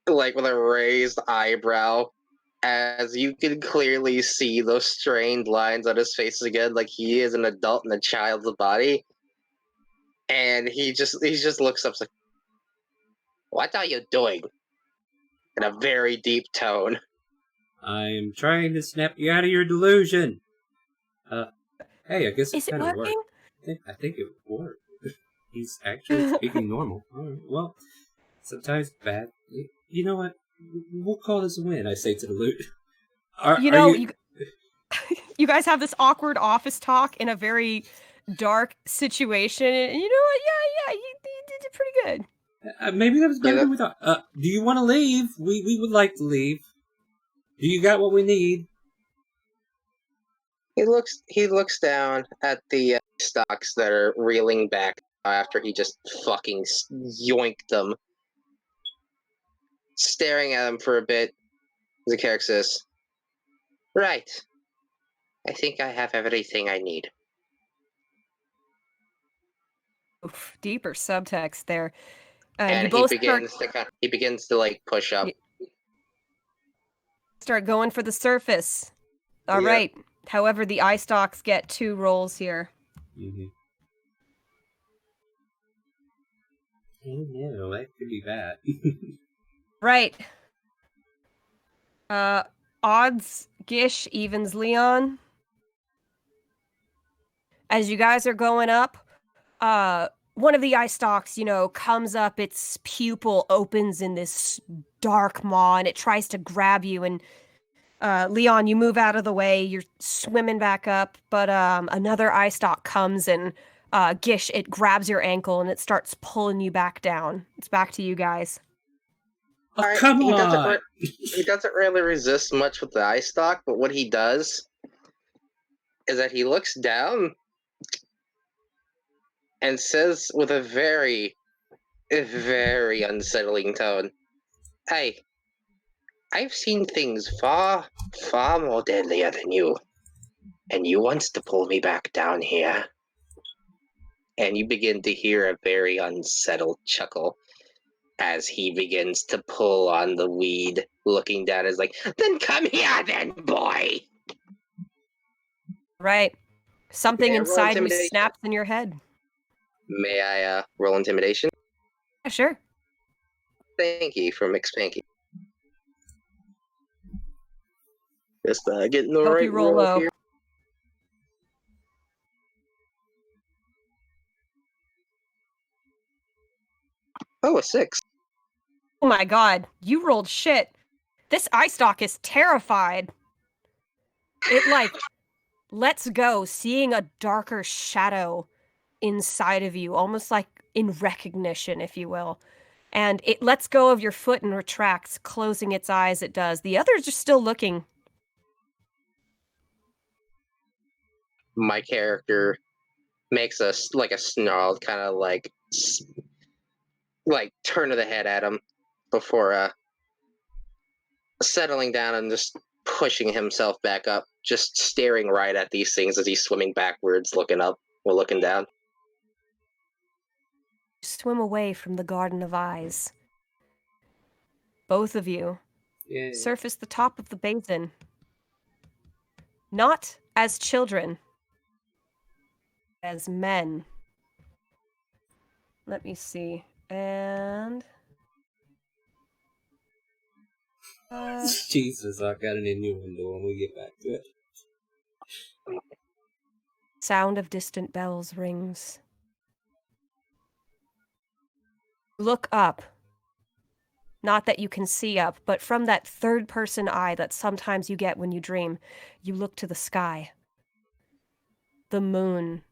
like with a raised eyebrow, as you can clearly see those strained lines on his face again, like he is an adult in a child's body. And he just looks up like, "What are you doing?" In a very deep tone. I'm trying to snap you out of your delusion. Hey, I guess Is it it kind of working? worked. I think it worked. He's actually speaking normal. Alright, well, sometimes bad. You know what? We'll call this a win, I say to the loot. You guys have this awkward office talk in a very dark situation, and you know what? Yeah, you did it pretty good. Maybe that was better than we thought. Do you want to leave? We would like to leave. Do you got what we need? He looks down at the stocks that are reeling back after he just fucking yoinked them. Staring at them for a bit, the character says, "Right. I think I have everything I need." Oof, deeper subtext there. And you both he begins to like push up. Start going for the surface. All right. However, the eye stalks get 2 rolls here. Mm-hmm. Oh no, that could be bad. Right. Odds, Gish, evens, Leon. As you guys are going up, one of the eye stalks, comes up, its pupil opens in this dark maw, and it tries to grab you, and Leon, you move out of the way, you're swimming back up, but another eye stalk comes, and Gish, it grabs your ankle, and it starts pulling you back down. It's back to you guys. Oh, Alright, come he on! he doesn't really resist much with the eye stalk, but what he does is that he looks down and says with a very, very unsettling tone, "Hey, I've seen things far, far more deadlier than you, and you wants to pull me back down here." And you begin to hear a very unsettled chuckle as he begins to pull on the weed, looking down as like, "Then come here then, boy!" Right. Something May I roll inside you intimidation? snaps in your head. May I roll intimidation? Yeah, sure. Thank you from McSpanky. Just getting the Hope right you roll low. here. Oh, a 6. Oh my god, you rolled shit. This eye stalk is terrified. It, lets go, seeing a darker shadow inside of you, almost like in recognition, if you will. And it lets go of your foot and retracts, closing its eyes, it does. The others are still looking. My character makes a snarled kind of turn of the head at him before settling down and just pushing himself back up, just staring right at these things as he's swimming backwards, looking up or looking down. Swim away from the Garden of Eyes. Both of you Yay. surface the top of the basin. Not as children, as men. Let me see. And Jesus, I got an innuendo when we get back to it. sound of distant bells rings. Look up. Not that you can see up, but from that third-person eye that sometimes you get when you dream, you look to the sky. The moon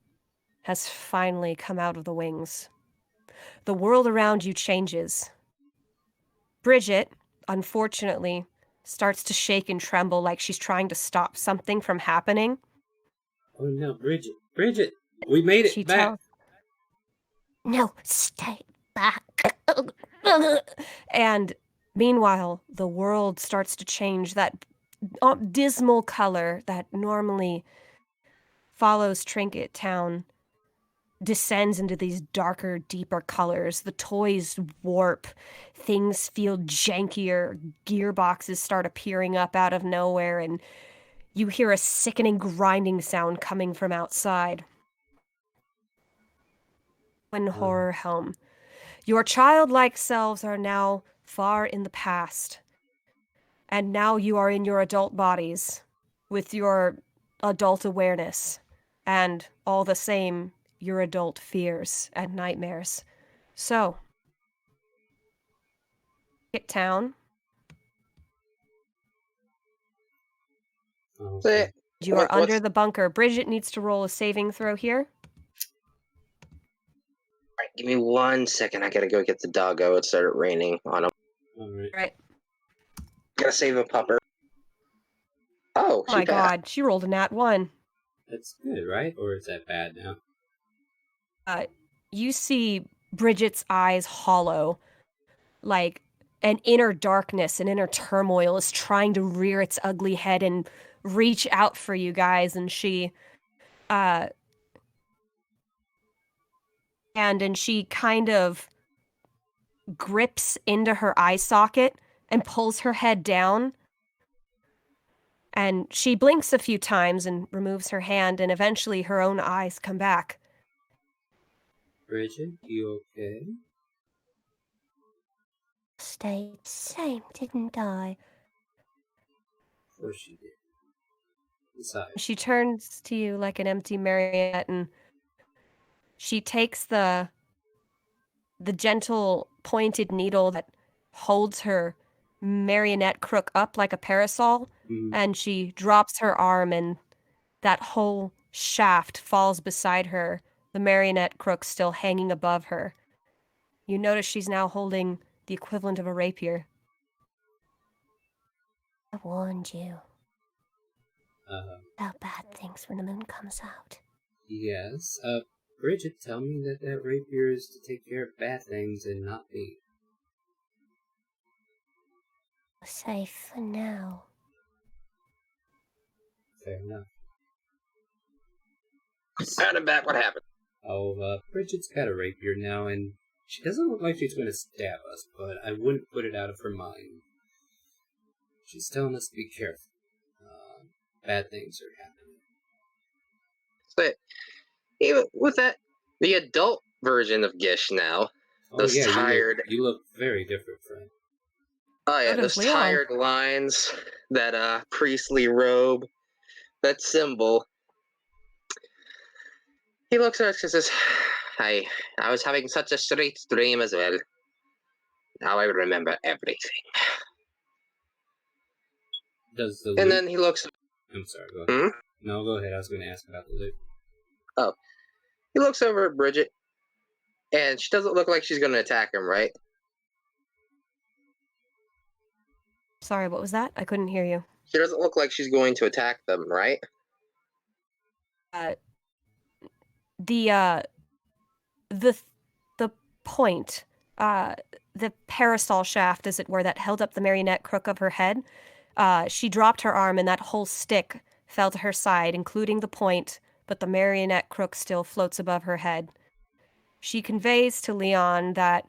has finally come out of the wings. The world around you changes. Bridget, unfortunately, starts to shake and tremble like she's trying to stop something from happening. Oh no, Bridget, we made it She back. No, stay back. And meanwhile, the world starts to change. That dismal color that normally follows Trinket Town descends into these darker, deeper colors. The toys warp. Things feel jankier. Gearboxes start appearing up out of nowhere, and you hear a sickening grinding sound coming from outside. In Harrowhelm, your childlike selves are now far in the past. And now you are in your adult bodies with your adult awareness and all the same your adult fears and nightmares. So, Trinket Town, Okay. you are under the bunker. Bridget needs to roll a saving throw here. All right, give me 1 second. I gotta go get the doggo. It started raining on him. Alright. Right. Gotta save a pupper. Oh, Oh my god, she rolled a nat 1. That's good, right? Or is that bad now? You see Bridget's eyes hollow, like an inner darkness, an inner turmoil is trying to rear its ugly head and reach out for you guys, and she she kind of grips into her eye socket and pulls her head down, and she blinks a few times and removes her hand, and eventually her own eyes come back. Bridget, you okay? stayed the same, didn't I? Of course she did. Besides, She turns to you like an empty marionette, and she takes the gentle pointed needle that holds her marionette crook up like a parasol, and she drops her arm, and that whole shaft falls beside her, the marionette crook still hanging above her. You notice she's now holding the equivalent of a rapier. I warned you uh, about bad things when the moon comes out. yes. Bridget, tell me that rapier is to take care of bad things and not me. You're safe for now. Fair enough. Out and back, what happened? Oh, Bridget's got a rapier now, and she doesn't look like she's going to stab us, but I wouldn't put it out of her mind. She's telling us to be careful. Bad things are happening. So, even with that, the adult version of Gish now. Oh Those yeah, tired. you look very different, friend. Oh yeah, So does those Leon. tired lines, that priestly robe, that symbol. He looks at us and says, I was having such a straight dream as well. Now I remember everything. Does the And loot... then he looks. I'm sorry, go ahead. Hmm? No, go ahead. I was going to ask about the loot. Oh. He looks over at Bridget, and she doesn't look like she's going to attack him, right? Sorry, what was that? I couldn't hear you. She doesn't look like she's going to attack them, right? The point, the parasol shaft, as it were, that held up the marionette crook of her head, she dropped her arm and that whole stick fell to her side, including the point, but the marionette crook still floats above her head. She conveys to Leon that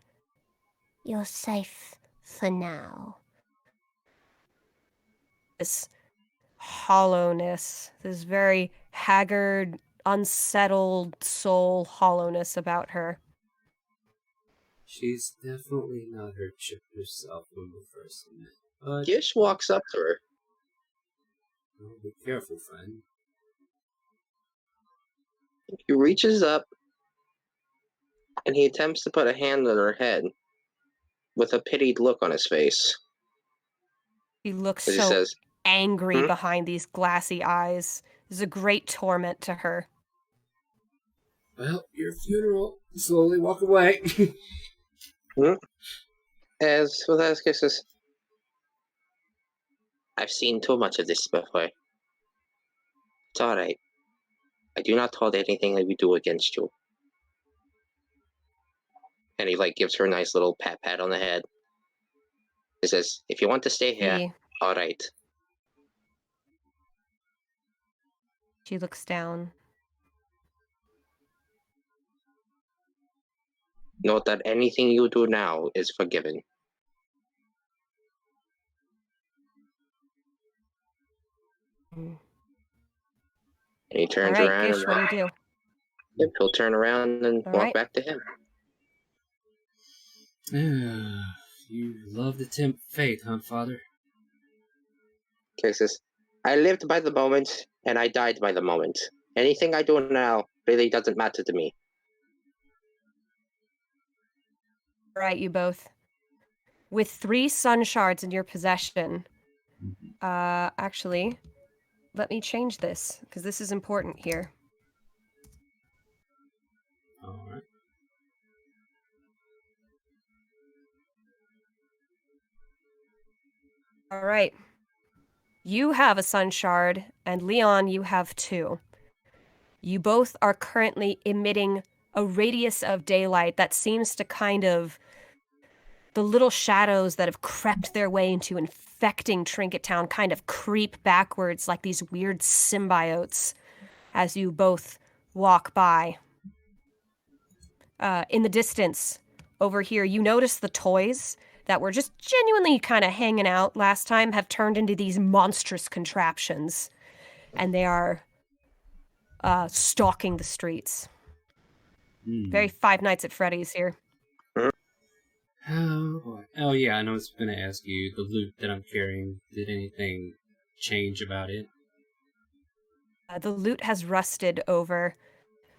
You're safe for now. this hollowness, this very haggard, unsettled soul hollowness about her. She's definitely not her chipper self when we first met. But Gish walks up to her. oh, be careful, friend. He reaches up, and he attempts to put a hand on her head with a pitied look on his face. He looks As he so says, angry behind these glassy eyes. This is a great torment to her. Well, your funeral. Slowly walk away. as with his kisses, I've seen too much of this before. It's alright. I do not hold anything that we do against you. And he gives her a nice little pat on the head. He says, if you want to stay here, alright. She looks down. Note that anything you do now is forgiven. Mm. And he turns All right, around Gish, what do you do? Yep, he'll turn around and All walk right. back to him. You love to tempt fate, huh, Father? Okay, says, I lived by the moment, and I died by the moment. Anything I do now really doesn't matter to me. All right, you both. With 3 sun shards in your possession, actually, let me change this, because this is important here. Alright. All right. You have a sun shard, and Leon, you have 2. You both are currently emitting a radius of daylight that seems to kind of... The little shadows that have crept their way into infecting Trinket Town kind of creep backwards like these weird symbiotes as you both walk by. In the distance, over here, you notice the toys that were just genuinely kind of hanging out last time have turned into these monstrous contraptions. And they are stalking the streets. Very Five Nights at Freddy's here. Oh boy. Oh yeah, and I was gonna ask you, the loot that I'm carrying, did anything change about it? The loot has rusted over.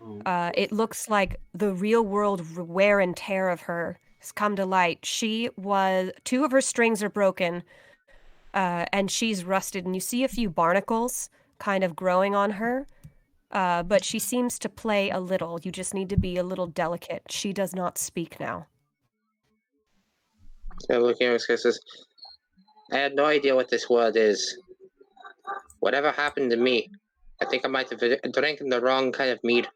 Oh, It looks like the real world wear and tear of her has come to light. Two of her strings are broken, and she's rusted, and you see a few barnacles kind of growing on her. But she seems to play a little. You just need to be a little delicate. She does not speak now. So looking at his kisses, I had no idea what this word is. Whatever happened to me? I think I might have drank the wrong kind of mead.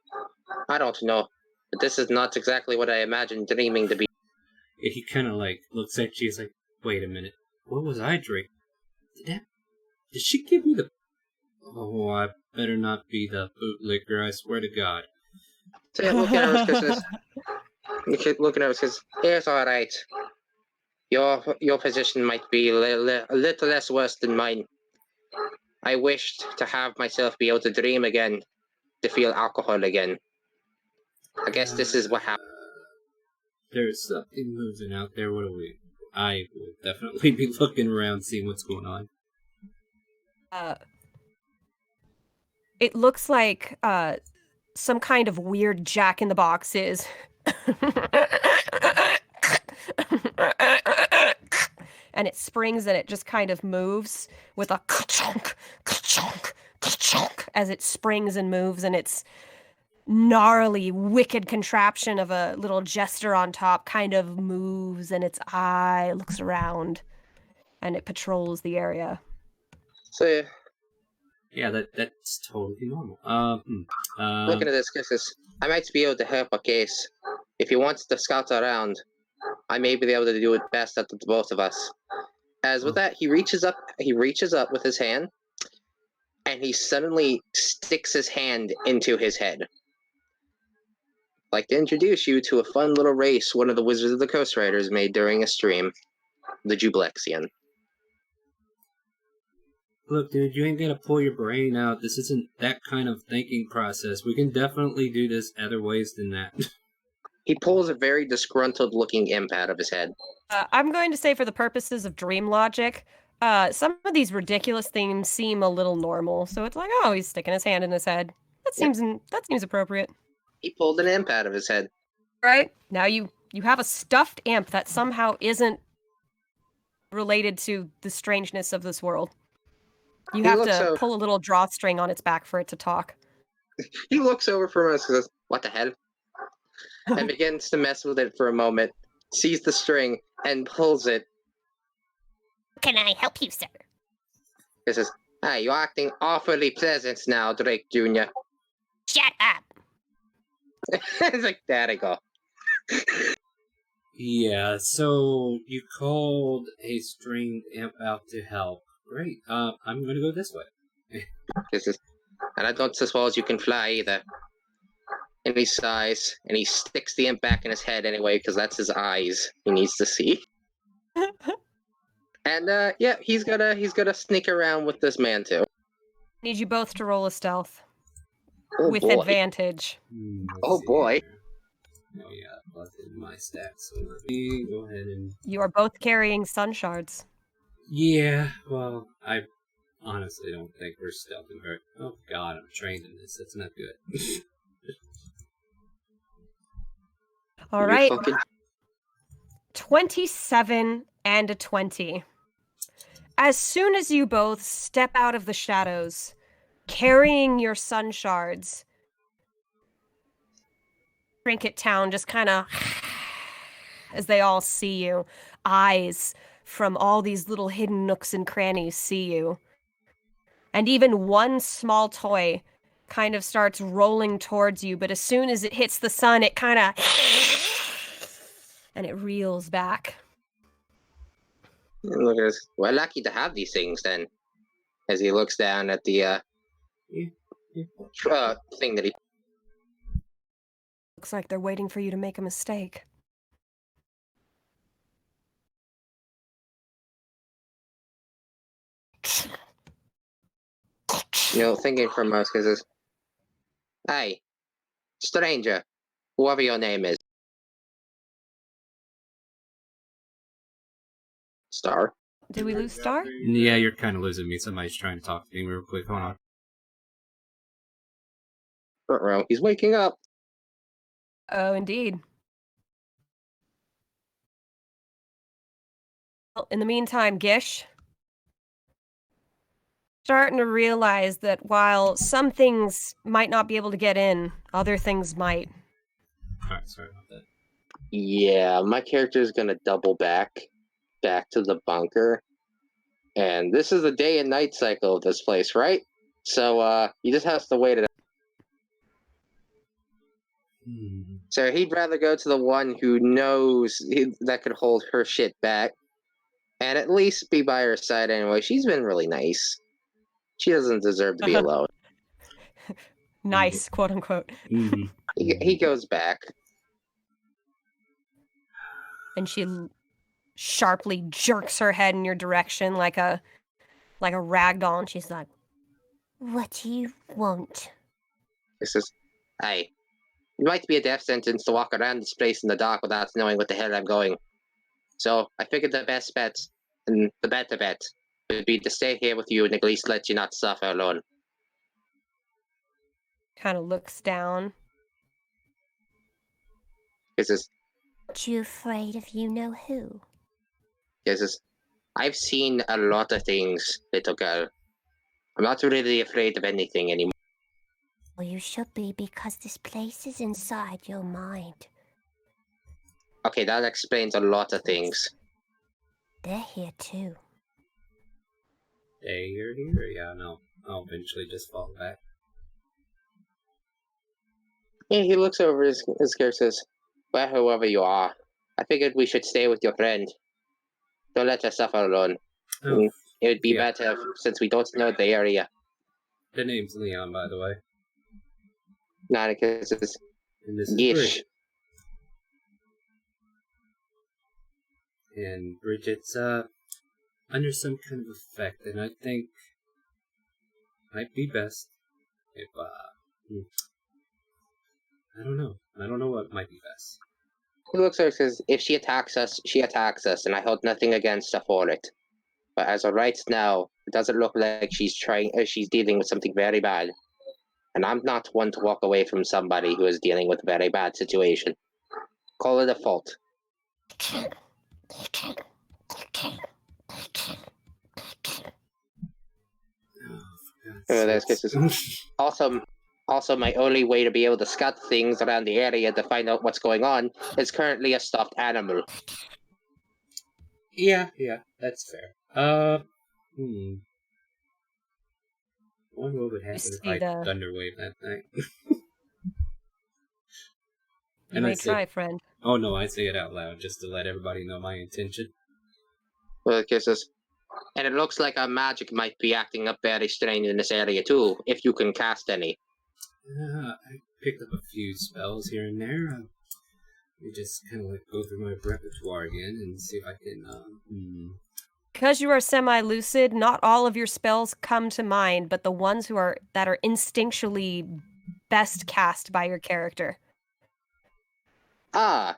I don't know. But this is not exactly what I imagined dreaming to be. he kind of like looks at you. He's like, "Wait a minute, what was I drinking? Did she give me the? Oh, I better not be the bootlicker. I swear to God." So yeah, looking at his kisses, looking at his kisses, it's all right. Your position might be a little less worse than mine. I wished to have myself be able to dream again, to feel alcohol again. I guess this is what happened. There's something moving out there. What are we? I will definitely be looking around, seeing what's going on. It looks like some kind of weird Jack in the Box is. And it springs and it just kind of moves with a ka-chunk, ka-chunk, ka-chunk as it springs and moves, and its gnarly, wicked contraption of a little jester on top kind of moves, and its eye looks around and it patrols the area. So Yeah, that's totally normal. looking at this kisses, I might be able to help a case. If he wants to scout around, I may be able to do it best out of the both of us. As with that, he reaches up with his hand, and he suddenly sticks his hand into his head. I'd like to introduce you to a fun little race one of the Wizards of the Coast Riders made during a stream, the Jublexian. Look, dude, you ain't gonna pull your brain out. This isn't that kind of thinking process. We can definitely do this other ways than that. He pulls a very disgruntled-looking imp out of his head. I'm going to say, for the purposes of dream logic, some of these ridiculous things seem a little normal. So it's like, oh, he's sticking his hand in his head. That seems appropriate. He pulled an imp out of his head. Right? Now you have a stuffed imp that somehow isn't related to the strangeness of this world. You have to pull a little drawstring on its back for it to talk. He looks over from us and says, "What the hell?" and begins to mess with it for a moment, sees the string, and pulls it. Can I help you, sir? He says, "Hey, you're acting awfully pleasant now, Drake Jr." Shut up. It's like, there you go. Yeah, so you called a stringed imp out to help. Great. I'm gonna go this way. He says, "And I don't suppose you can fly either." And he sighs, and he sticks the imp back in his head anyway, because that's his eyes he needs to see. And yeah, he's gonna sneak around with this man too. Need you both to roll a stealth Oh with boy. advantage. Oh boy. Oh yeah, plus in my stats. So let me go ahead and. You are both carrying sun shards. Yeah, well, I honestly don't think we're stealthing her. Oh god, I'm trained in this. That's not good. All right. Fucking... 27 and a 20. As soon as you both step out of the shadows, carrying your sun shards, Trinket Town just kind of, as they all see you, eyes from all these little hidden nooks and crannies see you. And even one small toy kind of starts rolling towards you, but as soon as it hits the sun, it kind of... and it reels back. Look at this. We're lucky to have these things then. As he looks down at the thing that he... Looks like they're waiting for you to make a mistake. Thinking for most because "Hey, stranger, whoever your name is, Star. Did we lose Star? Yeah, you're kind of losing me. Somebody's trying to talk to me real quick. Hold on. Front row. He's waking up. Oh, indeed. Well, in the meantime, Gish, starting to realize that while some things might not be able to get in, other things might. Alright, sorry about that. Yeah, my character is gonna double back to the bunker. And this is the day and night cycle of this place, right? So he just has to wait it out. So he'd rather go to the one who knows that could hold her shit back. And at least be by her side anyway. She's been really nice. She doesn't deserve to be alone. Nice, quote unquote. He goes back. And she sharply jerks her head in your direction like a rag doll, and she's like, What do you want? He says, "Hey, it might be a death sentence to walk around this place in the dark without knowing what the hell I'm going. So I figured the best bet, and the better bet, would be to stay here with you and at least let you not suffer alone." kind of looks down. He says, Aren't you afraid of you know who? he says, "I've seen a lot of things, little girl. I'm not really afraid of anything anymore." Well, you should be, because this place is inside your mind. Okay, that explains a lot of things. They're here too. You're here? Yeah, no. I'll eventually just fall back. Yeah, he looks over his character says, "Well, whoever you are, I figured we should stay with your friend. Don't let her suffer alone. Oh, It would be yeah. better since we don't know the area." The name's Leon, by the way. Nanika says, And this is "Gish." Bridget. And Bridget's under some kind of effect, and I think might be best if I don't know. I don't know what might be best. He looks over and says, "If she attacks us, she attacks us, and I hold nothing against her for it. But as of right now, it doesn't look like she's dealing with something very bad. And I'm not one to walk away from somebody who is dealing with a very bad situation. Call it a fault." Also, my only way to be able to scout things around the area to find out what's going on is currently a stuffed animal. Yeah, that's fair. Wonder what would happen if I Thunderwave that night. You may try, friend. Oh no, I say it out loud just to let everybody know my intention. Well, it kisses. And it looks like our magic might be acting up very strange in this area too, if you can cast any. I picked up a few spells here and there. Let me just kind of go through my repertoire again and see if I can. Because you are semi-lucid, not all of your spells come to mind, but the ones that are instinctually best cast by your character. Ah,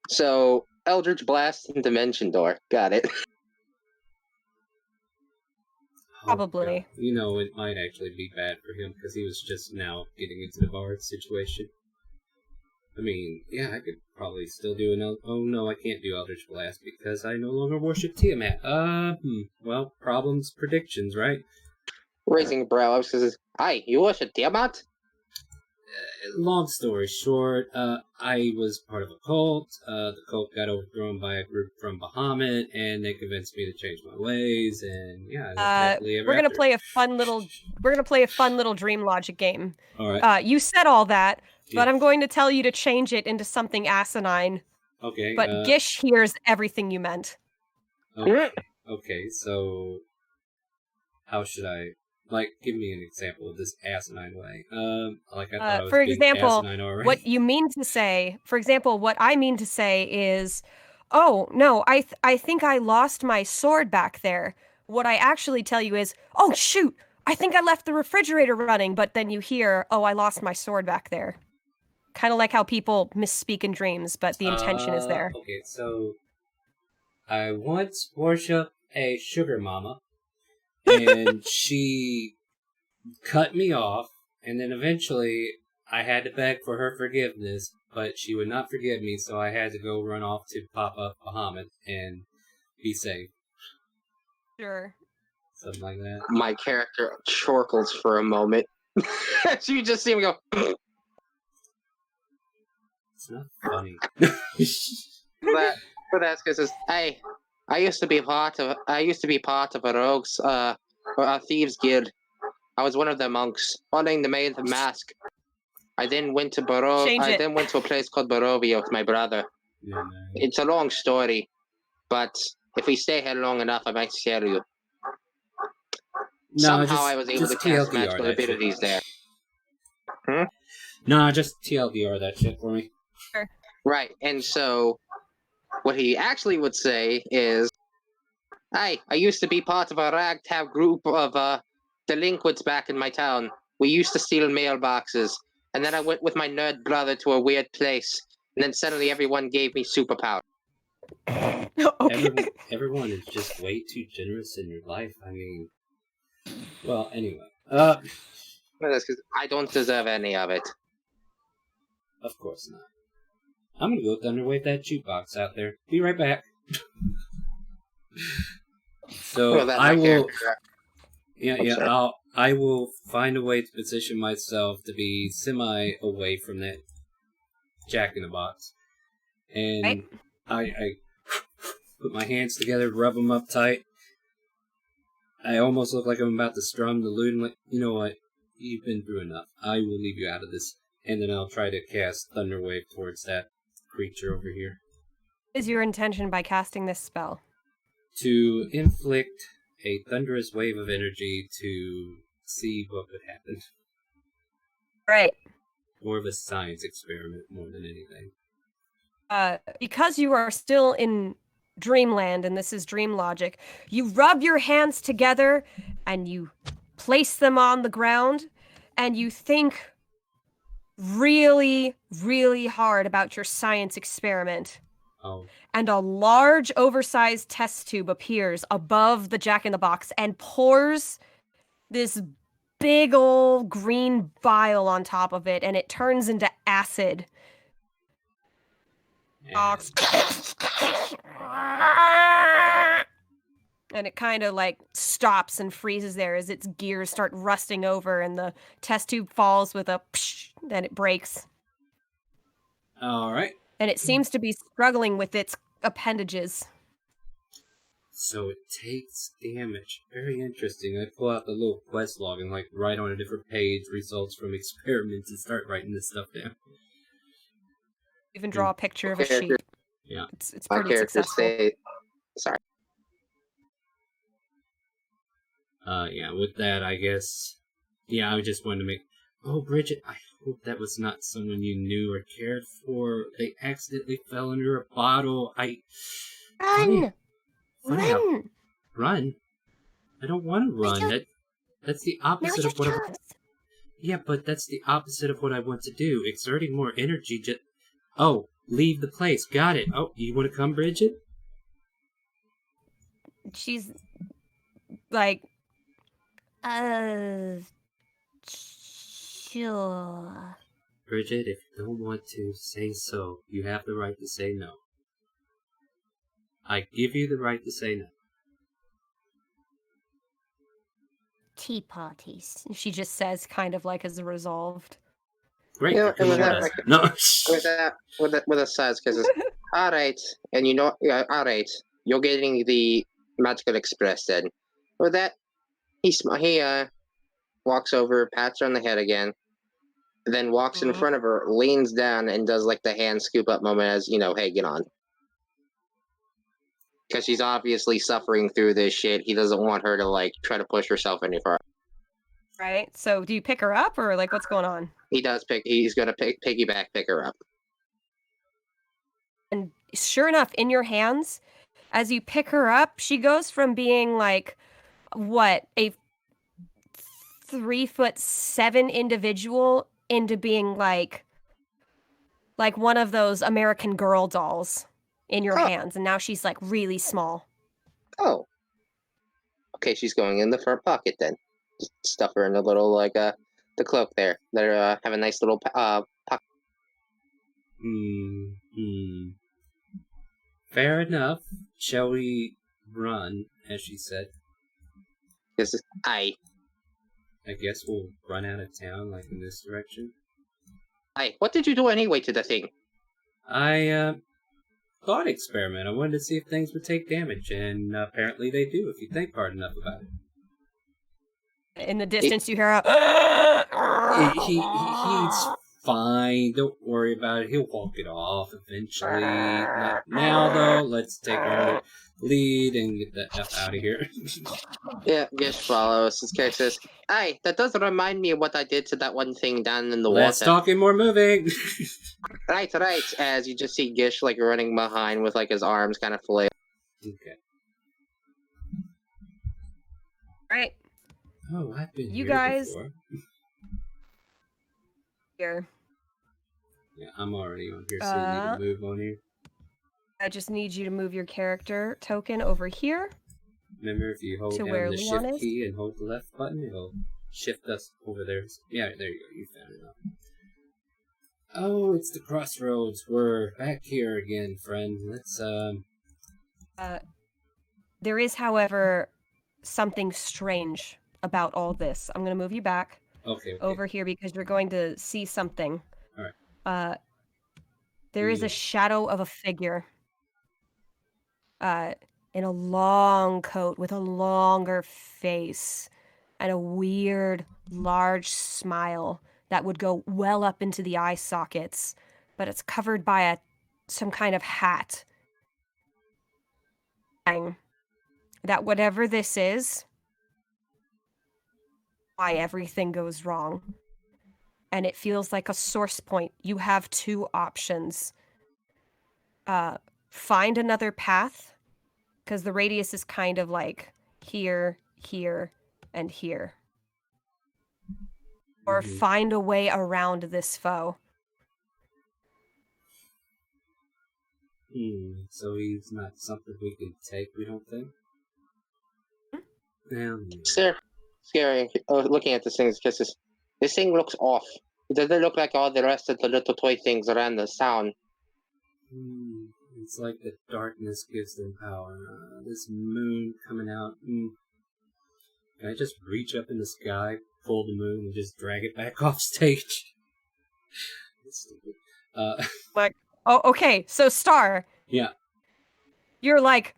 so Eldritch Blast and Dimension Door. Got it. Probably. Oh, it might actually be bad for him because he was just now getting into the bard situation. I mean, yeah, I could probably still do oh no, I can't do Eldritch Blast because I no longer worship Tiamat. Well, problems, predictions, right? Raising a brow, I was says, "Aye, you worship Tiamat?" Long story short, I was part of a cult. The cult got overthrown by a group from Bahamut, and they convinced me to change my ways. And yeah, we're gonna play a fun little dream logic game. All right. You said all that, but I'm going to tell you to change it into something asinine. Okay. But Gish hears everything you meant. Okay. So, how should I? Give me an example of this asinine way. I thought I was for being example, asinine already. what you mean to say, what I mean to say is, oh, no, I think I lost my sword back there. What I actually tell you is, oh, shoot, I think I left the refrigerator running, but then you hear, oh, I lost my sword back there. Kind of like how people misspeak in dreams, but the intention is there. Okay, so I once worshipped a sugar mama, and she cut me off, and then eventually I had to beg for her forgiveness, but she would not forgive me, so I had to go run off to Papa Bahamut and be safe. Sure. Something like that. My character chorkles for a moment. So you just see him go. It's not funny. That's because hey, I used to be part of a rogues a thieves guild. I was one of the monks, following the maid mask. I then went to a place called Barovia with my brother. Yeah, no. It's a long story, but if we stay here long enough, I might scare you. Somehow I was able to cast magical abilities there. No, just TLDR that shit for me. Sure. Right, and so what he actually would say is, "Hey, I used to be part of a ragtag group of delinquents back in my town. We used to steal mailboxes, and then I went with my nerd brother to a weird place, and then suddenly everyone gave me superpower." Okay. Everyone is just way too generous in your life. I mean, well, anyway. That's because I don't deserve any of it. Of course not. I'm gonna go thunderwave that jukebox out there. Be right back. So Well, that I my will. character- I will find a way to position myself to be semi away from that Jack in the Box, and Right. I put my hands together, rub them up tight. I almost look like I'm about to strum the lute. And like, you know what? You've been through enough. I will leave you out of this, and then I'll try to cast Thunderwave towards that creature over here Is your intention by casting this spell? to inflict a thunderous wave of energy to see what would happen. Right. More of a science experiment more than anything. Because you are still in dreamland and this is dream logic, you rub your hands together and you place them on the ground and you think really, really hard about your science experiment. Oh, And a large, oversized test tube appears above the Jack in the Box and pours this big old green bile on top of it, and it turns into acid. and And it kind of like stops and freezes there as its gears start rusting over, and the test tube falls with a psh, then it breaks. all right. And it seems to be struggling with its appendages. So it takes damage. Very interesting. I pull out the little quest log and like write on a different page results from experiments and start writing this stuff down. Even draw a picture of a sheep. Yeah. It's My pretty character successful. sorry. Yeah, with that, I guess. Yeah, I just wanted to make. Oh, Bridget, I hope that was not someone you knew or cared for. They accidentally fell under a bottle. Run! Funny how- Run! Run? I don't want to run. That's the opposite Now's your of what I. chance. Yeah, but that's the opposite of what I want to do. Exerting more energy just. Oh, leave the place. Got it. Oh, you want to come, Bridget? She's like, Sure. Bridget, if you don't want to, say so. You have the right to say no. I give you the right to say no. Tea parties. she just says, kind of like as resolved. Great. Yeah, because and with what that, else? No. with a size, because it's all right, and you know, yeah, all right, you're getting the magical express then. With that, he walks over, pats her on the head again, then walks in front of her, leans down, and does like the hand scoop up moment as, you know, hey, get on. Because she's obviously suffering through this shit. He doesn't want her to like try to push herself any further. Right? So do you pick her up or like what's going on? He's gonna piggyback pick her up. And sure enough, in your hands, as you pick her up, she goes from being like, what, a 3'7" individual into being like one of those American Girl dolls. in your Oh. hands, and now she's like really small. Oh. Okay, she's going in the front pocket then. Just stuff her in the little, the cloak there. Let her have a nice little pocket. Fair enough. Shall we run, as she said? I guess we'll run out of town, like in this direction. what did you do anyway to the thing? Thought experiment. I wanted to see if things would take damage, and apparently they do if you think hard enough about it. In the distance, you hear a... He's fine. Don't worry about it. He'll walk it off eventually. Not now, though. Let's take our lead and get the F out of here. Yeah, Gish follows. This guy says, "Aye, that does remind me of what I did to that one thing down in the Less water." talking, more moving. Right. As you just see Gish like running behind with like his arms kind of flailed. Okay. Right. Oh, I've been You here guys- before. Here. Yeah, I'm already on here, so you need to move on here. I just need you to move your character token over here. Remember, if you hold To down where the Leon shift is? key and hold the left button, it'll shift us over there. Yeah, there you go. You found it out. Oh, it's the crossroads. We're back here again, friend. Let's, There is, however, something strange about all this. I'm going to move you back okay. over here because you're going to see something. All right. There is Yeah. a shadow of a figure in a long coat with a longer face and a weird, large smile that would go well up into the eye sockets, but it's covered by some kind of hat. That whatever this is, why everything goes wrong. And it feels like a source point. You have two options. Find another path, because the radius is kind of like here, here, and here. Or find a way around this foe. So he's not something we can take, we don't think? Scary. Looking at this thing, because this thing looks off. It doesn't look like all the rest of the little toy things around the town. It's like the darkness gives them power. This moon coming out. Can I just reach up in the sky, pull the moon, and just drag it back off stage? That's stupid. Like, oh, okay, so Star. Yeah. You're like,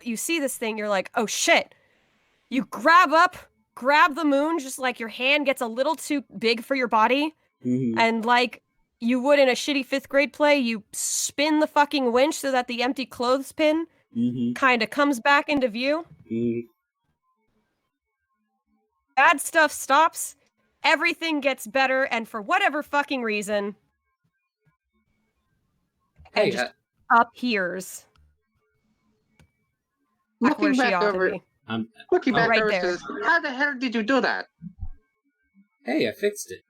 you see this thing, you're like, oh shit. You grab the moon, just like your hand gets a little too big for your body. And like you would in a shitty 5th grade play, you spin the fucking winch so that the empty clothespin kind of comes back into view. Bad stuff stops. Everything gets better, and for whatever fucking reason, Hey, just appears. Back where Looking she back ought to over, be. looking back right over, there. says, "How the hell did you do that?" hey, I fixed it.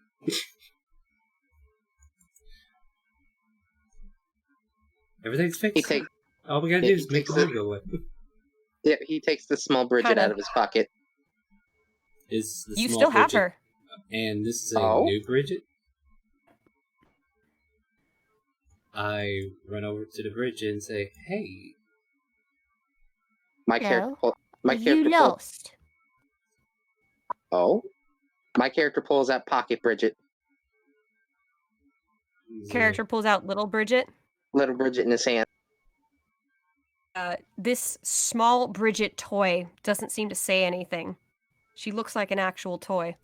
Everything's fixed. All we gotta do is make the moon go away. Yeah, he takes the small Bridget out of his pocket. Is the You small still have Bridget- her. And this is a Oh? new Bridget? I run over to the Bridget and say, hey. My Hello? character. You lost. Oh, my character pulls out pocket Bridget, Character pulls out little Bridget. little Bridget in his hand. This small Bridget toy doesn't seem to say anything. She looks like an actual toy.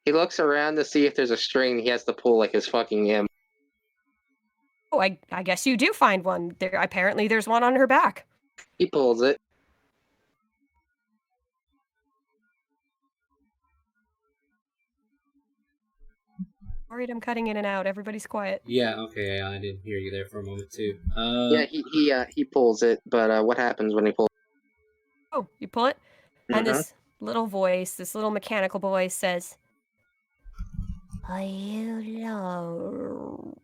He looks around to see if there's a string he has to pull like his fucking imp. Oh, I guess you do find one. Apparently there's one on her back. He pulls it. Worried I'm cutting in and out. Everybody's quiet. Yeah, okay, I didn't hear you there for a moment too. Yeah, he pulls it, but what happens when he pulls? Oh, you pull it? And this little voice, this little mechanical voice says, Are you lost?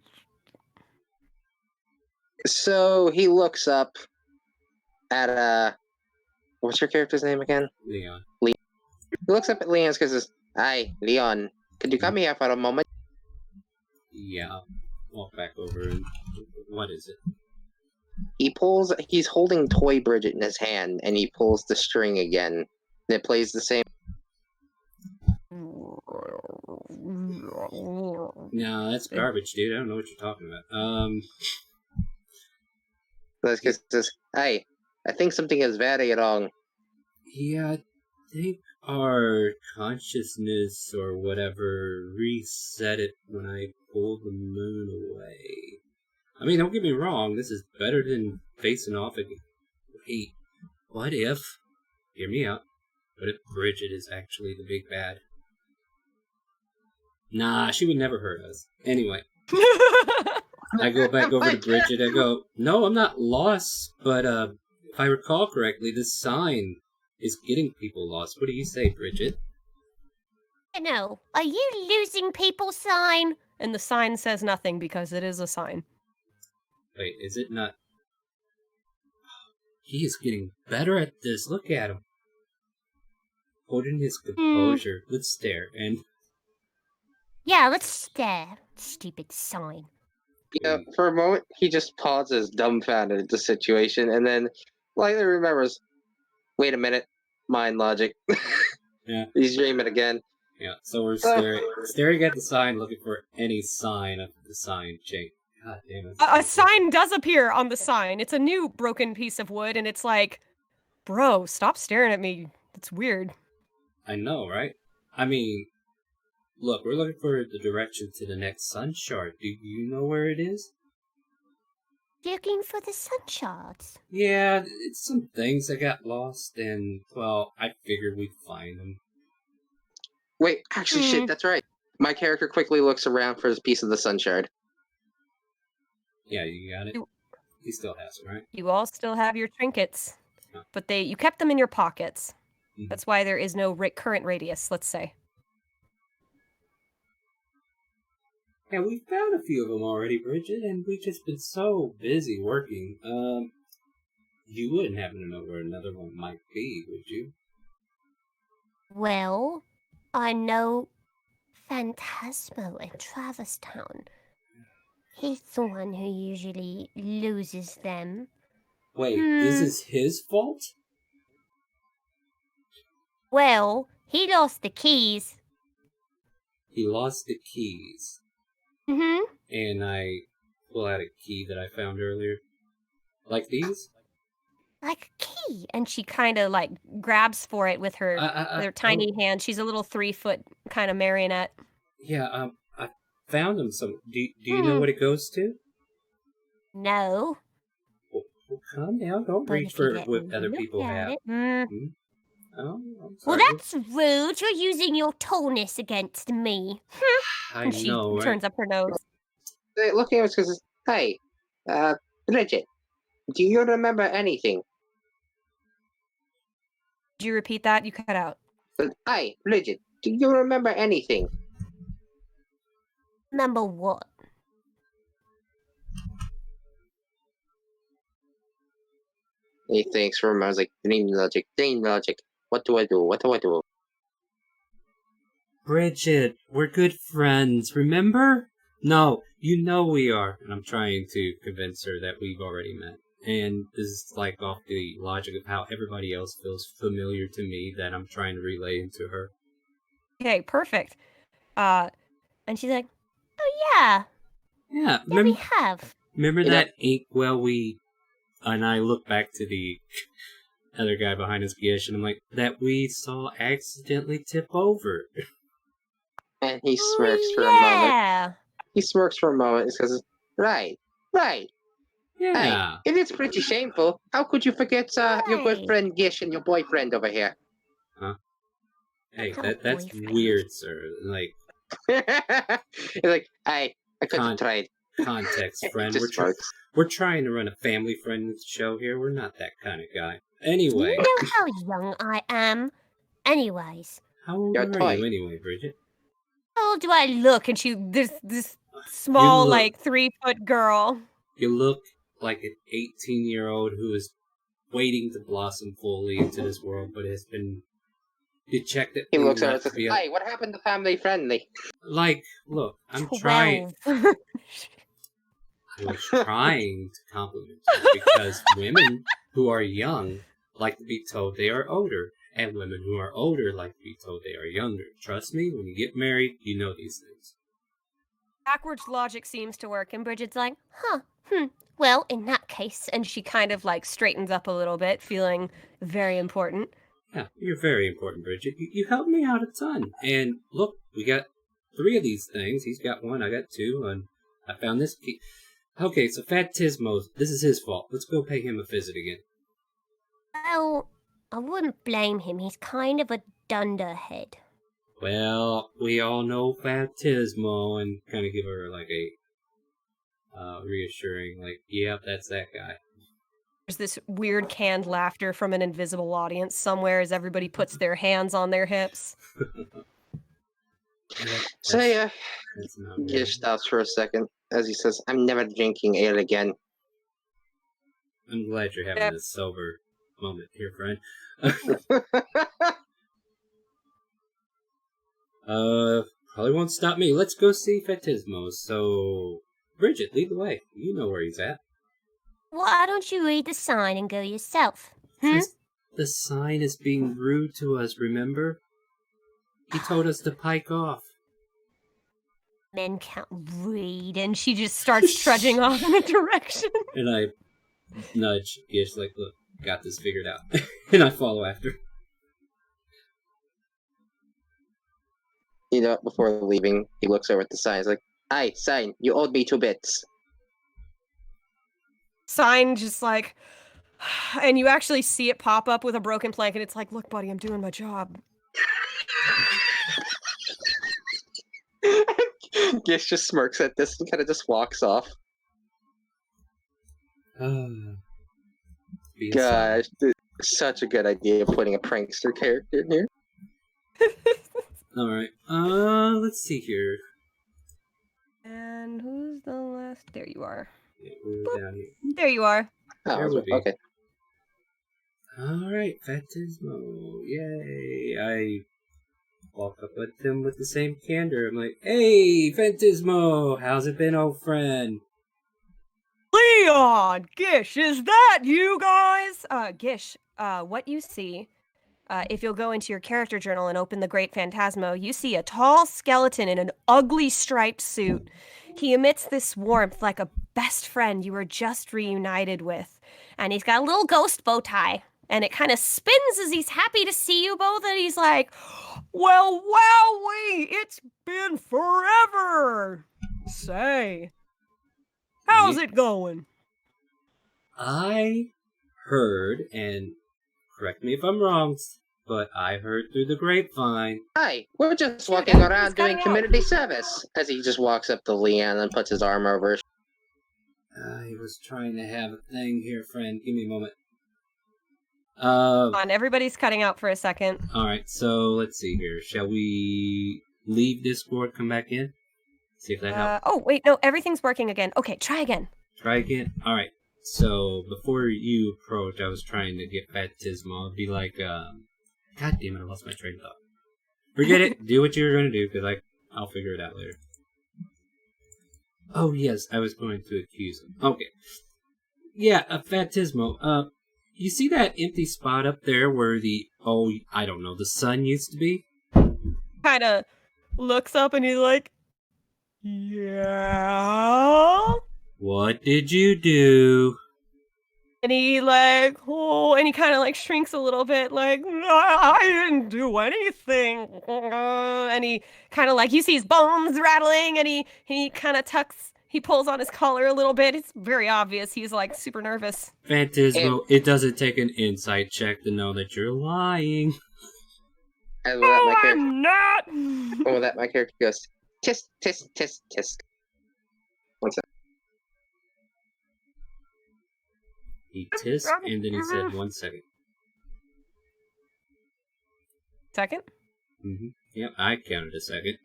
So he looks up at what's your character's name again? Leon. He looks up at Leon and says, "Hi, Leon. Could you come here for a moment?" Yeah, I'll walk back over and what is it? He's holding toy Bridget in his hand, and he pulls the string again. And it plays the same. No, that's garbage, dude. I don't know what you're talking about. It says, "Hey, I think something is very wrong." Yeah, I think our consciousness or whatever reset it when I pulled the moon away. I mean, don't get me wrong, this is better than facing off again. Wait, what if, hear me out, what if Bridget is actually the big bad? Nah, she would never hurt us. Anyway, I go back over to Bridget, I go, no, I'm not lost, but if I recall correctly, this sign is getting people lost. What do you say, Bridget? No, are you losing people sign? And the sign says nothing because it is a sign. Wait, is it not? He is getting better at this. Look at him. Holding his composure. Let's stare. And Yeah, let's stare. Stupid sign. Yeah, for a moment, he just pauses, dumbfounded at the situation, and then lightly remembers, wait a minute, mind logic. Yeah. He's dreaming again. Yeah, so we're staring at the sign, looking for any sign of the sign change. God damn it. A sign does appear on the sign. It's a new broken piece of wood, and it's like, bro, stop staring at me. It's weird. I know, right? I mean, look, we're looking for the direction to the next sun shard. Do you know where it is? Looking for the sun shards. Yeah, it's some things that got lost, and, well, I figured we'd find them. Wait, actually, shit, that's right. My character quickly looks around for his piece of the sun shard. Yeah, you got it? He still has it, right? You all still have your trinkets, Yeah. but you kept them in your pockets. Mhm. That's why there is no current radius, let's say. Yeah, we found a few of them already, Bridget, and we've just been so busy working. You wouldn't happen to know where another one might be, would you? Well, I know Phantasmo in Travis Town. He's the one who usually loses them. Wait, is this his fault? Well, he lost the keys. He lost the keys. Mm-hmm. And I pull out a key that I found earlier. Like these? Like a key. And she kind of like grabs for it with her tiny hand. She's a little 3-foot kind of marionette. Yeah, I found them. Do you know what it goes to? No. Well, calm down. Don't reach for what other people have. Oh, I'm sorry. Well, that's rude. You're using your tallness against me. I And she know, right? turns up her nose. Look at us because, hey, Bridget, do you remember anything? Did you repeat that? You cut out. Hi, Bridget, do you remember anything? Remember what? He thinks for a moment, I was like, dream logic. What do I do? Bridget, we're good friends, remember? No, you know we are. And I'm trying to convince her that we've already met. And this is like off the logic of how everybody else feels familiar to me that I'm trying to relay into her. Okay, perfect. And she's like, oh yeah. Yeah, We have. Remember that inkwell and I look back to the other guy behind his gish, and I'm like, that we saw accidentally tip over. And he smirks for a moment. He smirks for a moment and says, right. Yeah. Hey, it is pretty shameful. How could you forget your good friend Gish and your boyfriend over here? Huh? Hey, that's weird, sir. Like, he's like, I could have tried. Context, friend. We're trying to run a family-friendly show here. We're not that kind of guy. Anyway. You know how young I am. Anyways. How old are you anyway, Bridget? How old do I look? And there's this small, like 3-foot girl. You look like an 18-year-old who is waiting to blossom fully into this world, but has been dejected. He looks over and says, "Hey, what happened to family friendly?" Like, look, I'm 12. trying. I was trying to compliment you because women who are young like to be told they are older, and women who are older like to be told they are younger. Trust me, when you get married, you know these things. Backwards logic seems to work, and Bridget's like, Well, in that case, and she kind of like straightens up a little bit, feeling very important. Yeah, you're very important, Bridget. You helped me out a ton. And look, we got 3 of these things. He's got 1, I got 2, and I found this key. Okay, so Fat Tismo, this is his fault. Let's go pay him a visit again. well, I wouldn't blame him. He's kind of a dunderhead. Well, we all know Fat Tismo, and kind of give her like a reassuring, like, yep, that's that guy. There's this weird canned laughter from an invisible audience somewhere as everybody puts their hands on their hips. So yeah, That's not Gish right. stops for a second as he says, "I'm never drinking ale again." I'm glad you're having this sober moment here, friend. Probably won't stop me. Let's go see Fetismo. So, Bridget, lead the way. You know where he's at. Why don't you read the sign and go yourself? The sign is being rude to us, remember? He told us to pike off. Men can't read. And she just starts trudging off in a direction. And I nudge Gish like, look, got this figured out. And I follow after. You know, before leaving, he looks over at the sign. He's like, "Aye, sign, you owed me 2 bits." Sign just like, and you actually see it pop up with a broken plank, and it's like, look, buddy, I'm doing my job. Gish just smirks at this and kind of just walks off. Gosh, such a good idea of putting a prankster character in here. Alright, let's see here. And who's the last? There you are. Yeah, we're down here. There you are. There would be. Okay. Alright, Fetismo. Yay. I walk up with him with the same candor. I'm like, hey, Fetismo, how's it been, old friend? Leon! Gish, is that you guys? Gish, what you see, if you'll go into your character journal and open the Great Phantasmo, you see a tall skeleton in an ugly striped suit. He emits this warmth like a best friend you were just reunited with. And he's got a little ghost bow tie. And it kind of spins as he's happy to see you both. And he's like, Well, wowee! It's been forever! Say, how's it going? I heard, and correct me if I'm wrong, but I heard through the grapevine. Hi, we're just walking around he's cutting doing out. community service. As he just walks up to Leon and puts his arm over his I was trying to have a thing here, friend. Give me a moment. on, everybody's cutting out for a second. Alright, so let's see here. Shall we leave Discord, come back in? See if that helps. Oh, wait, no, everything's working again. Okay, try again. Try again? Alright. So, before you approach, I was trying to get Baptismo. I'd be like, God damn it, I lost my train of thought. Forget it. Do what you were going to do, because I'll figure it out later. Oh, yes, I was going to accuse him. Okay. Yeah, Baptismo. You see that empty spot up there where I don't know, the sun used to be? Kind of looks up and he's like, yeah? What did you do? And he like, oh, and he kind of like shrinks a little bit, like, I didn't do anything. And he kind of like, you see his bones rattling, and he kind of he pulls on his collar a little bit. It's very obvious he's like super nervous. Phantasmo, it doesn't take an insight check to know that you're lying. And with that, my character, I'm not. and with that, my character goes, tisk, tisk, tisk, tisk. One sec. He tissed, and then he said, 1 second. Second? Mm-hmm. Yep, I counted a second.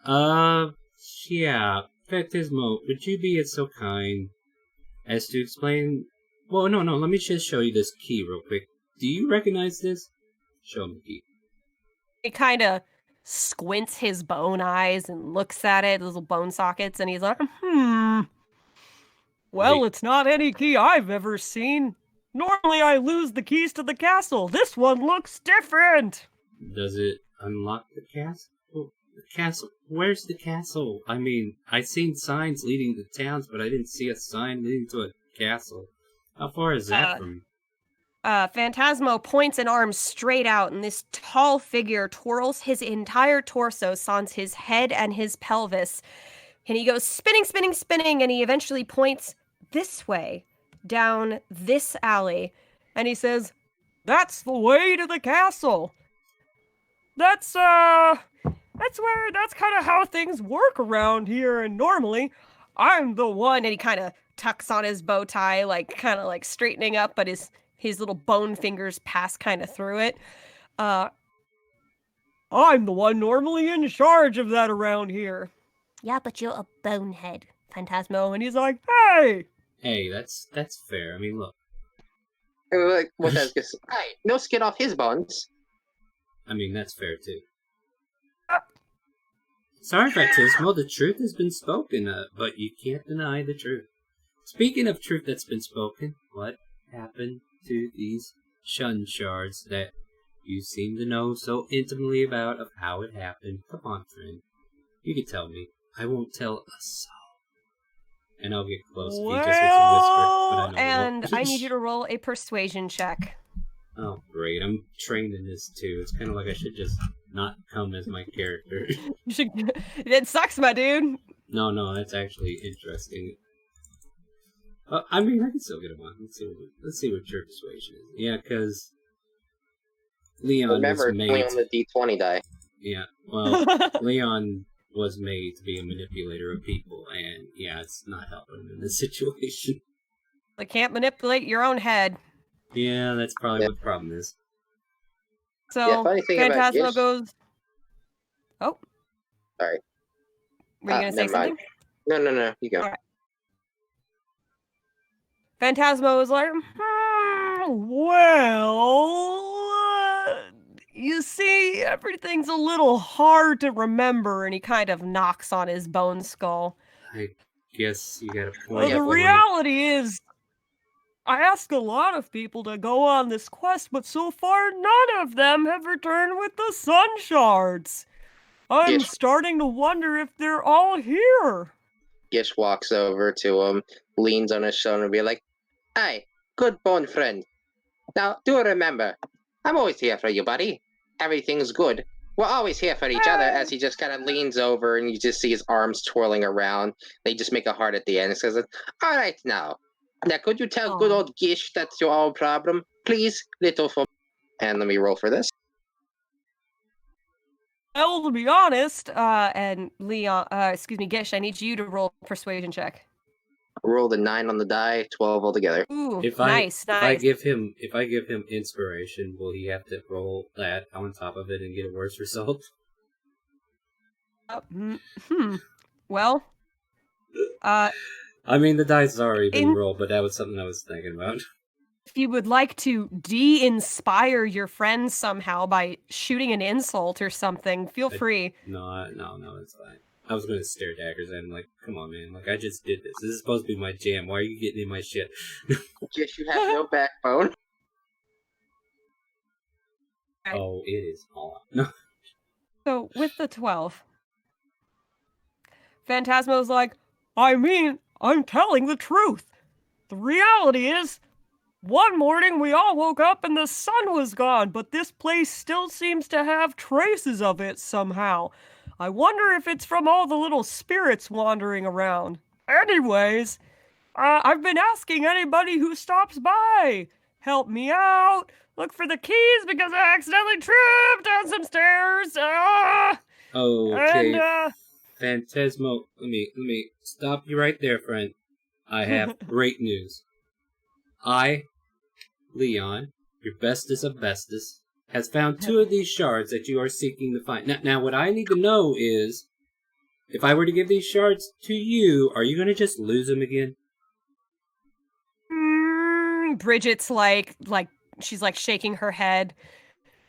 Yeah, Phantasmo, would you be so kind as to explain Well, no, let me just show you this key real quick. Do you recognize this? Show me the key. He kind of squints his bone eyes and looks at it, little bone sockets, and he's like, Well, Wait. it's not any key I've ever seen. Normally I lose the keys to the castle. This one looks different. Does it unlock the castle? The castle? Where's the castle? I mean, I've seen signs leading to towns, but I didn't see a sign leading to a castle. How far is that from... Phantasmo points an arm straight out, and this tall figure twirls his entire torso sans his head and his pelvis. And he goes spinning, spinning, spinning, and he eventually points this way, down this alley. And he says, That's the way to the castle. That's kind of how things work around here, and normally I'm the one. and he kind of tucks on his bow tie, like kind of like straightening up, but his little bone fingers pass kind of through it. I'm the one normally in charge of that around here. Yeah, but you're a bonehead. Phantasmo, And he's like, hey! Hey, that's fair. I mean, look. Like, what that's just, hey, no skin off his bones. I mean, that's fair, too. Sorry, Phantasmo, the truth has been spoken, but you can't deny the truth. Speaking of truth that's been spoken, what happened to these shun shards that you seem to know so intimately about of how it happened? Come on, friend. You can tell me. I won't tell a soul. And I'll get close if he just gets a whisper, but I know and won't. I need you to roll a persuasion check. Oh, great. I'm trained in this, too. It's kind of like I should just not come as my character. It sucks, my dude. No, that's actually interesting. I mean, I can still get a one. Let's see what your persuasion is. Yeah, because Leon Remember, was it's only made. on the D20 die. Yeah, well, Leon was made to be a manipulator of people, and yeah, it's not helping him in this situation. You can't manipulate your own head. Yeah, that's probably what the problem is. So Yeah, funny thing about Phantasmo Gish- goes. Oh, Sorry. were you gonna say Never mind. something? No, you go. Alright. Phantasmo was like, you see, everything's a little hard to remember, and he kind of knocks on his bone skull. I guess you got a Well, point. the reality is, I asked a lot of people to go on this quest, but so far none of them have returned with the sun shards. I'm Yes. starting to wonder if they're all here. Gish walks over to him, leans on his shoulder, and be like, hey, good bone friend. Now, do remember, I'm always here for you, buddy. Everything's good. We're always here for each other, as he just kind of leans over, and you just see his arms twirling around. They just make a heart at the end. It says, all right, now, could you tell good old Gish that's your old problem? Please, little for... And let me roll for this. Well, to be honest, and Leon, Gish, I need you to roll a persuasion check. Rolled a 9 on the die, 12 altogether. Ooh, If nice. I give him inspiration, will he have to roll that on top of it and get a worse result? Well, I mean, the dice has already been rolled, but that was something I was thinking about. if you would like to de-inspire your friends somehow by shooting an insult or something, feel free. No, it's fine. I was going to stare daggers at him like, come on, man. Like, I just did this. This is supposed to be my jam. Why are you getting in my shit? Gish, you have no backbone. Oh, it is on. No. So, with the 12, Phantasmo's like, I mean, I'm telling the truth. The reality is, one morning we all woke up and the sun was gone, but this place still seems to have traces of it somehow. I wonder if it's from all the little spirits wandering around. Anyways, I've been asking anybody who stops by. Help me out. Look for the keys because I accidentally tripped down some stairs. Okay. And, Phantasmo, let me stop you right there, friend. I have great news. I, Leon, your bestest of bestest, has found 2 of these shards that you are seeking to find. Now, what I need to know is, if I were to give these shards to you, are you going to just lose them again? Bridget's like she's like shaking her head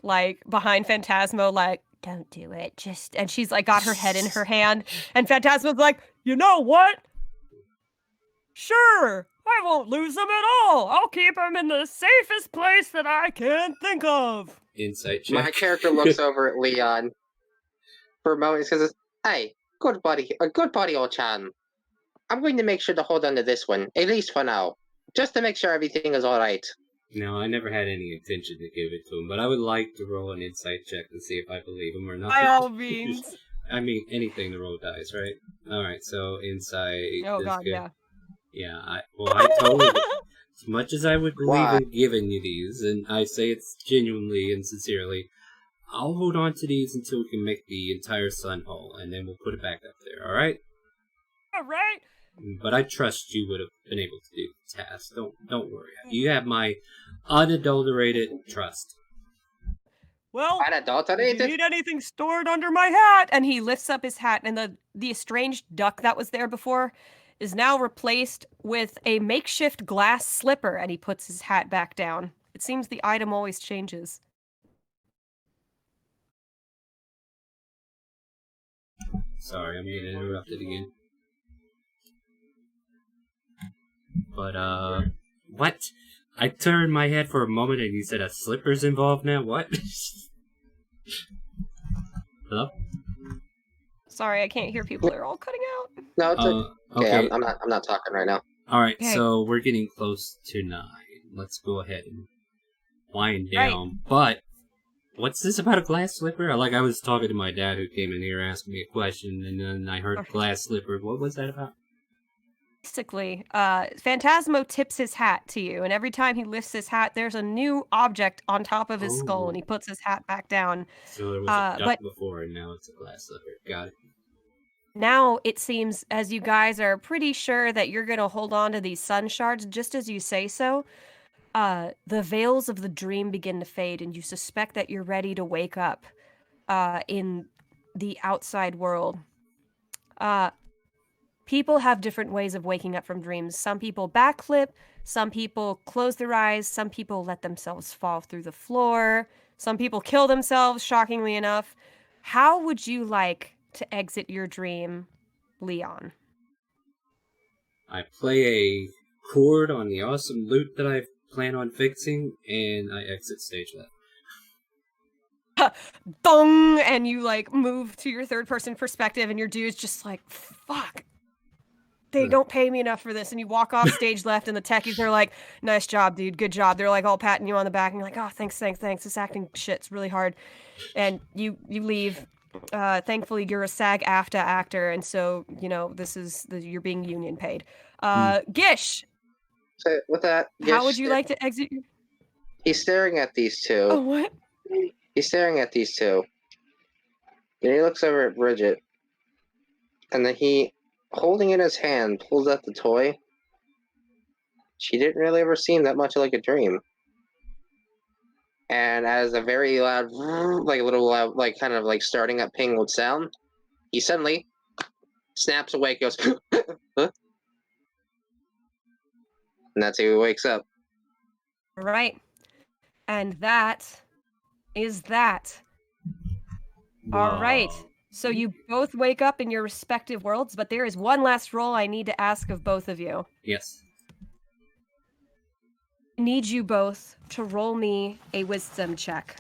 like behind Phantasmo, like, don't do it. And she's like got her head in her hand, and Phantasmo's like, you know what? Sure, I won't lose him at all. I'll keep him in the safest place that I can think of. Insight check. My character looks over at Leon for a moment and says, "Hey, good buddy, old chum. I'm going to make sure to hold on to this one, at least for now, just to make sure everything is all right." No, I never had any intention to give it to him, but I would like to roll an insight check to see if I believe him or not. By all means. I mean, anything to roll dice, right? Alright, so insight. Oh god, good. yeah. Yeah, I totally... As much as I would believe in giving you these, and I say it's genuinely and sincerely, I'll hold on to these until we can make the entire sun whole, and then we'll put it back up there, alright? Alright. But I trust you would have been able to do the task. Don't worry. You have my unadulterated trust. Well, if Unadulterated? you need anything stored under my hat, and he lifts up his hat, and the estranged duck that was there before is now replaced with a makeshift glass slipper, and he puts his hat back down. It seems the item always changes. Sorry, I'm getting interrupted again. But, what? I turned my head for a moment and you said a slipper's involved now? What? Hello? Sorry, I can't hear people. They're all cutting out. No, it's okay. I'm not talking right now. Alright, Okay. so we're getting close to 9. Let's go ahead and wind Right. down. But, what's this about a glass slipper? I was talking to my dad who came in here asking me a question, and then I heard glass slipper. What was that about? Basically, Phantasmo tips his hat to you, and every time he lifts his hat, there's a new object on top of his skull, and he puts his hat back down. So there was a duck before, and now it's a glass slipper. Got it. Now it seems, as you guys are pretty sure that you're going to hold on to these sun shards, just as you say so, the veils of the dream begin to fade, and you suspect that you're ready to wake up in the outside world. People have different ways of waking up from dreams. Some people backflip, some people close their eyes, some people let themselves fall through the floor, some people kill themselves, shockingly enough. How would you like to exit your dream, Leon? I play a chord on the awesome loot that I plan on fixing, and I exit stage left. Dong! And you, move to your third-person perspective, and your dude's just like, fuck. They don't pay me enough for this. And you walk off stage left, and the techies are like, nice job, dude. Good job. They're all patting you on the back, and you're like, oh, thanks. This acting shit's really hard. And you leave. Thankfully, you're a SAG-AFTRA actor, and so, you're being union paid. Gish! So with that, How would you like to exit your... He's staring at these two. Oh, what? He's staring at these two. Then he looks over at Bridget. And then he, holding in his hand, pulls out the toy. She didn't really ever seem that much like a dream. And as a very loud, kind of starting up ping would sound, he suddenly snaps awake, goes, huh? And that's how he wakes up. Right. And that is that. All right. So you both wake up in your respective worlds, but there is one last roll I need to ask of both of you. Yes. I need you both to roll me a wisdom check.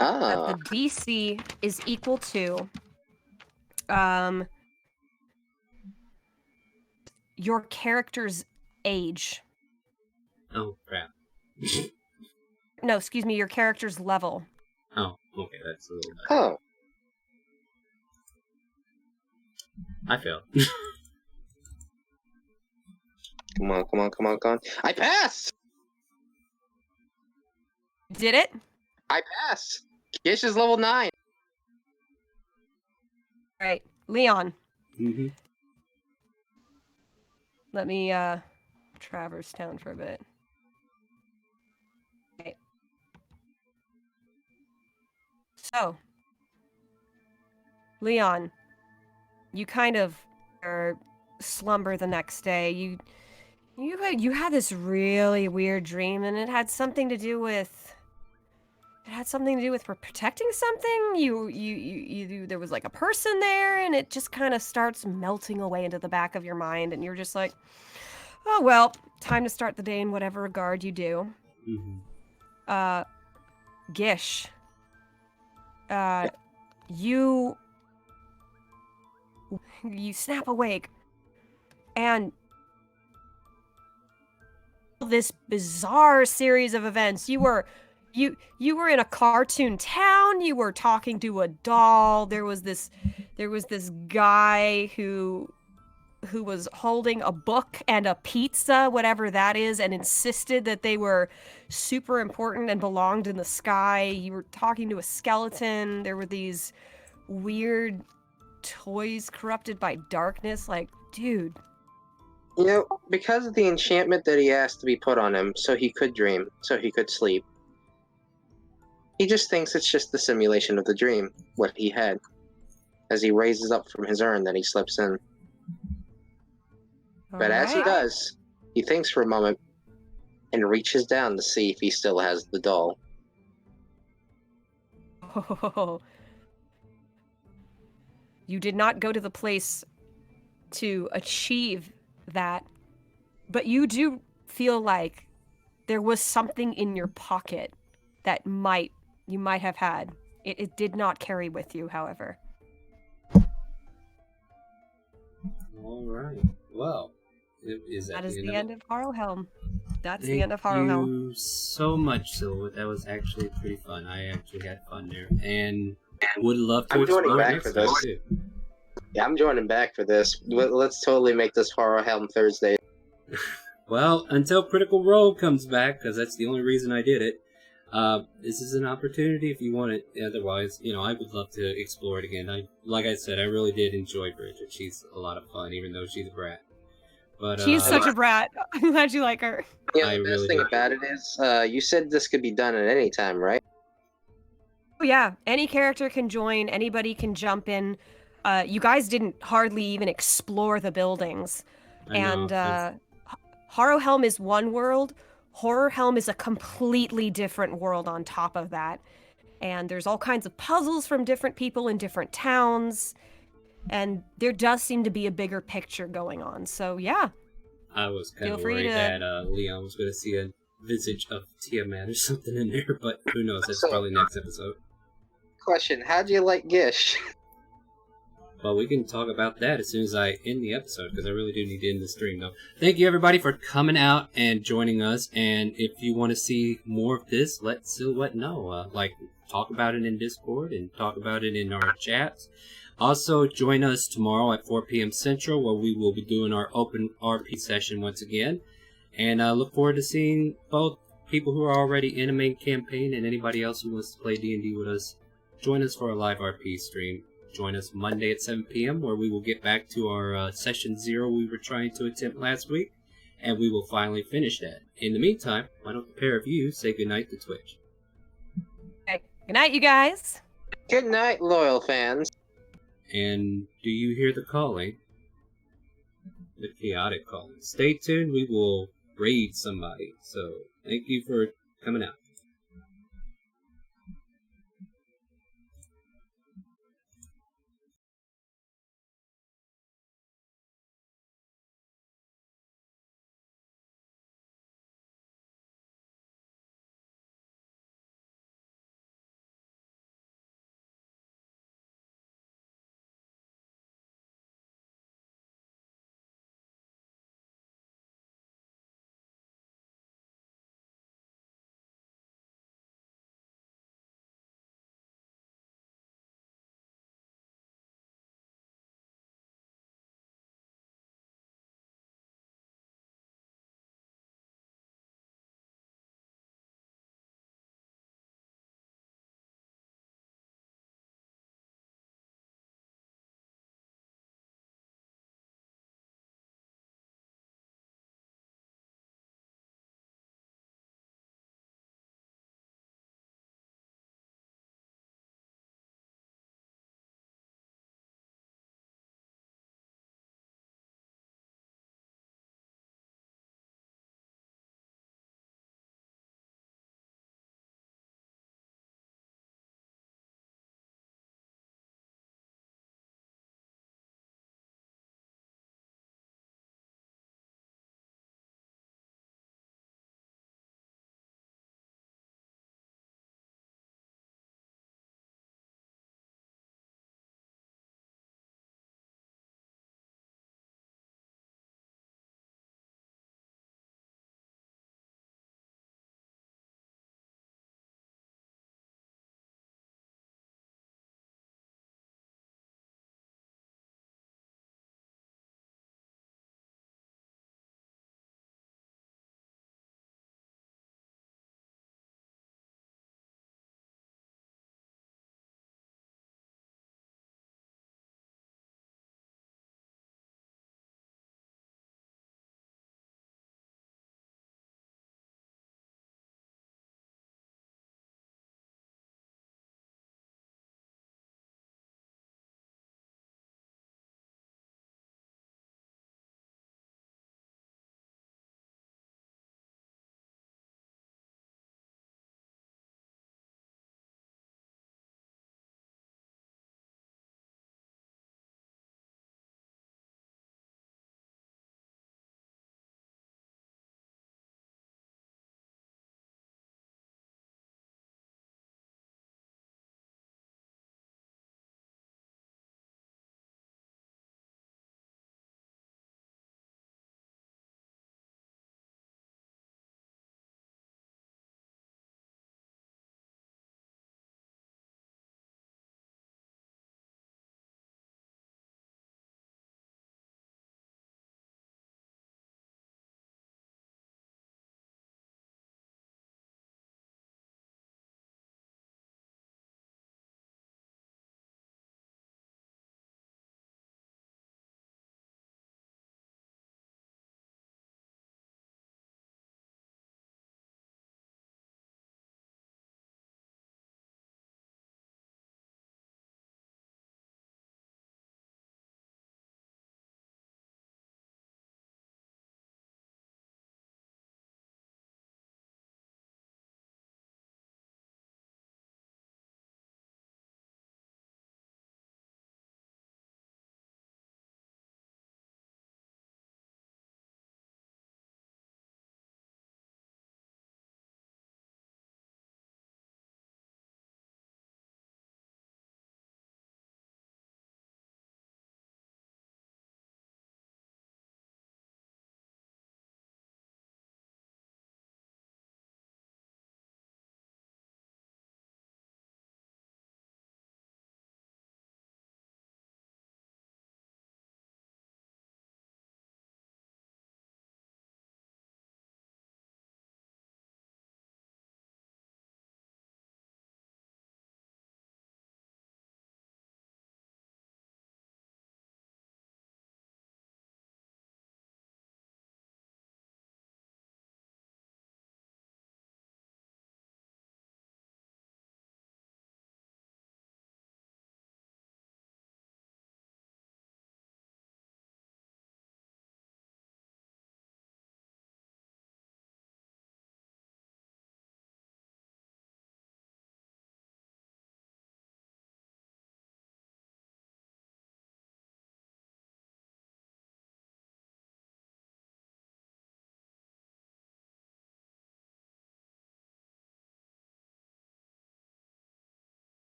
Ah. The DC is equal to your character's age. Oh, crap. No, excuse me, your character's level. Oh, okay, that's a little better. Oh. I failed. Come on. I passed! Did it? I passed! Gish is level 9. All right, Leon. Mm-hmm. Let me traverse town for a bit. Okay. So, Leon, you kind of slumber the next day. You had this really weird dream, and it had something to do with. It had something to do with protecting something. There was like a person there, and it just kind of starts melting away into the back of your mind, and you're just like, oh well, time to start the day in whatever regard you do. Mm-hmm. Gish. You snap awake, and this bizarre series of events. You were in a cartoon town. You were talking to a doll. There was this guy who was holding a book and a pizza, whatever that is, and insisted that they were super important and belonged in the sky. You were talking to a skeleton. There were these weird toys corrupted by darkness. Like, dude. You know, because of the enchantment that he asked to be put on him, so he could dream, so he could sleep, he just thinks it's just the simulation of the dream, what he had. As he raises up from his urn, then he slips in. But as he does, he thinks for a moment and reaches down to see if he still has the doll. Oh. You did not go to the place to achieve that, but you do feel like there was something in your pocket that you might have had. It did not carry with you, however. All right. Well, that is the end of Harrowhelm. That's the end of Harrowhelm. Thank you so much, Silva. That was actually pretty fun. I actually had fun there, and would love to explore it next time too. Yeah, I'm joining back for this. Let's totally make this Harrowhelm Thursday. Well, until Critical Role comes back, because that's the only reason I did it. This is an opportunity if you want it. Otherwise, I would love to explore it again. Like I said, I really did enjoy Bridget. She's a lot of fun, even though she's a brat. But she's such a brat. I'm glad you like her. Yeah, the best thing about it is, you said this could be done at any time, right? Oh yeah, any character can join. Anybody can jump in. You guys didn't hardly even explore the buildings. And Harrowhelm is one world. Horrorhelm is a completely different world on top of that. And there's all kinds of puzzles from different people in different towns. And there does seem to be a bigger picture going on. So yeah. I was kind of worried that Leon was going to see a visage of Tiamat or something in there, but who knows? That's probably next episode. Question, how'd you like Gish? Well, we can talk about that as soon as I end the episode, because I really do need to end the stream, though. Thank you, everybody, for coming out and joining us. And if you want to see more of this, let Silhouette know. Talk about it in Discord and talk about it in our chats. Also, join us tomorrow at 4 p.m. Central, where we will be doing our open RP session once again. And I look forward to seeing both people who are already in a main campaign and anybody else who wants to play D&D with us. Join us for a live RP stream. Join us Monday at 7 p.m. where we will get back to our Session 0 we were trying to attempt last week, and we will finally finish that. In the meantime, why don't the pair of you say goodnight to Twitch? Okay. Good night, you guys. Good night, loyal fans. And do you hear the calling? The chaotic calling. Stay tuned, we will raid somebody. So, thank you for coming out.